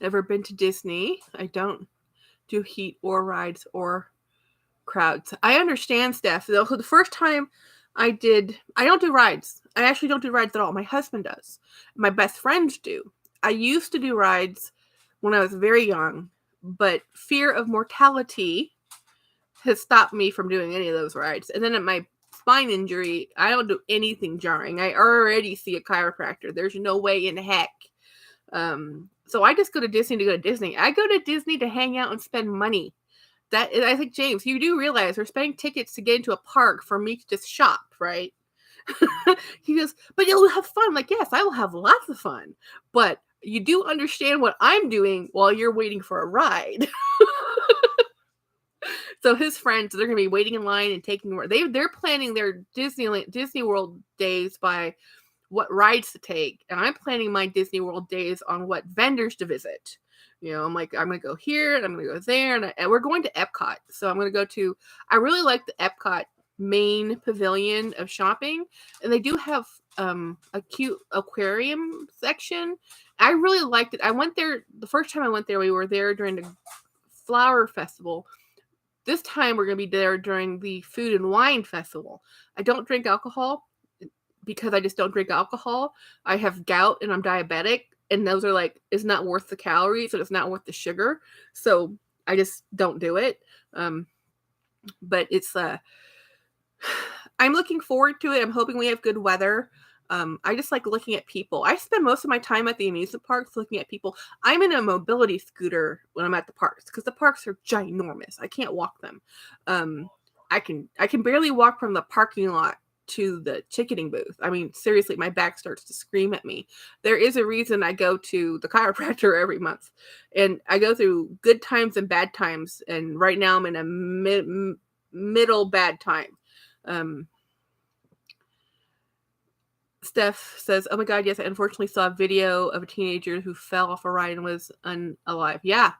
Speaker 1: Never been to Disney. I don't do heat or rides or crowds. I understand, Steph. So the first time I don't do rides. I actually don't do rides at all. My husband does. My best friends do. I used to do rides when I was very young, but fear of mortality has stopped me from doing any of those rides. And then at my spine injury, I don't do anything jarring. I already see a chiropractor. There's no way in heck. So I just go to Disney to go to Disney. I go to Disney to hang out and spend money. I think, James, you do realize we're spending tickets to get into a park for me to just shop, right? He goes, but you'll have fun. I'm like, yes, I will have lots of fun. But you do understand what I'm doing while you're waiting for a ride. So his friends, they're going to be waiting in line and taking... They're planning their Disney World days by what rides to take, and I'm planning my Disney World days on what vendors to visit. I'm like, I'm going to go here, and I'm going to go there, and we're going to Epcot. So I'm going to go to... I really like the Epcot main pavilion of shopping, and they do have a cute aquarium section. I really liked it. I went there... The first time I went there, we were there during the Flower Festival. This time, we're going to be there during the Food and Wine Festival. I don't drink alcohol, because I just don't drink alcohol. I have gout and I'm diabetic, and those are like, it's not worth the calories and it's not worth the sugar. So I just don't do it. But it's, I'm looking forward to it. I'm hoping we have good weather. I just like looking at people. I spend most of my time at the amusement parks looking at people. I'm in a mobility scooter when I'm at the parks because the parks are ginormous. I can't walk them. I can barely walk from the parking lot to the ticketing booth. I mean, seriously, my back starts to scream at me. There is a reason I go to the chiropractor every month, and I go through good times and bad times. And right now I'm in a middle bad time. Steph says, oh my God, yes, I unfortunately saw a video of a teenager who fell off a ride and was unalive. Yeah.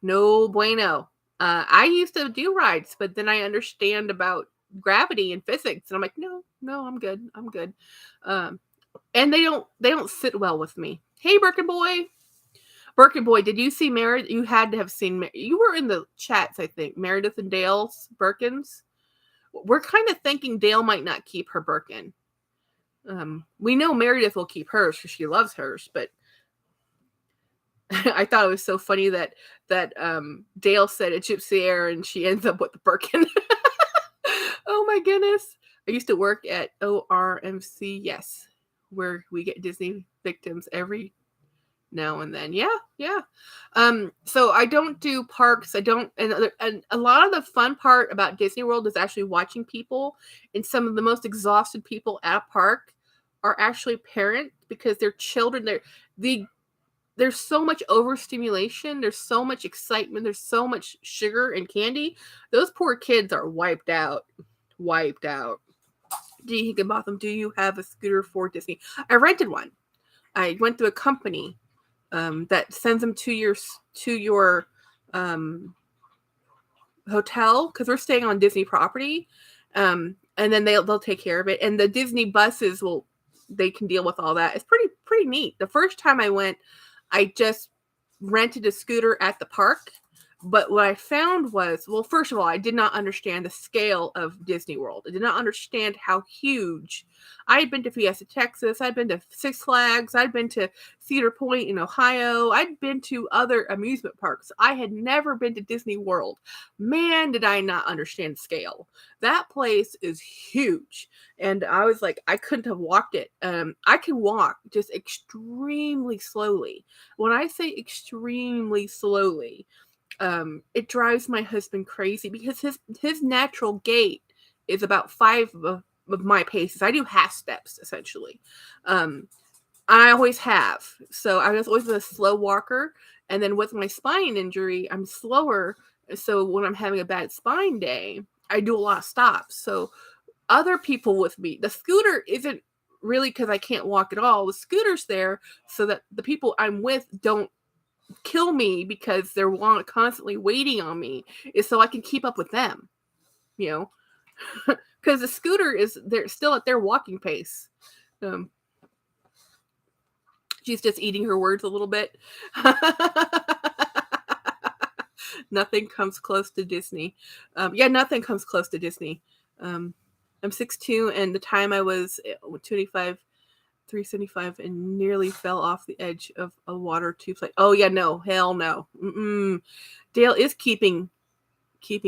Speaker 1: No bueno. I used to do rides, but then I understand about gravity and physics, and I'm like, no, I'm good. And they don't sit well with me. Hey, Birkin boy, did you see Meredith? You had to have seen. You were in the chats, I think. Meredith and Dale's Birkins. We're kind of thinking Dale might not keep her Birkin. We know Meredith will keep hers because she loves hers, but I thought it was so funny that Dale said a Gypsy Air and she ends up with the Birkin. Oh my goodness. I used to work at ORMC, yes, where we get Disney victims every now and then. Yeah. So I don't do parks. And a lot of the fun part about Disney World is actually watching people, and some of the most exhausted people at a park are actually parents because their children, there's so much overstimulation, there's so much excitement, there's so much sugar and candy. Those poor kids are wiped out. D. Higginbotham, do you have a scooter for Disney? I rented one. I went to a company that sends them to your hotel because we're staying on Disney property, and then they'll take care of it. And the Disney buses they can deal with all that. It's pretty neat. The first time I went, I just rented a scooter at the park. But what I found was, well, first of all, I did not understand the scale of Disney World. I did not understand how huge. I had been to Fiesta, Texas. I'd been to Six Flags. I'd been to Cedar Point in Ohio. I'd been to other amusement parks. I had never been to Disney World. Man, did I not understand scale. That place is huge. And I was like, I couldn't have walked it. I can walk just extremely slowly. When I say extremely slowly, it drives my husband crazy because his natural gait is about 5 of my paces. I do half steps essentially. I always have. So I was always a slow walker. And then with my spine injury, I'm slower. So when I'm having a bad spine day, I do a lot of stops. So other people with me, the scooter isn't really because I can't walk at all. The scooter's there so that the people I'm with don't kill me because they're constantly waiting on me, is so I can keep up with them, you know, because the scooter they're still at their walking pace. She's just eating her words a little bit. Nothing comes close to Disney. Nothing comes close to Disney. I'm 6'2", and the time I was 375 and nearly fell off the edge of a water tube slide. Oh yeah, no, hell no. Dale is keeping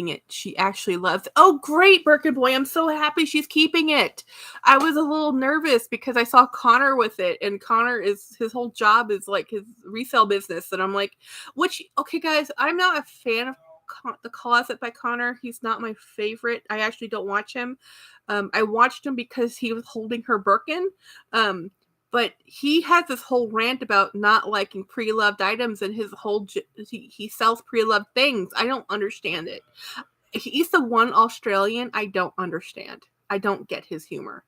Speaker 1: it. She actually loves it. Oh great, Birkin Boy, I'm so happy she's keeping it. I was a little nervous because I saw Connor with it, and Connor his whole job is like his resale business, and I'm like, okay guys, I'm not a fan of The Closet by Connor. He's not my favorite. I actually don't watch him. I watched him because he was holding her Birkin. But he has this whole rant about not liking pre-loved items, and his whole he sells pre-loved things. I don't understand it. He's the one Australian I don't understand. I don't get his humor.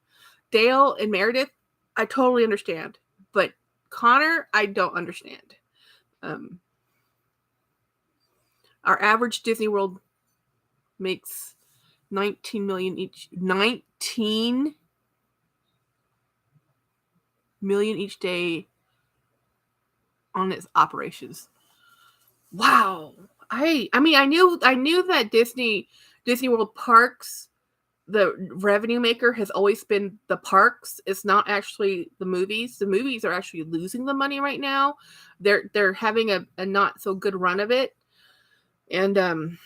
Speaker 1: Dale and Meredith, I totally understand, but Connor, I don't understand. Our average Disney World makes 19 million each. 19 million each day on its operations. Wow. I mean, I knew that Disney World parks, the revenue maker has always been the parks. It's not actually the movies. The movies are actually losing the money right now. They're having a not so good run of it. And and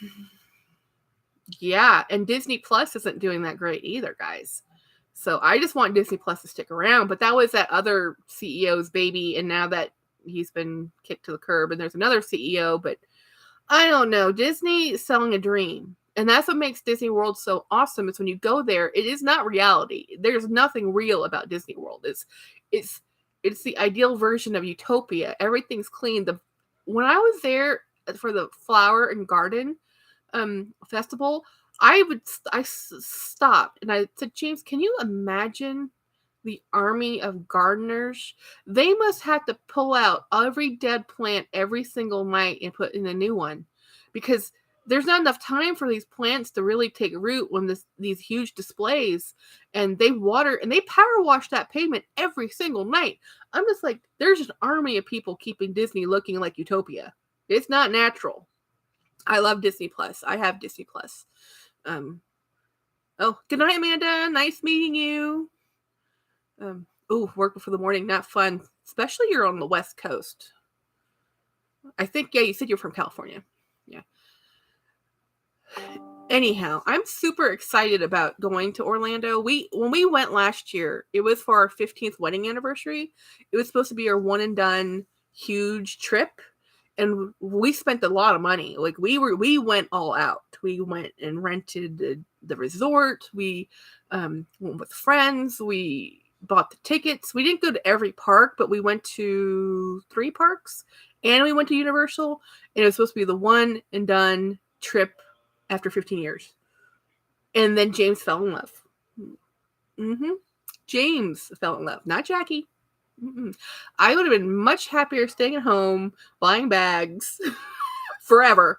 Speaker 1: Disney Plus isn't doing that great either, guys. So I just want Disney Plus to stick around, but that was that other CEO's baby, and now that he's been kicked to the curb, and there's another CEO, but I don't know. Disney is selling a dream. And that's what makes Disney World so awesome, is when you go there, it is not reality. There's nothing real about Disney World. It's the ideal version of utopia. Everything's clean. When I was there for the Flower and Garden festival, I stopped and I said, James, can you imagine the army of gardeners? They must have to pull out every dead plant every single night and put in a new one, because there's not enough time for these plants to really take root when these huge displays, and they water and they power wash that pavement every single night. I'm just like, there's an army of people keeping Disney looking like utopia. It's not natural. I love Disney Plus. I have Disney Plus. Oh, good night, Amanda. Nice meeting you. Working for the morning, not fun. Especially you're on the West Coast. I think, you said you're from California. Yeah. Anyhow, I'm super excited about going to Orlando. When we went last year, it was for our 15th wedding anniversary. It was supposed to be our one and done huge trip. And we spent a lot of money. Like we went all out. We went and rented the resort. We went with friends. We bought the tickets. We didn't go to every park, but we went to 3 parks, and we went to Universal. And it was supposed to be the one and done trip after 15 years. And then James fell in love. James fell in love, not Jackie. I would have been much happier staying at home, buying bags forever.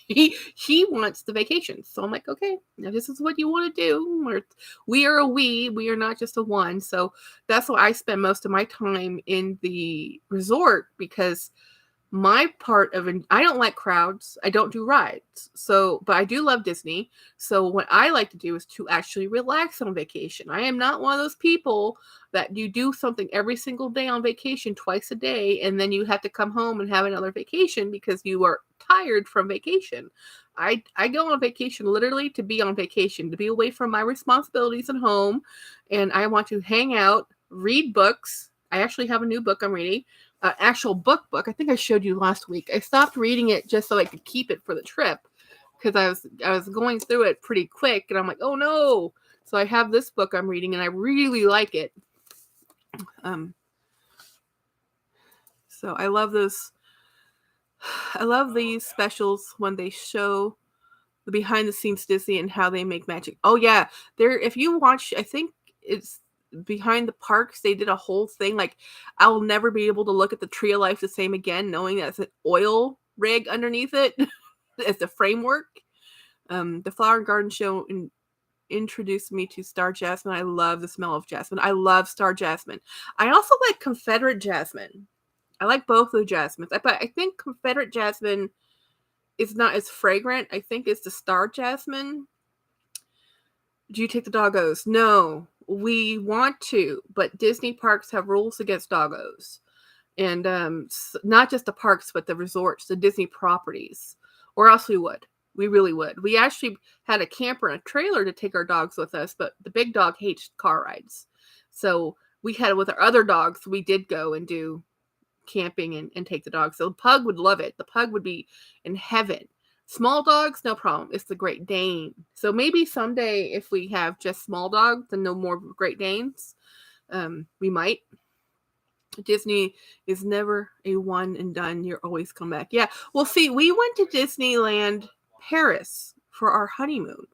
Speaker 1: He wants the vacation. So I'm like, okay, now this is what you want to do. We are a we are not just a one. So that's why I spend most of my time in the resort, because My part of it, I don't like crowds. I don't do rides. So, but I do love Disney. So what I like to do is to actually relax on vacation. I am not one of those people that you do something every single day on vacation, twice a day, and then you have to come home and have another vacation because you are tired from vacation. I go on vacation literally to be on vacation, to be away from my responsibilities at home, and I want to hang out, read books. I actually have a new book I'm reading, actual book. I think I showed you last week. I stopped reading it just so I could keep it for the trip because I was going through it pretty quick, and I'm like, oh no. So I have this book I'm reading, and I really like it. So I love those. I love these specials when they show the behind the scenes Disney and how they make magic. Oh yeah, there. If you watch, I think it's behind the parks. They did a whole thing like I'll never be able to look at the Tree of Life the same again, knowing that it's an oil rig underneath it as the framework. The Flower and Garden Show introduced me to Star Jasmine. I love the smell of jasmine. I love Star Jasmine. I also like Confederate Jasmine. I like both of the jasmines, but I think Confederate Jasmine is not as fragrant. I think it's the Star Jasmine. Do you take the doggos? No, we want to, but Disney parks have rules against doggos. And not just the parks, but the resorts, the Disney properties. Or else we would. We really would. We actually had a camper and a trailer to take our dogs with us, but the big dog hates car rides. So we had it with our other dogs. We did go and do camping and take the dog. So the pug would love it. The pug would be in heaven. Small dogs, no problem. It's the Great Dane. So maybe someday if we have just small dogs and no more Great Danes, we might. Disney is never a one and done. You're always come back. Yeah. Well, see, we went to Disneyland Paris for our honeymoon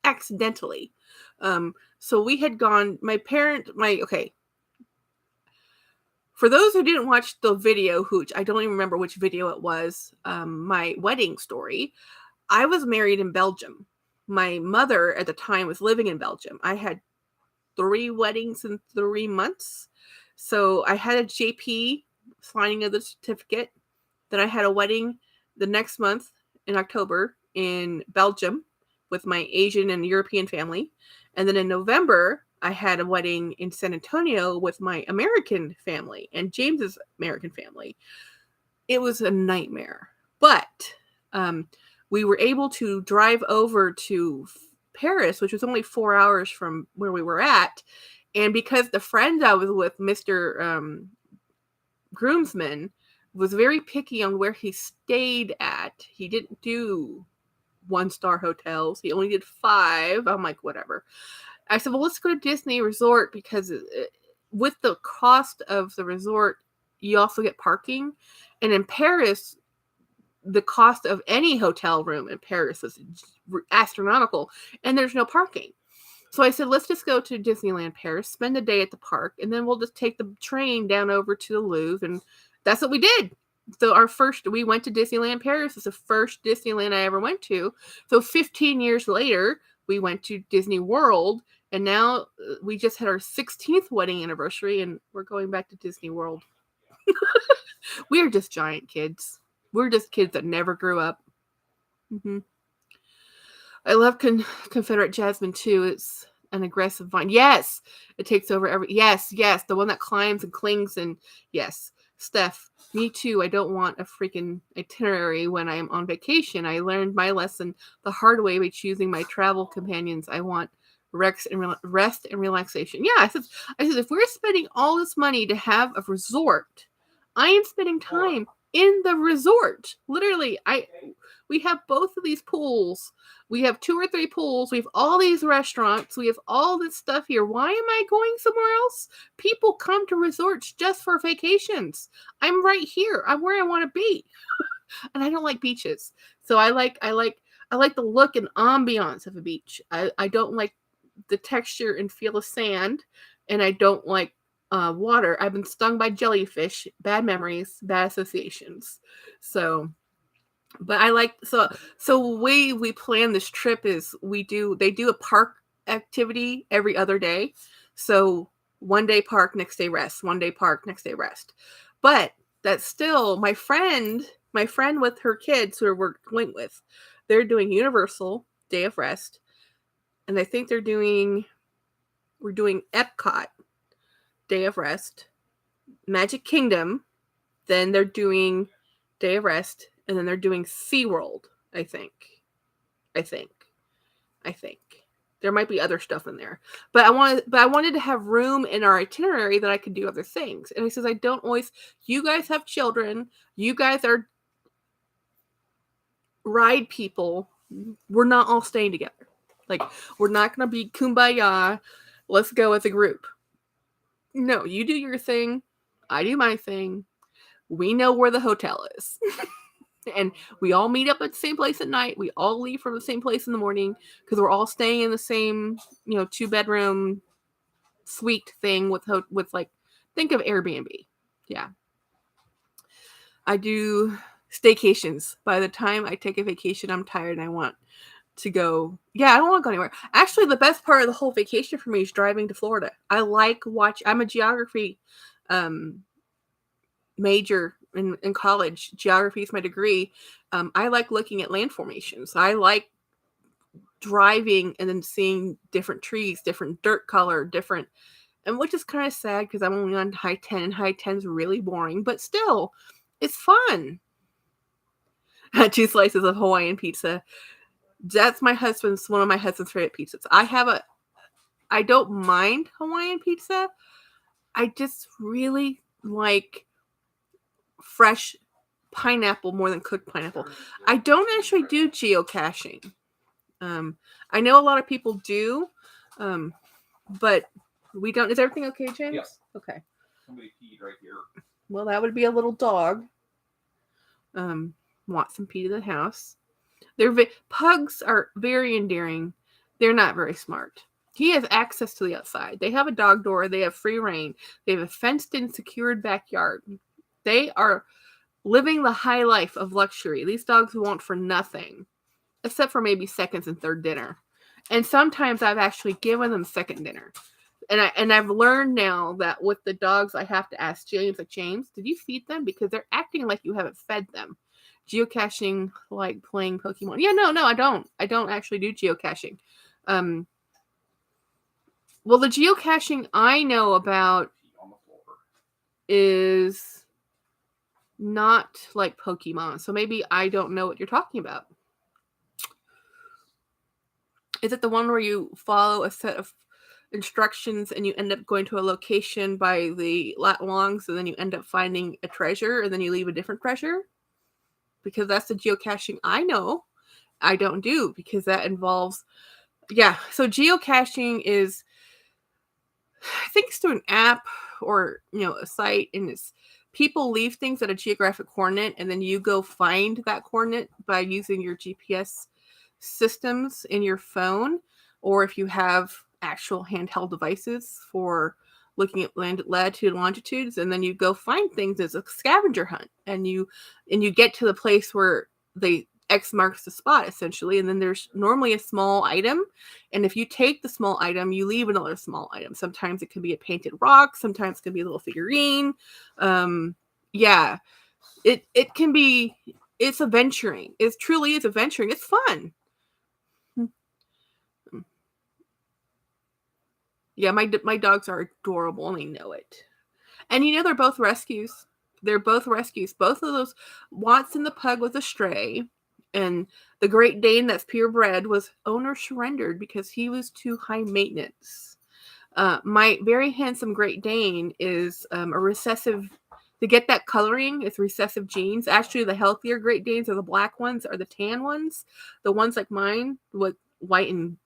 Speaker 1: accidentally. So we had gone, okay. For those who didn't watch the video, which I don't even remember which video it was, my wedding story, I was married in Belgium. My mother at the time was living in Belgium. I had 3 weddings in 3 months. So I had a JP signing of the certificate. Then I had a wedding the next month in October in Belgium with my Asian and European family. And then in November, I had a wedding in San Antonio with my American family and James's American family. It was a nightmare. But we were able to drive over to Paris, which was only 4 hours from where we were at. And because the friend I was with, Mr. Groomsman, was very picky on where he stayed at. He didn't do 1-star hotels. He only did 5. I'm like, whatever. I said, well, let's go to Disney Resort because with the cost of the resort, you also get parking. And in Paris, the cost of any hotel room in Paris is astronomical, and there's no parking. So I said, let's just go to Disneyland Paris, spend the day at the park, and then we'll just take the train down over to the Louvre. And that's what we did. So we went to Disneyland Paris. It's the first Disneyland I ever went to. So 15 years later, we went to Disney World, and now we just had our 16th wedding anniversary, and we're going back to Disney World. We are just giant kids. We're just kids that never grew up. Mm-hmm. I love Confederate Jasmine too. It's an aggressive vine. Yes, it takes over every. Yes, the one that climbs and clings and yes, Steph. Me too. I don't want a freaking itinerary when I am on vacation. I learned my lesson the hard way by choosing my travel companions. I want rest and relaxation. Yeah, I said if we're spending all this money to have a resort, I am spending time in the resort. Literally, we have both of these pools. We have 2 or 3 pools. We have all these restaurants. We have all this stuff here. Why am I going somewhere else? People come to resorts just for vacations. I'm right here. I'm where I want to be. And I don't like beaches. So I like the look and ambiance of a beach. I don't like the texture and feel of sand. And I don't like water. I've been stung by jellyfish. Bad memories, bad associations. So, but I like the way we plan this trip is they do a park activity every other day. So one day park, next day rest. One day park, next day rest. But that still my friend with her kids who we're going with, they're doing Universal Day of Rest, and I think we're doing Epcot Day of Rest, Magic Kingdom, then they're doing Day of Rest, and then they're doing SeaWorld, I think. There might be other stuff in there. But I wanted to have room in our itinerary that I could do other things. And he says, I don't always, you guys have children, you guys are ride people. We're not all staying together. Like, we're not going to be kumbaya. Let's go as a group. No, you do your thing. I do my thing. We know where the hotel is. And we all meet up at the same place at night. We all leave from the same place in the morning because we're all staying in the same, 2-bedroom suite thing with like, think of Airbnb. Yeah. I do staycations. By the time I take a vacation, I'm tired and I want to go. Yeah, I don't want to go anywhere. Actually, the best part of the whole vacation for me is driving to Florida. I like I'm a geography major in college. Geography is my degree. I like looking at land formations. I like driving and then seeing different trees, different dirt color, different, and which is kind of sad because I'm only on high 10 and high 10 is really boring, but still, it's fun. 2 slices of Hawaiian pizza. That's one of my husband's favorite pizzas. I don't mind Hawaiian pizza. I just really like fresh pineapple more than cooked pineapple. I don't actually do geocaching. I know a lot of people do, but we don't. Is everything okay, James?
Speaker 2: Yes.
Speaker 1: Okay.
Speaker 2: Somebody peed right here.
Speaker 1: Well, that would be a little dog. Want some pee to the house. Pugs are very endearing. They're not very smart. He has access to the outside. They have a dog door. They have free reign. They have a fenced-in, secured backyard. They are living the high life of luxury. These dogs want for nothing, except for maybe second and third dinner. And sometimes I've actually given them second dinner. And I've learned now that with the dogs, I have to ask James, like, James, did you feed them? Because they're acting like you haven't fed them. Geocaching, like playing Pokemon. Yeah, no, I don't. I don't actually do geocaching. Well, the geocaching I know about is not like Pokemon. So maybe I don't know what you're talking about. Is it the one where you follow a set of instructions and you end up going to a location by the lat longs and then you end up finding a treasure and then you leave a different treasure? Because that's the geocaching I know. I don't do because that involves, yeah. So geocaching is, I think it's through an app or, a site, and it's people leave things at a geographic coordinate and then you go find that coordinate by using your GPS systems in your phone, or if you have actual handheld devices for looking at latitude and longitudes, and then you go find things as a scavenger hunt, and you get to the place where they X marks the spot essentially, and then there's normally a small item, and if you take the small item, you leave another small item. Sometimes it can be a painted rock, sometimes it can be a little figurine. Yeah, it can be. It's adventuring. It truly is adventuring. It's fun. Yeah, my dogs are adorable and they know it. And they're both rescues. Both of those, Watson the pug was a stray, and the Great Dane that's purebred was owner surrendered because he was too high maintenance. My very handsome Great Dane is a recessive. To get that coloring, it's recessive genes. Actually, the healthier Great Danes are the black ones or the tan ones. The ones like mine with white and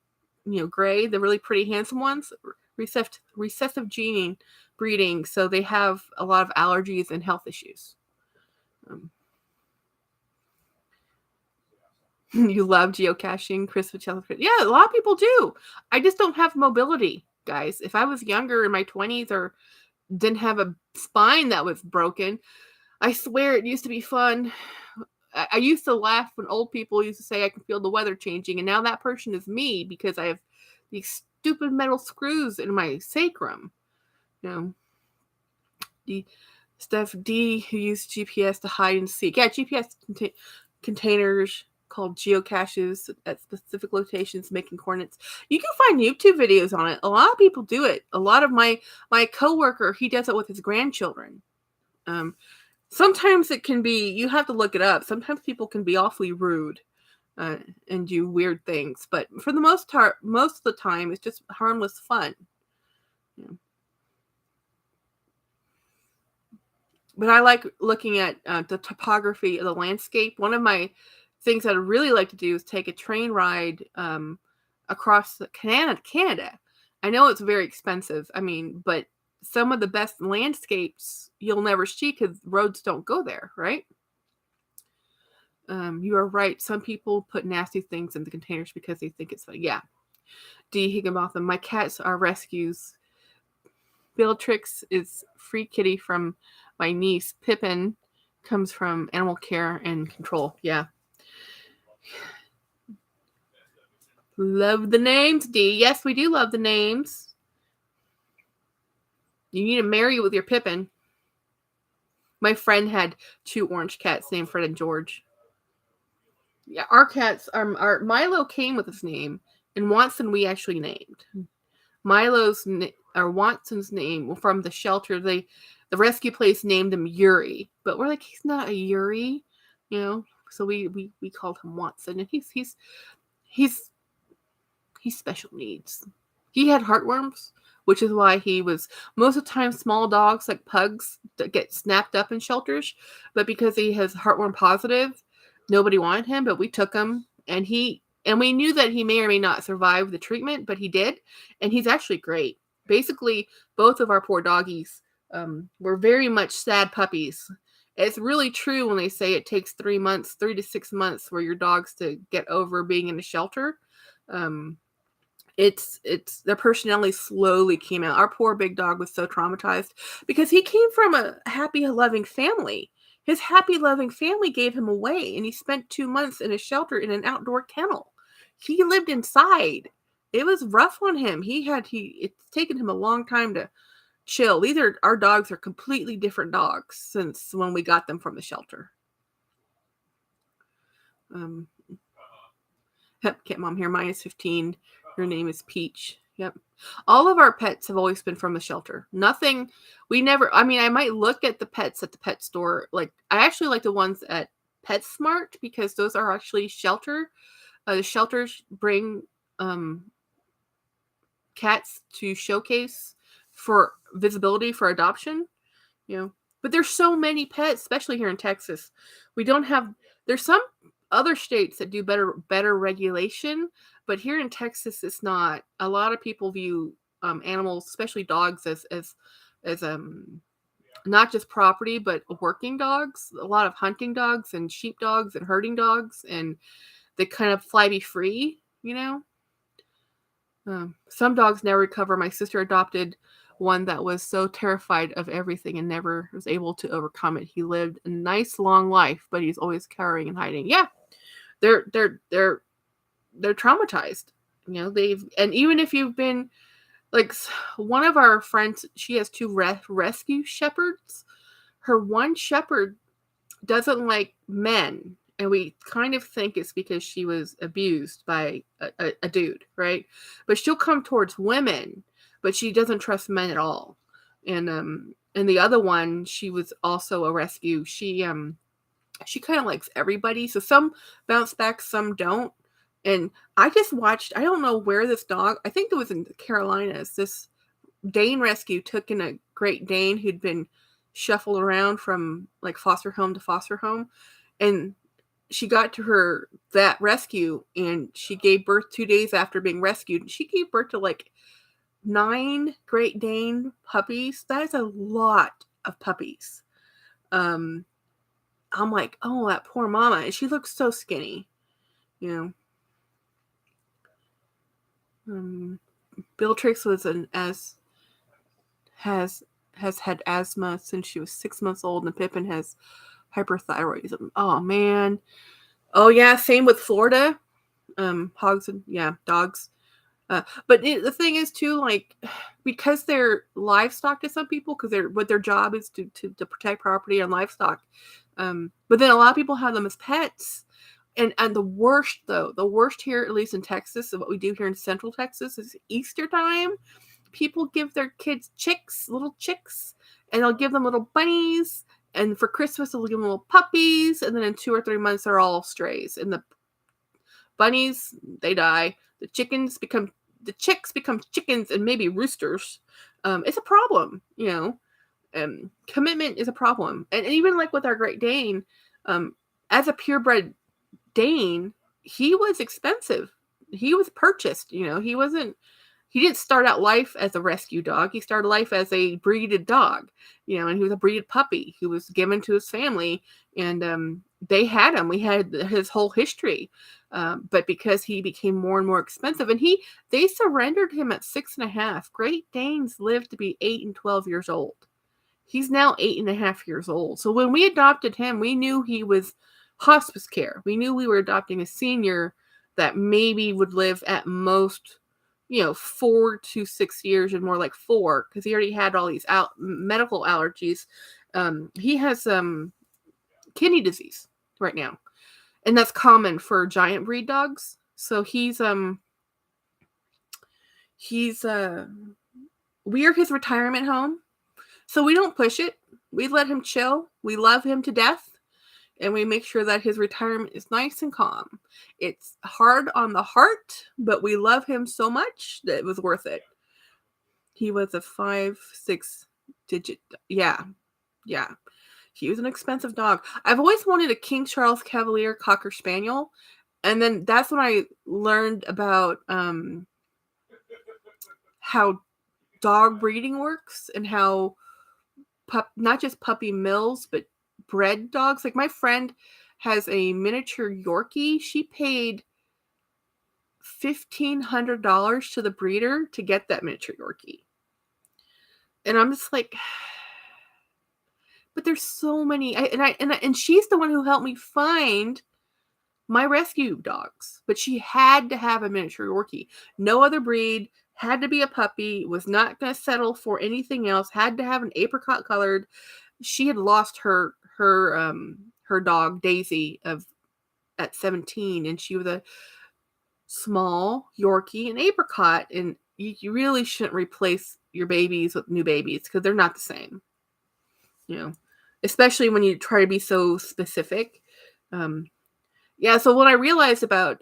Speaker 1: gray, the really pretty handsome ones, recessive gene breeding, so they have a lot of allergies and health issues. You love geocaching, Chris Patel. Yeah, a lot of people do. I just don't have mobility, guys. If I was younger in my 20s or didn't have a spine that was broken, I swear it used to be fun. I used to laugh when old people used to say I can feel the weather changing, and now that person is me because I have these stupid metal screws in my sacrum. Steph D, who used GPS to hide and seek. Yeah, GPS containers called geocaches at specific locations, making coordinates. You can find YouTube videos on it. A lot of people do it. A lot of my coworker, he does it with his grandchildren. Sometimes it can be, you have to look it up. Sometimes people can be awfully rude and do weird things, but for the most part, most of the time, it's just harmless fun. Yeah. But I like looking at the topography of the landscape. One of my things that I really like to do is take a train ride across Canada. I know it's very expensive. I mean, but some of the best landscapes you'll never see because roads don't go there, right? You are right. Some people put nasty things in the containers because they think it's funny. Yeah. D. Higginbotham. My cats are rescues. Bellatrix is free kitty from my niece. Pippin comes from animal care and control. Yeah. Love the names, D. Yes, we do love the names. You need to marry with your Pippin. My friend had 2 orange cats named Fred and George. Yeah, our cats are Milo came with his name, and Watson we actually named. Watson's name from the shelter. The rescue place named him Yuri, but we're like, he's not a Yuri, you know. So we called him Watson, and he's special needs. He had heartworms, which is why he was most of the time small dogs like pugs that get snapped up in shelters, but because he has heartworm positive, nobody wanted him, but we took him, and we knew that he may or may not survive the treatment, but he did, and he's actually great. Basically, both of our poor doggies were very much sad puppies. It's really true when they say it takes 3 to 6 months for your dogs to get over being in a shelter. It's their personality slowly came out. Our poor big dog was so traumatized because he came from a happy, loving family. His happy, loving family gave him away, and he spent 2 months in a shelter in an outdoor kennel. He lived inside. It was rough on him. It's taken him a long time to chill. Our dogs are completely different dogs since when we got them from the shelter. Cat mom here, minus 15. Her name is Peach. Yep. All of our pets have always been from the shelter. Nothing, I might look at the pets at the pet store. Like, I actually like the ones at PetSmart because those are actually shelter. The shelters bring cats to showcase for visibility for adoption, you know. But there's so many pets, especially here in Texas. There's some other states that do better regulation, but here in Texas, it's not. A lot of people view animals, especially dogs, as not just property, but working dogs. A lot of hunting dogs and sheep dogs and herding dogs, and they kind of fly be free, you know. Some dogs never recover. My sister adopted one that was so terrified of everything and never was able to overcome it. He lived a nice long life, but he's always cowering and hiding. Yeah, they're traumatized. You know, and even if you've been like, one of our friends, she has 2 rescue shepherds. Her one shepherd doesn't like men, and we kind of think it's because she was abused by a dude, right? But she'll come towards women, but she doesn't trust men at all. And the other one, she was also a rescue. She kind of likes everybody. So some bounce back, some don't. And I just watched, I don't know where this dog, I think it was in the Carolinas, this Dane rescue took in a Great Dane who'd been shuffled around from like foster home to foster home. And she got to that rescue, and she gave birth 2 days after being rescued. She gave birth to like 9 Great Dane puppies. That is a lot of puppies. I'm like, oh, that poor mama. And she looks so skinny, you know. Bellatrix has had asthma since she was 6 months old, and Pippin has hyperthyroidism. Oh man. Oh yeah, same with Florida. Hogs and dogs. But the thing is too, like, because they're livestock to some people, because their job is to protect property and livestock. But then a lot of people have them as pets. And the worst here, at least in Texas, and what we do here in Central Texas, is Easter time. People give their kids little chicks, and they'll give them little bunnies. And for Christmas, they'll give them little puppies. And then in 2 or 3 months, they're all strays. And the bunnies, they die. The chicks become chickens and maybe roosters. It's a problem, commitment is a problem. And even like with our Great Dane, as a purebred Dane, he was expensive. He was purchased, he didn't start out life as a rescue dog. He started life as a breeded dog, and he was a breeded puppy who was given to his family. And they had him. We had his whole history. But because he became more and more expensive, and they surrendered him at 6.5. Great Danes live to be 8 and 12 years old. He's now 8.5 years old. So when we adopted him, we knew he was hospice care. We knew we were adopting a senior that maybe would live at most, 4 to 6 years, and more like 4, because he already had all these medical allergies. He has kidney disease right now, and that's common for giant breed dogs. So we're his retirement home. So we don't push it. We let him chill. We love him to death. And we make sure that his retirement is nice and calm. It's hard on the heart, but we love him so much that it was worth it. He was a 5-6 digit. Yeah. He was an expensive dog. I've always wanted a King Charles Cavalier Cocker Spaniel. And then that's when I learned about how dog breeding works, and how not just puppy mills, but bred dogs. Like my friend has a miniature Yorkie. She paid $1,500 to the breeder to get that miniature Yorkie. And I'm just like, but there's so many. And she's the one who helped me find my rescue dogs. But she had to have a miniature Yorkie. No other breed. Had to be a puppy. Was not going to settle for anything else. Had to have an apricot colored. She had lost her dog Daisy at 17, and she was a small Yorkie and apricot, and you really shouldn't replace your babies with new babies, because they're not the same, especially when you try to be so specific. So what I realized about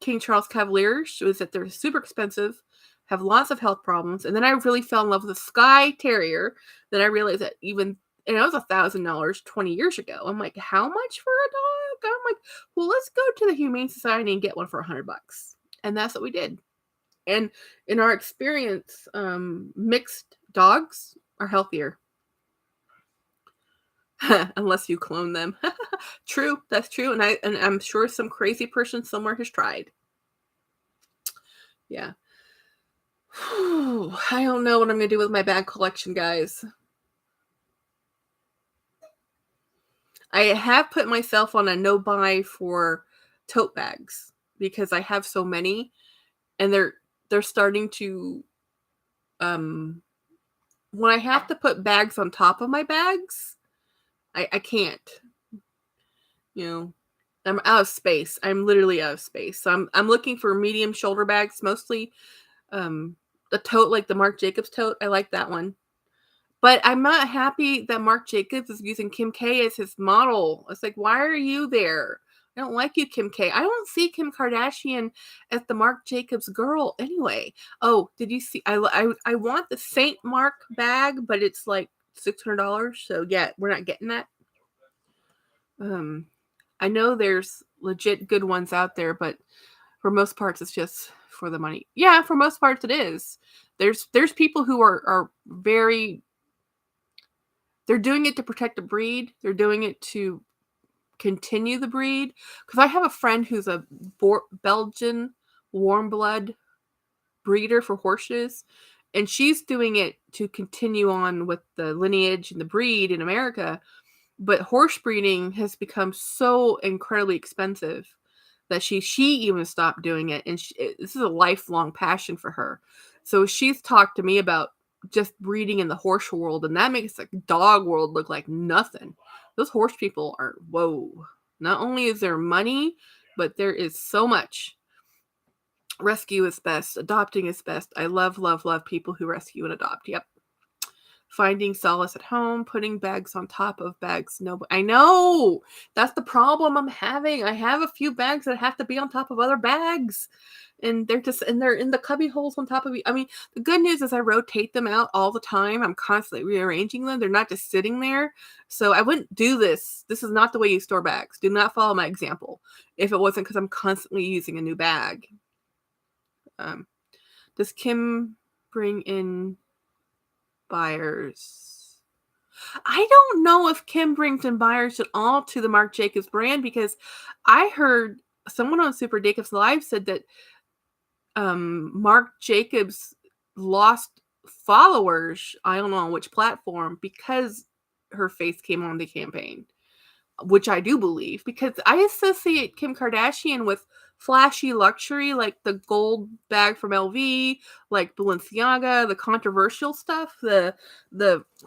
Speaker 1: King Charles Cavaliers was that they're super expensive, have lots of health problems, and then I really fell in love with a Skye Terrier. Then I realized that and it was $1,000 20 years ago. I'm like, how much for a dog? I'm like, well, let's go to the Humane Society and get one for $100. And that's what we did. And in our experience, mixed dogs are healthier. Unless you clone them. True, that's true. And I'm sure some crazy person somewhere has tried. Yeah. I don't know what I'm going to do with my bag collection, guys. I have put myself on a no buy for tote bags, because I have so many, and they're starting to when I have to put bags on top of my bags, I can't. I'm out of space. I'm literally out of space. So I'm looking for medium shoulder bags, mostly. The tote, like the Marc Jacobs tote, I like that one. But I'm not happy that Marc Jacobs is using Kim K as his model. It's like, why are you there? I don't like you, Kim K. I don't see Kim Kardashian as the Marc Jacobs girl anyway. Oh, did you see? I want the Saint Marc bag, but it's like $600. So yeah, we're not getting that. I know there's legit good ones out there, but for most parts, it's just for the money. Yeah, for most parts, it is. There's people who are very. They're doing it to protect the breed. They're doing it to continue the breed. Because I have a friend who's a Belgian warm blood breeder for horses, and she's doing it to continue on with the lineage and the breed in America. But horse breeding has become so incredibly expensive that she even stopped doing it, and this is a lifelong passion for her. So she's talked to me about just breeding in the horse world, and that makes the dog world look like nothing. Those horse people are, whoa. Not only is there money, but there is so much. Rescue is best. Adopting is best. I love, love, love people who rescue and adopt. Yep. Finding solace at home, putting bags on top of bags. No, I know. That's the problem I'm having. I have a few bags that have to be on top of other bags. And they're in the cubby holes on top of you. I mean, the good news is I rotate them out all the time. I'm constantly rearranging them. They're not just sitting there. So I wouldn't do this. This is not the way you store bags. Do not follow my example if it wasn't because I'm constantly using a new bag. Does Kim bring in buyers? I don't know if Kim brings in buyers at all to the Marc Jacobs brand, because I heard someone on Super Jacobs Live said that Marc Jacobs lost followers, I don't know on which platform, because her face came on the campaign, which I do believe, because I associate Kim Kardashian with flashy luxury, like the gold bag from LV, like Balenciaga, the controversial stuff, the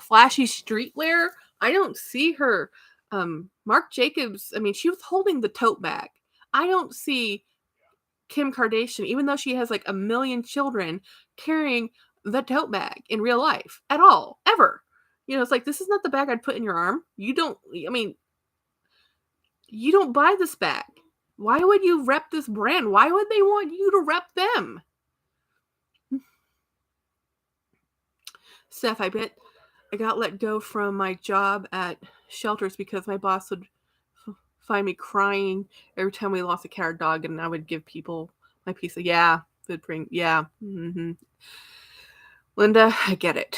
Speaker 1: flashy streetwear. I don't see her. Marc Jacobs, I mean, she was holding the tote bag. I don't see Kim Kardashian, even though she has like a million children, carrying the tote bag in real life at all, ever. It's like, this is not the bag I'd put in your arm. You don't buy this bag. Why would you rep this brand? Why would they want you to rep them? Steph, I bet I got let go from my job at shelters because my boss would find me crying every time we lost a cat or dog, and I would give people my piece of, Linda, I get it.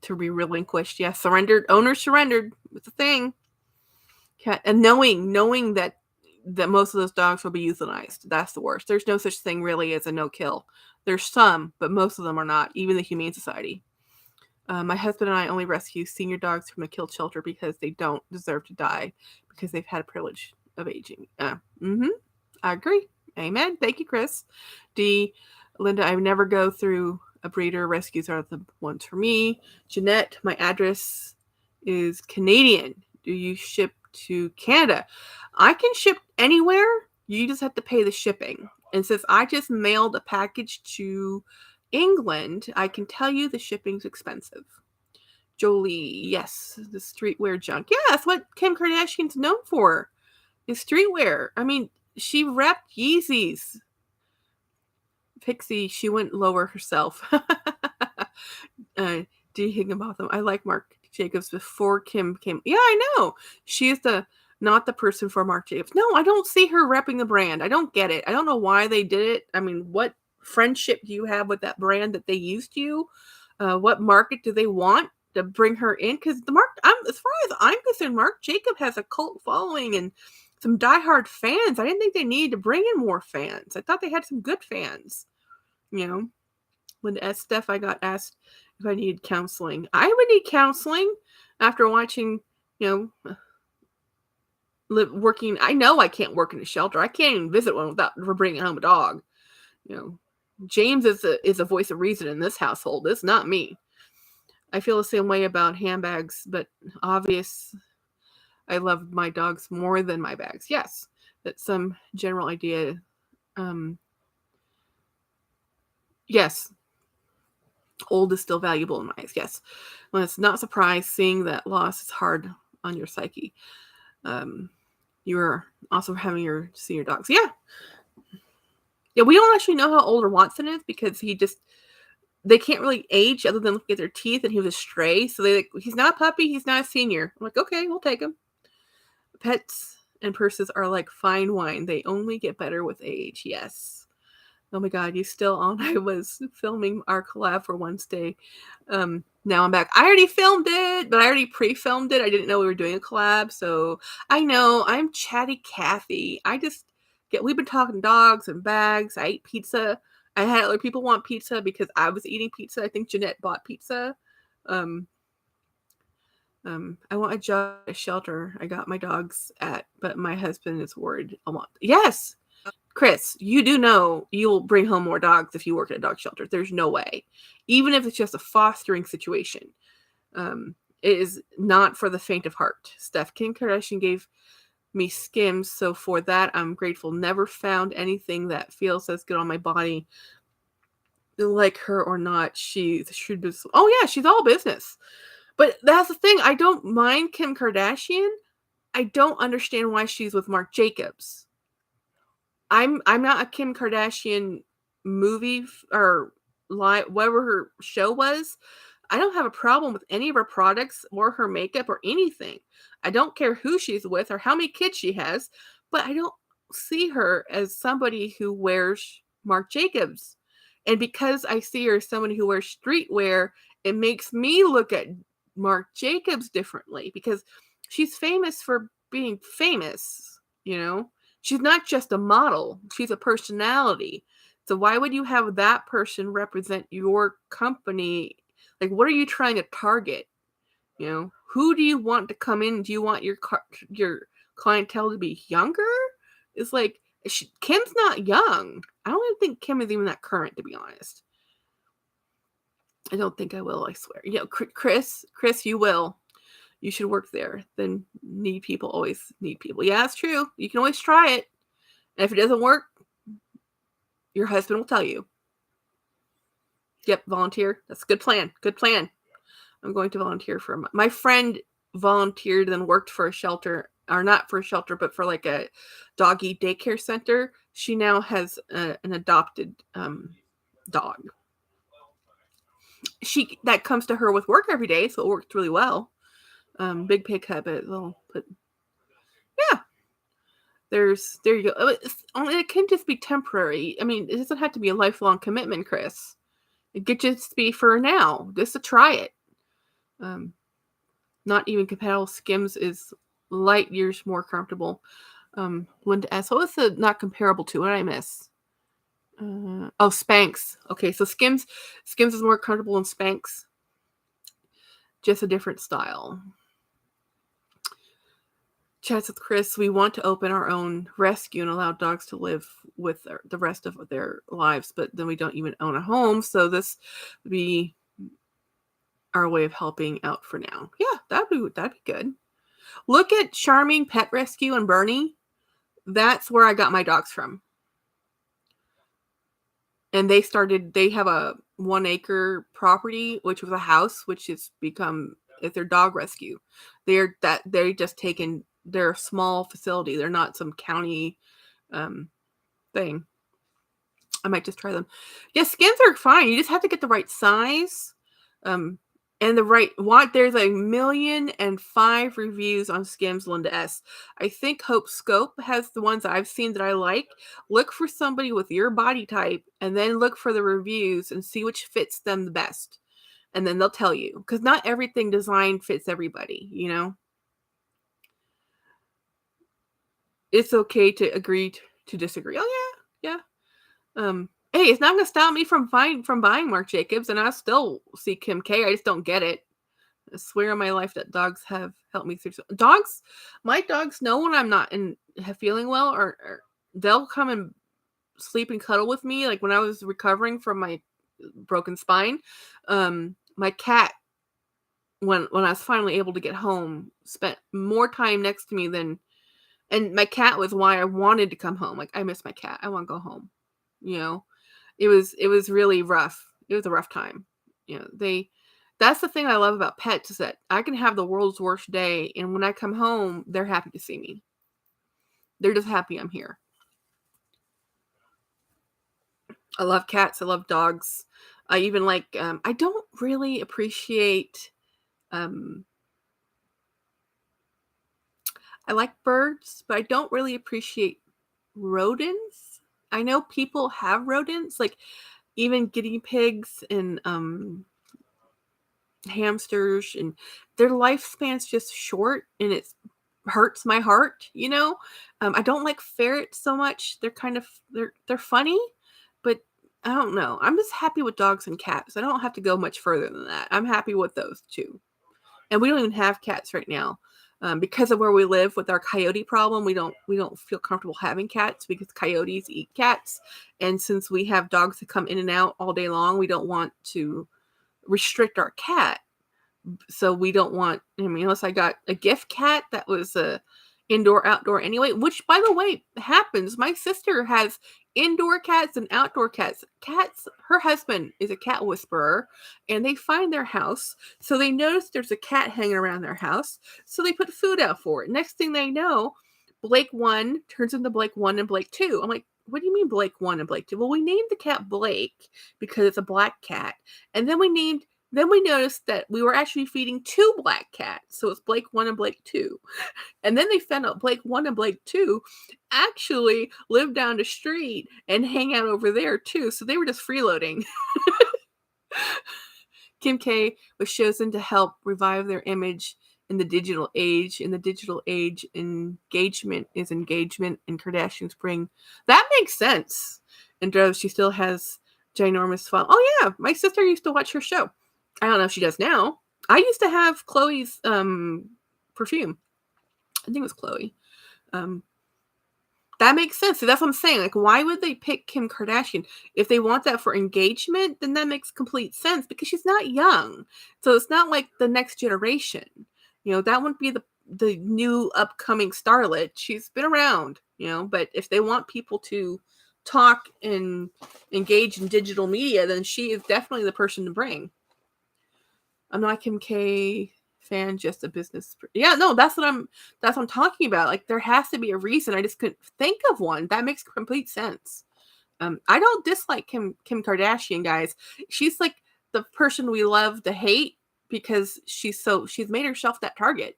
Speaker 1: To be relinquished, surrendered. Owners surrendered. It's a thing. And knowing that most of those dogs will be euthanized. That's the worst. There's no such thing really as a no-kill. There's some, but most of them are not, even the Humane Society. My husband and I only rescue senior dogs from a killed shelter because they don't deserve to die, because they've had a privilege of aging. I agree. Amen. Thank you, Chris. D. Linda, I never go through a breeder. Rescues are the ones for me. Jeanette, my address is Canadian. Do you ship to Canada? I can ship anywhere. You just have to pay the shipping. And since I just mailed a package to England, I can tell you the shipping's expensive. Jolie, yes, the streetwear junk. Yeah, that's what Kim Kardashian's known for, is streetwear. I mean, she repped Yeezys. Pixie, she went lower herself. D. Higginbotham, I like Marc Jacobs before Kim came. Yeah, I know. She is not the person for Marc Jacobs. No, I don't see her repping the brand. I don't get it. I don't know why they did it. I mean, what friendship do you have with that brand that they used you? What market do they want to bring her in? Because as far as I'm concerned, Marc Jacobs has a cult following and some diehard fans. I didn't think they needed to bring in more fans. I thought they had some good fans. When as Steph, I got asked if I needed counseling. I would need counseling after watching, working. I know I can't work in a shelter. I can't even visit one without bringing home a dog. James is a voice of reason in this household. It's not me. I feel the same way about handbags, but obvious. I love my dogs more than my bags. Yes, that's some general idea. Yes. Old is still valuable in my eyes. Yes. When it's not surprised, seeing that loss is hard on your psyche. You're also having your senior dogs. Yeah. Yeah, we don't actually know how old Watson is, because they can't really age other than look at their teeth, and he was a stray. So he's not a puppy, he's not a senior. I'm like, okay, we'll take him. Pets and purses are like fine wine. They only get better with age. Yes. Oh my God, you still on? I was filming our collab for Wednesday. Now I'm back. I already filmed it, but I already pre-filmed it. I didn't know we were doing a collab, so I know I'm chatty Kathy. We've been talking dogs and bags. I ate pizza. I had other people want pizza because I was eating pizza. I think Jeanette bought pizza. I want a job at a shelter I got my dogs at, but my husband is worried a lot. Yes, Chris, you do know you'll bring home more dogs if you work at a dog shelter. There's no way. Even if it's just a fostering situation. It is not for the faint of heart. Kim Kardashian gave me Skims, so for that I'm grateful. Never found anything that feels as good on my body, like her or not. She's oh yeah, she's all business. But that's the thing. I don't mind Kim Kardashian. I don't understand why she's with Marc Jacobs. I'm not a Kim Kardashian movie or live whatever her show was. I don't have a problem with any of her products or her makeup or anything. I don't care who she's with or how many kids she has, but I don't see her as somebody who wears Marc Jacobs. And because I see her as somebody who wears streetwear, it makes me look at Marc Jacobs differently because she's famous for being famous, you know? She's not just a model, she's a personality. So why would you have that person represent your company? Like, what are you trying to target? You know, who do you want to come in? Do you want your clientele to be younger? It's like Kim's not young. I don't even think Kim is even that current, to be honest. I don't think I will. I swear. You know, Chris, you will. You should work there. Then need people always need people. Yeah, it's true. You can always try it. And if it doesn't work, your husband will tell you. Yep, volunteer. That's a good plan. Good plan. I'm going to volunteer for a month. My friend volunteered and worked for a shelter, or not for a shelter, but for like a doggy daycare center. She now has an adopted dog. That comes to her with work every day, so it worked really well. Big pig habit, but yeah. There you go. It can just be temporary. I mean, it doesn't have to be a lifelong commitment, Chris. It could just be for now, just to try it. Not even compatible. Skims is light years more comfortable. Linda S. What was the not comparable to? What did I miss? Spanx. Okay, so Skims is more comfortable than Spanx. Just a different style. Chats with Chris. We want to open our own rescue and allow dogs to live with the rest of their lives, but then we don't even own a home. So this would be our way of helping out for now. Yeah, that'd be good. Look at Charming Pet Rescue and Bernie. That's where I got my dogs from. And they have a 1 acre property, which was a house, which has become their dog rescue. They're a small facility. They're not some county thing. I might just try them. Yeah, Skims are fine. You just have to get the right size. And the right there's 1,000,005 reviews on Skims, Linda S. I think Hope Scope has the ones I've seen that I like. Look for somebody with your body type and then look for the reviews and see which fits them the best. And then they'll tell you. Because not everything designed fits everybody, you know? It's okay to agree to disagree. Oh yeah. Hey, it's not gonna stop me from buying Marc Jacobs, and I still see Kim K. I just don't get it. I swear on my life that dogs have helped me through. My dogs know when I'm not feeling well, or they'll come and sleep and cuddle with me. Like when I was recovering from my broken spine, my cat, when I was finally able to get home, spent more time next to me and my cat was why I wanted to come home. Like I miss my cat. I want to go home. You know, it was really rough. It was a rough time. You know, that's the thing I love about pets is that I can have the world's worst day, and when I come home, they're happy to see me. They're just happy I'm here. I love cats. I love dogs. I even like. I don't really appreciate. I like birds, but I don't really appreciate rodents. I know people have rodents, like even guinea pigs and hamsters, and their lifespan's just short, and it hurts my heart, you know. I don't like ferrets so much. They're funny, but I don't know. I'm just happy with dogs and cats. I don't have to go much further than that. I'm happy with those two. And we don't even have cats right now. Because of where we live with our coyote problem, we don't feel comfortable having cats because coyotes eat cats. And since we have dogs that come in and out all day long, we don't want to restrict our cat. So we don't want, unless I got a gift cat that was indoor, outdoor anyway, which by the way happens. My sister has indoor cats and outdoor cats. Her husband is a cat whisperer, and they find their house. So they notice there's a cat hanging around their house. So they put food out for it. Next thing they know, Blake 1 turns into Blake 1 and Blake 2. I'm like, what do you mean Blake 1 and Blake 2? Well, we named the cat Blake because it's a black cat. And then we noticed that we were actually feeding 2 black cats. So it's Blake 1 and Blake 2. And then they found out Blake 1 and Blake 2 actually live down the street and hang out over there too. So they were just freeloading. Kim K was chosen to help revive their image in the digital age. In the digital age, engagement is engagement, and Kardashians bring. That makes sense. And though she still has ginormous fun. Oh yeah, my sister used to watch her show. I don't know if she does now. I used to have Chloe's perfume. I think it was Chloe. That makes sense. So that's what I'm saying. Like, why would they pick Kim Kardashian? If they want that for engagement, then that makes complete sense because she's not young. So it's not like the next generation. That wouldn't be the new upcoming starlet. She's been around, but if they want people to talk and engage in digital media, then she is definitely the person to bring. I'm not Kim K fan, just a business. Yeah, no, that's what I'm talking about. Like, there has to be a reason. I just couldn't think of one. That makes complete sense. I don't dislike Kim Kardashian, guys. She's like the person we love to hate because she's made herself that target.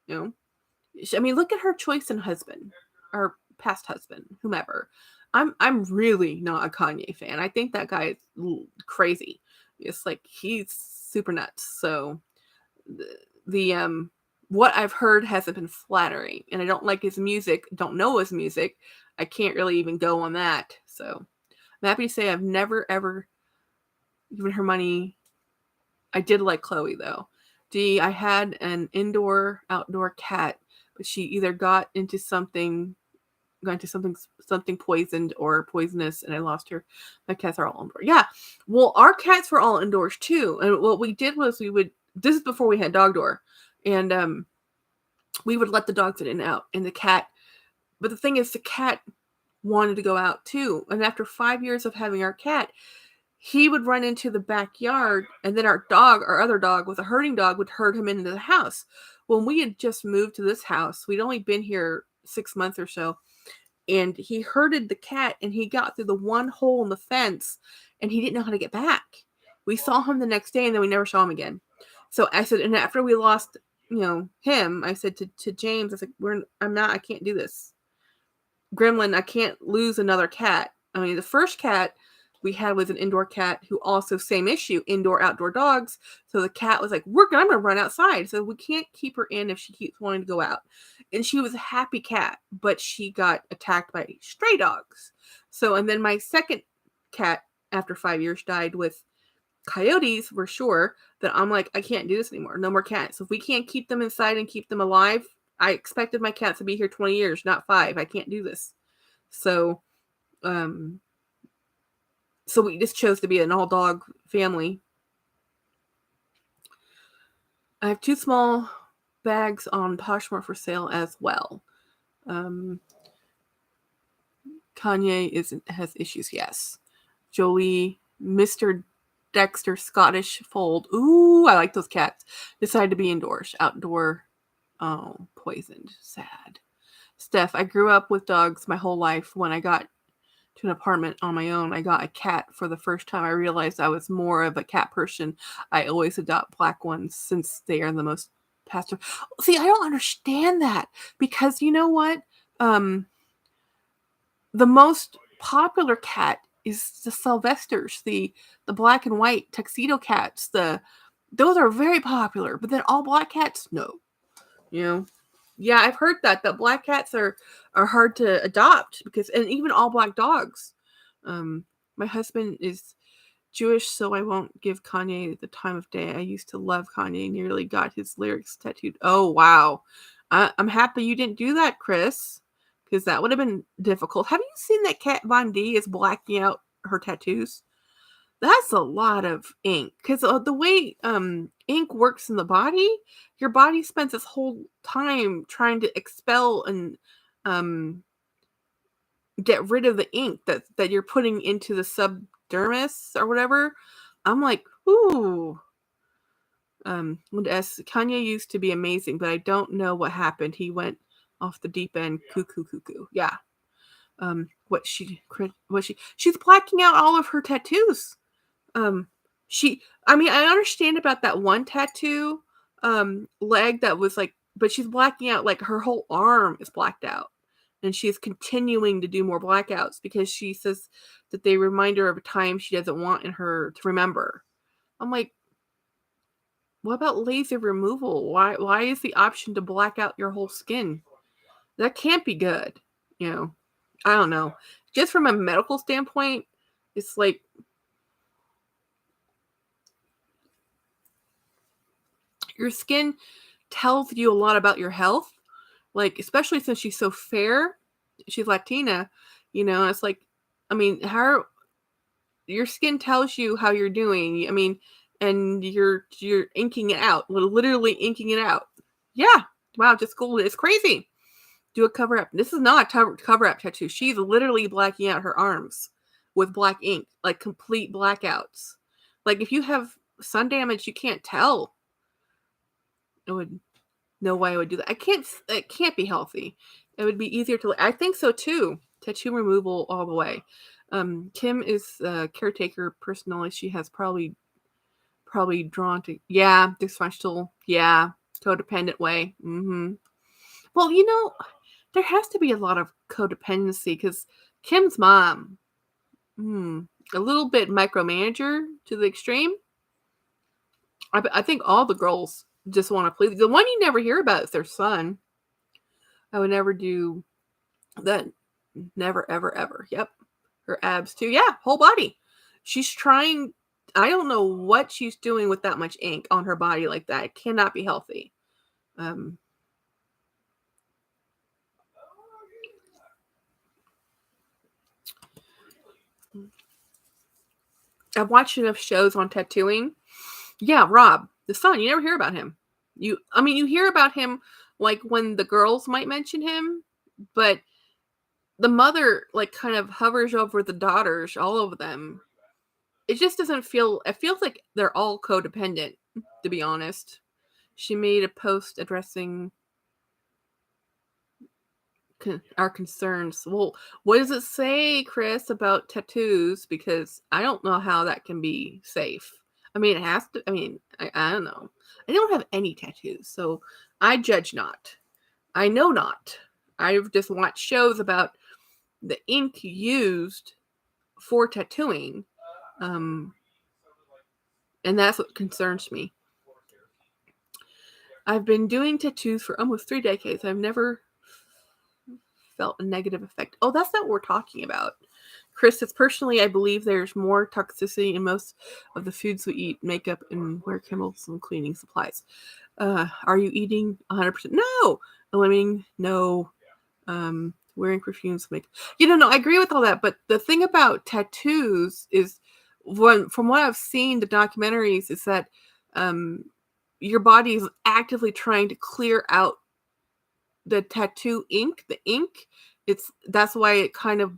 Speaker 1: Look at her choice in husband or past husband, whomever. I'm really not a Kanye fan. I think that guy is crazy. It's like he's super nuts. So the what I've heard hasn't been flattering, and I don't like his music. Don't know his music. I can't really even go on that. So I'm happy to say I've never ever given her money. I did like Chloe though. I had an indoor outdoor cat, but she either got into something poisoned or poisonous, and I lost her. My cats are all indoors. Yeah. Well, our cats were all indoors too. And what we did was this is before we had dog door. And we would let the dogs in and out. And but the thing is, the cat wanted to go out too. And after 5 years of having our cat, he would run into the backyard, and then our other dog was a herding dog, would herd him into the house. When we had just moved to this house, we'd only been here 6 months or so. And he herded the cat, and he got through the one hole in the fence, and he didn't know how to get back. We saw him the next day, and then we never saw him again. So I said, and after we lost, him, I said to James, I said, I can't do this. Gremlin, I can't lose another cat. The first cat we had was an indoor cat who also same issue, indoor, outdoor dogs. So the cat was like, I'm going to run outside. So we can't keep her in if she keeps wanting to go out. And she was a happy cat, but she got attacked by stray dogs. So, and then my second cat after 5 years died with coyotes. We're sure that I'm like, I can't do this anymore. No more cats. So if we can't keep them inside and keep them alive, I expected my cats to be here 20 years, not 5. I can't do this. So, so we just chose to be an all-dog family. I have 2 small bags on Poshmark for sale as well. Kanye has issues, yes. Jolie, Mr. Dexter, Scottish Fold. Ooh, I like those cats. Decided to be indoors. Outdoor, poisoned. Sad. Steph, I grew up with dogs my whole life. When I got to an apartment on my own, I got a cat for the first time. I realized I was more of a cat person. I always adopt black ones since they are the most passive. See, I don't understand that because you know what? The most popular cat is the Sylvesters, the black and white tuxedo cats. Those are very popular, but then all black cats, no. Yeah, I've heard that black cats are hard to adopt and even all black dogs. My husband is Jewish, so I won't give Kanye the time of day. I used to love Kanye, nearly got his lyrics tattooed. Oh, wow. I'm happy you didn't do that, Chris, because that would have been difficult. Have you seen that Kat Von D is blacking out her tattoos? That's a lot of ink, because the way ink works in the body, your body spends its whole time trying to expel and um, get rid of the ink that you're putting into the subdermis or whatever. I'm like, ooh. As Kanye used to be amazing, but I don't know what happened. He went off the deep end. Cuckoo, cuckoo. Yeah. She's blacking out all of her tattoos. I understand about that one tattoo, leg that was like, but she's blacking out, like, her whole arm is blacked out. And she's continuing to do more blackouts because she says that they remind her of a time she doesn't want in her to remember. I'm like, what about laser removal? Why is the option to black out your whole skin? That can't be good. I don't know. Just from a medical standpoint, it's like, your skin tells you a lot about your health, like, especially since she's so fair, she's Latina, it's like, your skin tells you how you're doing. And you're inking it out, literally inking it out. Yeah. Wow, just Google it. It's crazy. Do a cover up. This is not a cover up tattoo. She's literally blacking out her arms with black ink, like complete blackouts. Like, if you have sun damage, you can't tell. No way I would do that. It can't be healthy. It would be easier to, I think so too. Tattoo removal all the way. Kim is a caretaker personally. She has probably drawn to, dysfunctional, codependent way. Well, there has to be a lot of codependency because Kim's mom, a little bit micromanager to the extreme. I think all the girls just want to please. The one you never hear about is their son. I would never do that. Never, ever, ever. Yep. Her abs too. Yeah, whole body. She's trying. I don't know what she's doing with that much ink on her body like that. It cannot be healthy. I've watched enough shows on tattooing. Yeah, Rob, the son, you never hear about him. You hear about him like when the girls might mention him, but the mother like kind of hovers over the daughters, all of them. It just doesn't feel, it feels like they're all codependent, to be honest. She made a post addressing our concerns. Well, what does it say, Chris, about tattoos? Because I don't know how that can be safe. It has to. I don't know. I don't have any tattoos, so I judge not. I know not. I've just watched shows about the ink used for tattooing, and that's what concerns me. I've been doing tattoos for almost 3 decades. I've never felt a negative effect. Oh, that's not what we're talking about. Chris says, personally, I believe there's more toxicity in most of the foods we eat, makeup, and wear chemicals and cleaning supplies. Are you eating 100%? No. Eliminating? No. Wearing perfumes, makeup. No, I agree with all that. But the thing about tattoos is, from what I've seen, the documentaries, is that your body is actively trying to clear out the tattoo ink, the ink. That's why it kind of,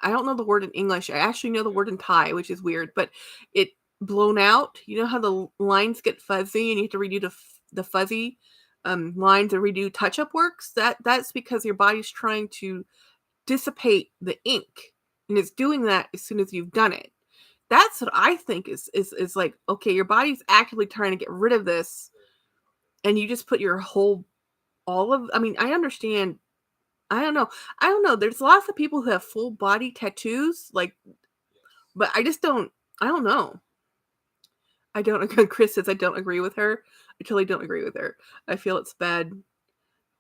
Speaker 1: I don't know the word in English. I actually know the word in Thai, which is weird, but it blown out. You know how the lines get fuzzy and you have to redo the fuzzy lines and redo touch-up works? That's because your body's trying to dissipate the ink, and it's doing that as soon as you've done it. That's what I think is like, okay, your body's actively trying to get rid of this, and you just put your whole, I understand. I don't know. There's lots of people who have full body tattoos, like, but I don't know. I don't agree. Chris says, I don't agree with her. I totally don't agree with her. I feel it's bad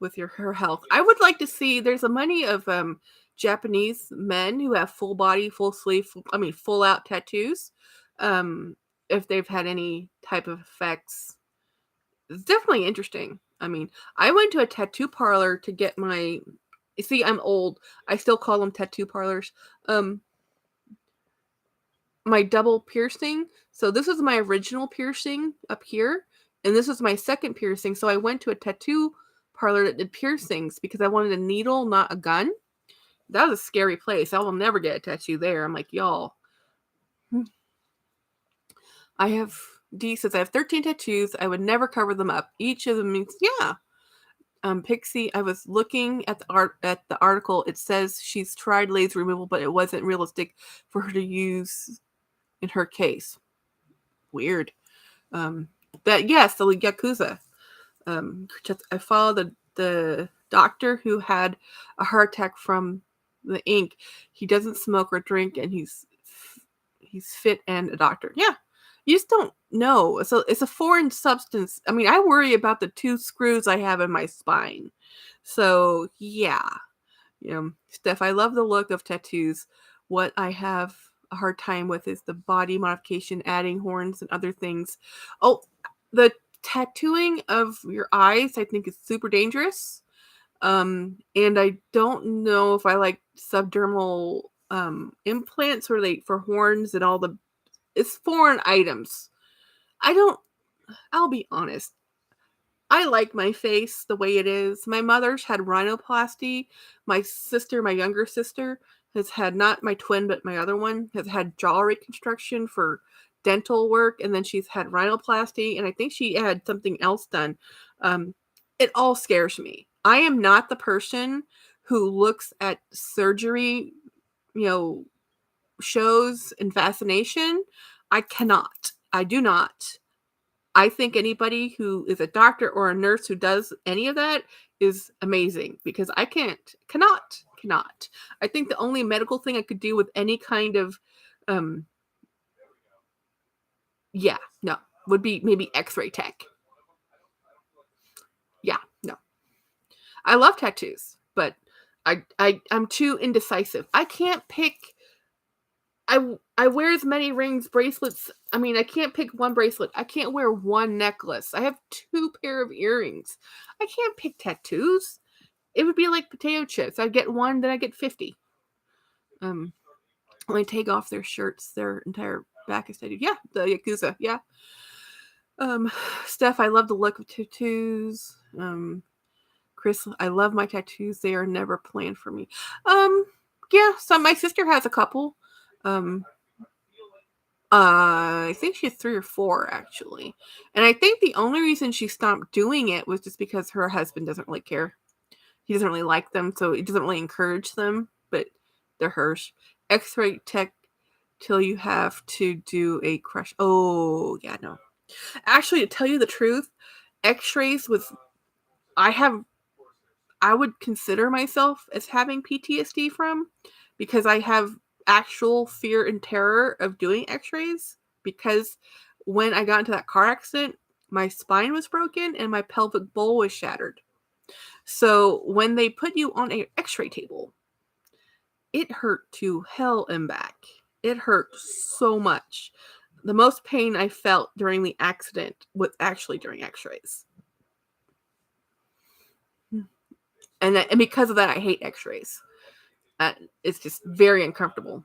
Speaker 1: with her health. I would like to see, there's a many of Japanese men who have full body, full sleeve, full out tattoos. if they've had any type of effects. It's definitely interesting. I mean, I went to a tattoo parlor to get my, you see, I'm old. I still call them tattoo parlors. My double piercing. So this is my original piercing up here, and this is my second piercing. So I went to a tattoo parlor that did piercings because I wanted a needle, not a gun. That was a scary place. I will never get a tattoo there. I'm like, y'all. I have D says I have 13 tattoos. I would never cover them up. Each of them means yeah. Pixie, I was looking at the article. It says she's tried laser removal, but it wasn't realistic for her to use in her case. Weird. That yes, the Yakuza. I follow the doctor who had a heart attack from the ink. He doesn't smoke or drink, and he's fit and a doctor. Yeah, you just don't know. So it's a foreign substance. I mean, I worry about the 2 screws I have in my spine. So yeah, Steph, I love the look of tattoos. What I have a hard time with is the body modification, adding horns and other things. Oh, the tattooing of your eyes, I think, is super dangerous. And I don't know if I like subdermal implants or for horns and all the, it's foreign items. I'll be honest. I like my face the way it is. My mother's had rhinoplasty. My younger sister, has had, not my twin, but my other one, has had jaw reconstruction for dental work. And then she's had rhinoplasty. And I think she had something else done. It all scares me. I am not the person who looks at surgery, shows and fascination. I cannot. I do not. I think anybody who is a doctor or a nurse who does any of that is amazing because I cannot. I think the only medical thing I could do with any kind of, would be maybe X-ray tech. Yeah, no. I love tattoos, but I'm too indecisive. I can't pick. I wear as many rings, bracelets. I mean, I can't pick one bracelet. I can't wear one necklace. I have 2 pair of earrings. I can't pick tattoos. It would be like potato chips. I'd get one, then I get 50. When they take off their shirts, their entire back is tattooed. Yeah, the Yakuza. Yeah. Steph, I love the look of tattoos. Chris, I love my tattoos. They are never planned for me. Yeah, so my sister has a couple. I think she has 3 or 4 actually. And I think the only reason she stopped doing it was just because her husband doesn't really care. He doesn't really like them, so he doesn't really encourage them, but they're hers. X-ray tech till you have to do a crush. Oh, yeah, no. Actually, to tell you the truth, X-rays I would consider myself as having PTSD from, because I have actual fear and terror of doing X-rays, because when I got into that car accident, my spine was broken and my pelvic bowl was shattered. So when they put you on an X-ray table, it hurt to hell and back. It hurt so much. The most pain I felt during the accident was actually during X-rays. And because of that, I hate X-rays. It's just very uncomfortable.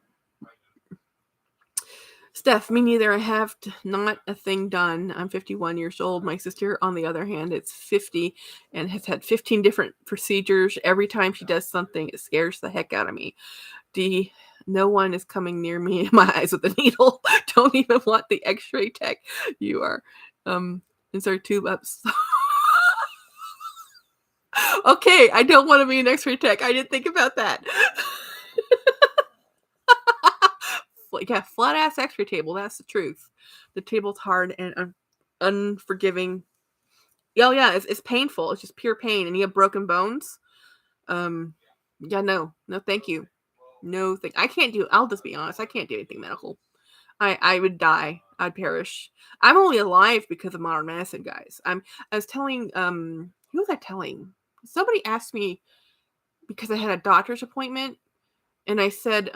Speaker 1: Steph, me neither. I have not a thing done. I'm 51 years old. My sister, on the other hand, is 50 and has had 15 different procedures. Every time she does something, it scares the heck out of me. D, no one is coming near me in my eyes with a needle. Don't even want the X-ray tech. You are. Insert tube up. Okay, I don't want to be an X-ray tech. I didn't think about that. Yeah, flat ass X-ray table. That's the truth. The table's hard and unforgiving. Oh yeah, it's painful. It's just pure pain, and you have broken bones. Yeah, no, thank you. No, I can't do. I'll just be honest. I can't do anything medical. I would die. I'd perish. I'm only alive because of modern medicine, guys. I was telling. Who was I telling? Somebody asked me because I had a doctor's appointment, and I said,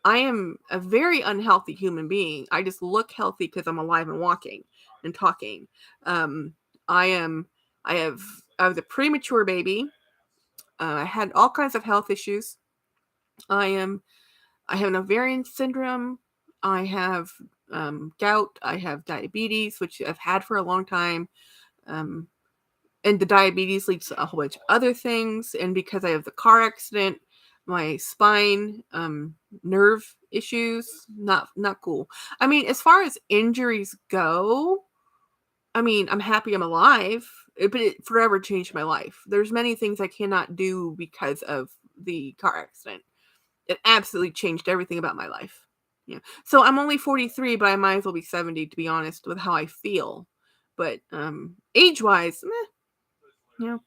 Speaker 1: I am a very unhealthy human being. I just look healthy because I'm alive and walking and talking. Um, I am. I was a premature baby. I had all kinds of health issues. I am. I have an ovarian syndrome. I have gout. I have diabetes, which I've had for a long time. Um, and the diabetes leads to a whole bunch of other things. And because I have the car accident, my spine, nerve issues, not cool. I mean, as far as injuries go, I mean, I'm happy I'm alive, but it forever changed my life. There's many things I cannot do because of the car accident. It absolutely changed everything about my life. Yeah. So I'm only 43, but I might as well be 70 to be honest with how I feel. But age-wise, meh, you know.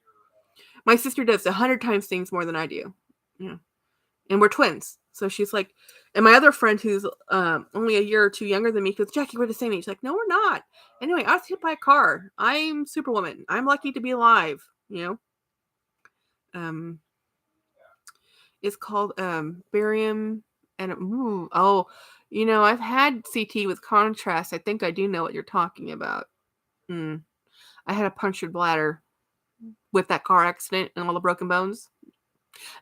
Speaker 1: My sister does 100 times things more than I do. Yeah. And we're twins. So she's like, and my other friend who's only a year or two younger than me goes, Jackie, we're the same age. Like, no, we're not. Anyway, I was hit by a car. I'm Superwoman. I'm lucky to be alive, you know. It's called barium and I've had CT with contrast. I think I do know what you're talking about. I had a punctured bladder with that car accident and all the broken bones.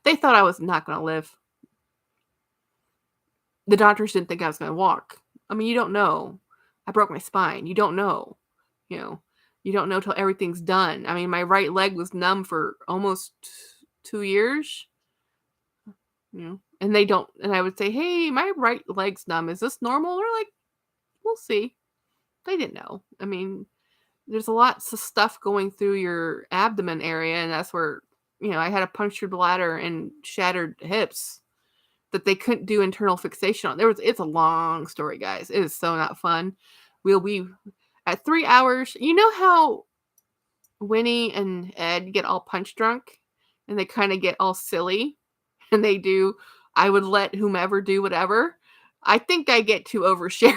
Speaker 1: They thought I was not going to live. The doctors didn't think I was going to walk. I mean, you don't know. I broke my spine. You don't know. You don't know till everything's done. I mean, my right leg was numb for almost 2 years. And they don't, and I would say, hey, my right leg's numb. Is this normal? They're like, we'll see. They didn't know. I mean, there's lots of stuff going through your abdomen area, and that's where, I had a punctured bladder and shattered hips that they couldn't do internal fixation on. It's a long story, guys. It is so not fun. We'll be at 3 hours. You know how Winnie and Ed get all punch drunk and they kind of get all silly and they do, I would let whomever do whatever. I think I get too oversharing.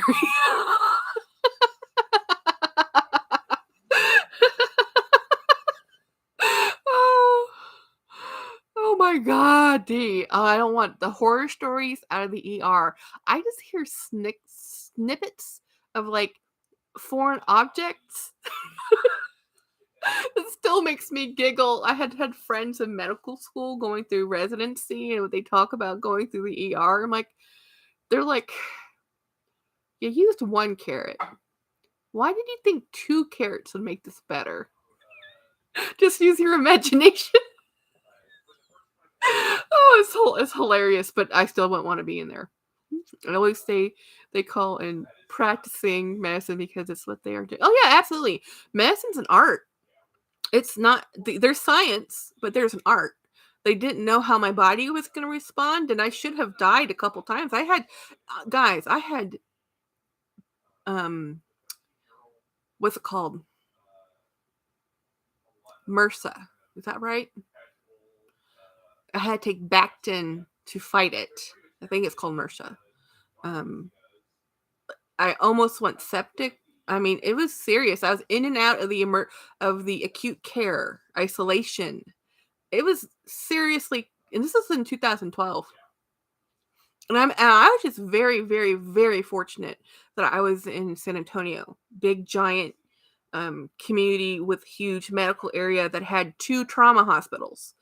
Speaker 1: Oh my God, D. I don't want the horror stories out of the ER. I just hear snippets of like foreign objects. It still makes me giggle. I had friends in medical school going through residency, and they talk about going through the ER. I'm like, they're like, you used 1 carrot. Why did you think 2 carrots would make this better? Just use your imagination. Oh, it's hilarious, but I still wouldn't want to be in there. I always say they call in practicing medicine because it's what they are doing. Oh yeah, absolutely. Medicine's an art. It's not, there's science, but there's an art. They didn't know how my body was going to respond, and I should have died a couple times. I had, guys, what's it called? MRSA. Is that right? I had to take Bactin to fight it. I think it's called MRSA. I almost went septic. I mean, it was serious. I was in and out of the acute care isolation. It was seriously, and this was in 2012. And I was just very, very, very fortunate that I was in San Antonio, big giant community with huge medical area that had 2 trauma hospitals.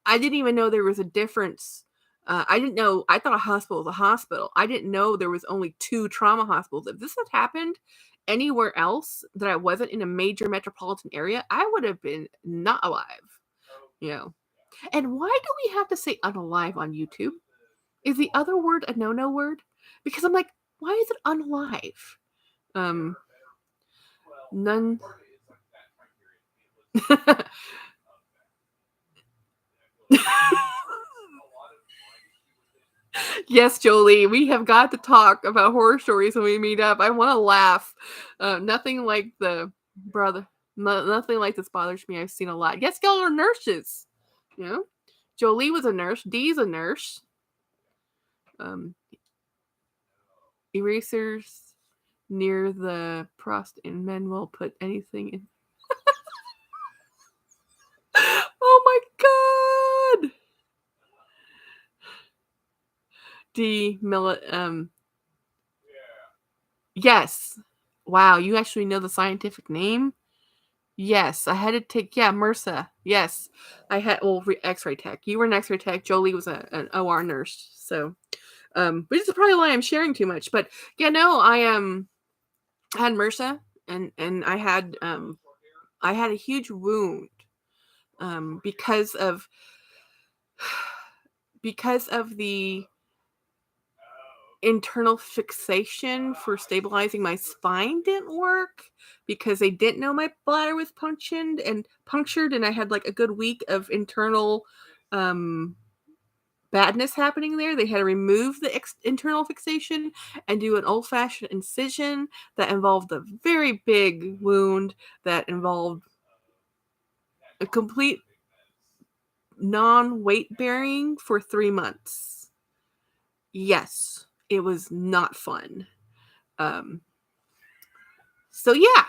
Speaker 1: I didn't even know there was a difference. I didn't know. I thought a hospital was a hospital. I didn't know there was only 2 trauma hospitals. If this had happened anywhere else that I wasn't in a major metropolitan area, I would have been not alive. And why do we have to say unalive on YouTube? Is the other word a no-no word? Because I'm like, why is it unalive? None. Yes, Jolie, we have got to talk about horror stories when we meet up. I want to laugh. Nothing like nothing like this bothers me. I've seen a lot. Yes, y'all are nurses. Jolie was a nurse. Dee's a nurse. Erasers near the prostate, and men will put anything in. Oh my God. Yes. Wow, you actually know the scientific name? Yes, I had to take MRSA. Yes. I had X-ray tech. You were an X-ray tech. Jolie was an OR nurse. So, which is probably why I'm sharing too much. But yeah, no, I had MRSA and I had a huge wound because of the internal fixation for stabilizing my spine didn't work because they didn't know my bladder was punctured and I had like a good week of internal badness happening there. They had to remove the internal fixation and do an old-fashioned incision that involved a very big wound that involved a complete non-weight bearing for 3 months. Yes, it was not fun. So yeah.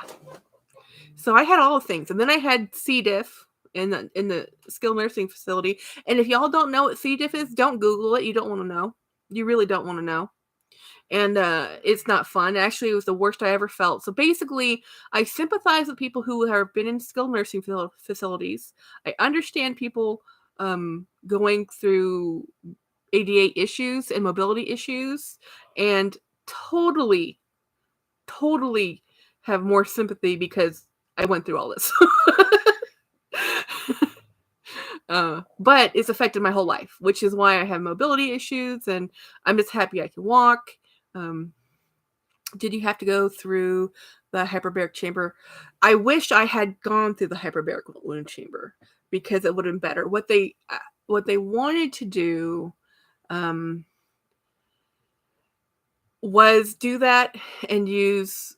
Speaker 1: So I had all the things. And then I had C. diff in the skilled nursing facility. And if y'all don't know what C. diff is, don't Google it. You don't want to know. You really don't want to know. And it's not fun. Actually, it was the worst I ever felt. So basically, I sympathize with people who have been in skilled nursing facilities. I understand people going through ADA issues and mobility issues, and totally have more sympathy because I went through all this. But it's affected my whole life, which is why I have mobility issues, and I'm just happy I can walk. Did you have to go through the hyperbaric chamber? I wish I had gone through the hyperbaric wound chamber because it would have been better. What they wanted to do was do that and use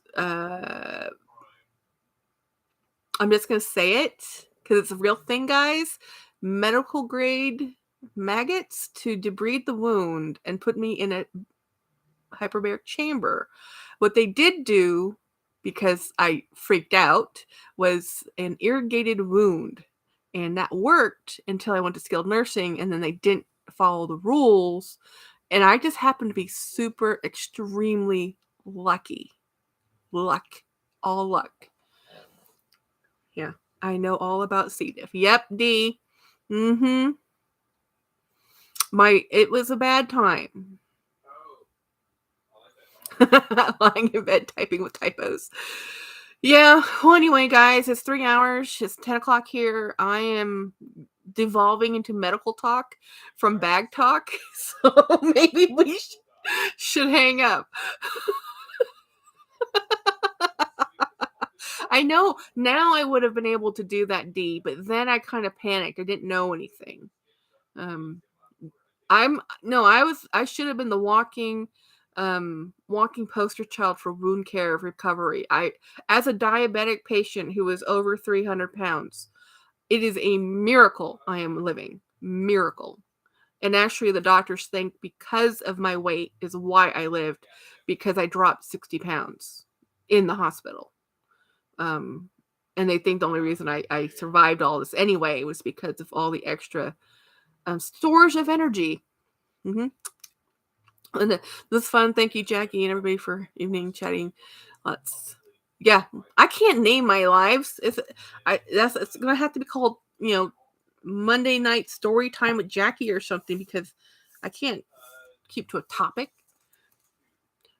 Speaker 1: I'm just going to say it because it's a real thing, guys. Medical grade maggots to debride the wound and put me in a hyperbaric chamber. What they did do, because I freaked out, was an irrigated wound. And that worked until I went to skilled nursing, and then they didn't follow the rules. And I just happened to be super, extremely lucky. All luck. Yeah, I know all about C. diff. Yep, D. Mm-hmm. It was a bad time. Lying in bed typing with typos. Yeah, well, anyway, guys, it's 3 hours. It's 10 o'clock here. I am devolving into medical talk from bag talk, so maybe we should hang up. I know now I would have been able to do that, D, but then I kind of panicked. I didn't know anything. I should have been the walking poster child for wound care recovery. As a diabetic patient who is over 300 pounds, it is a miracle I am living. Miracle. And actually the doctors think because of my weight is why I lived, because I dropped 60 pounds in the hospital. And they think the only reason I survived all this anyway was because of all the extra storage of energy. Mm-hmm. And this is fun. Thank you, Jackie, and everybody for evening chatting. Yeah, I can't name my lives. It's gonna have to be called, Monday night story time with Jackie or something, because I can't keep to a topic.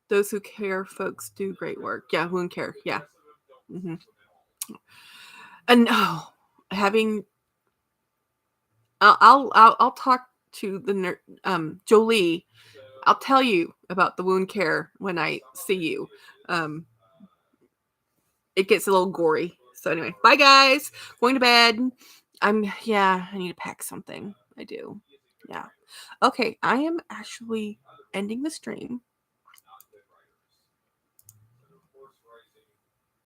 Speaker 1: Those who care folks do great work. Yeah, wound care. Yeah. Mm-hmm. And I'll talk to the Jolie. I'll tell you about the wound care when I see you. It gets a little gory. So anyway, bye guys. Going to bed. I need to pack something. I do. Yeah. Okay, I am actually ending the stream.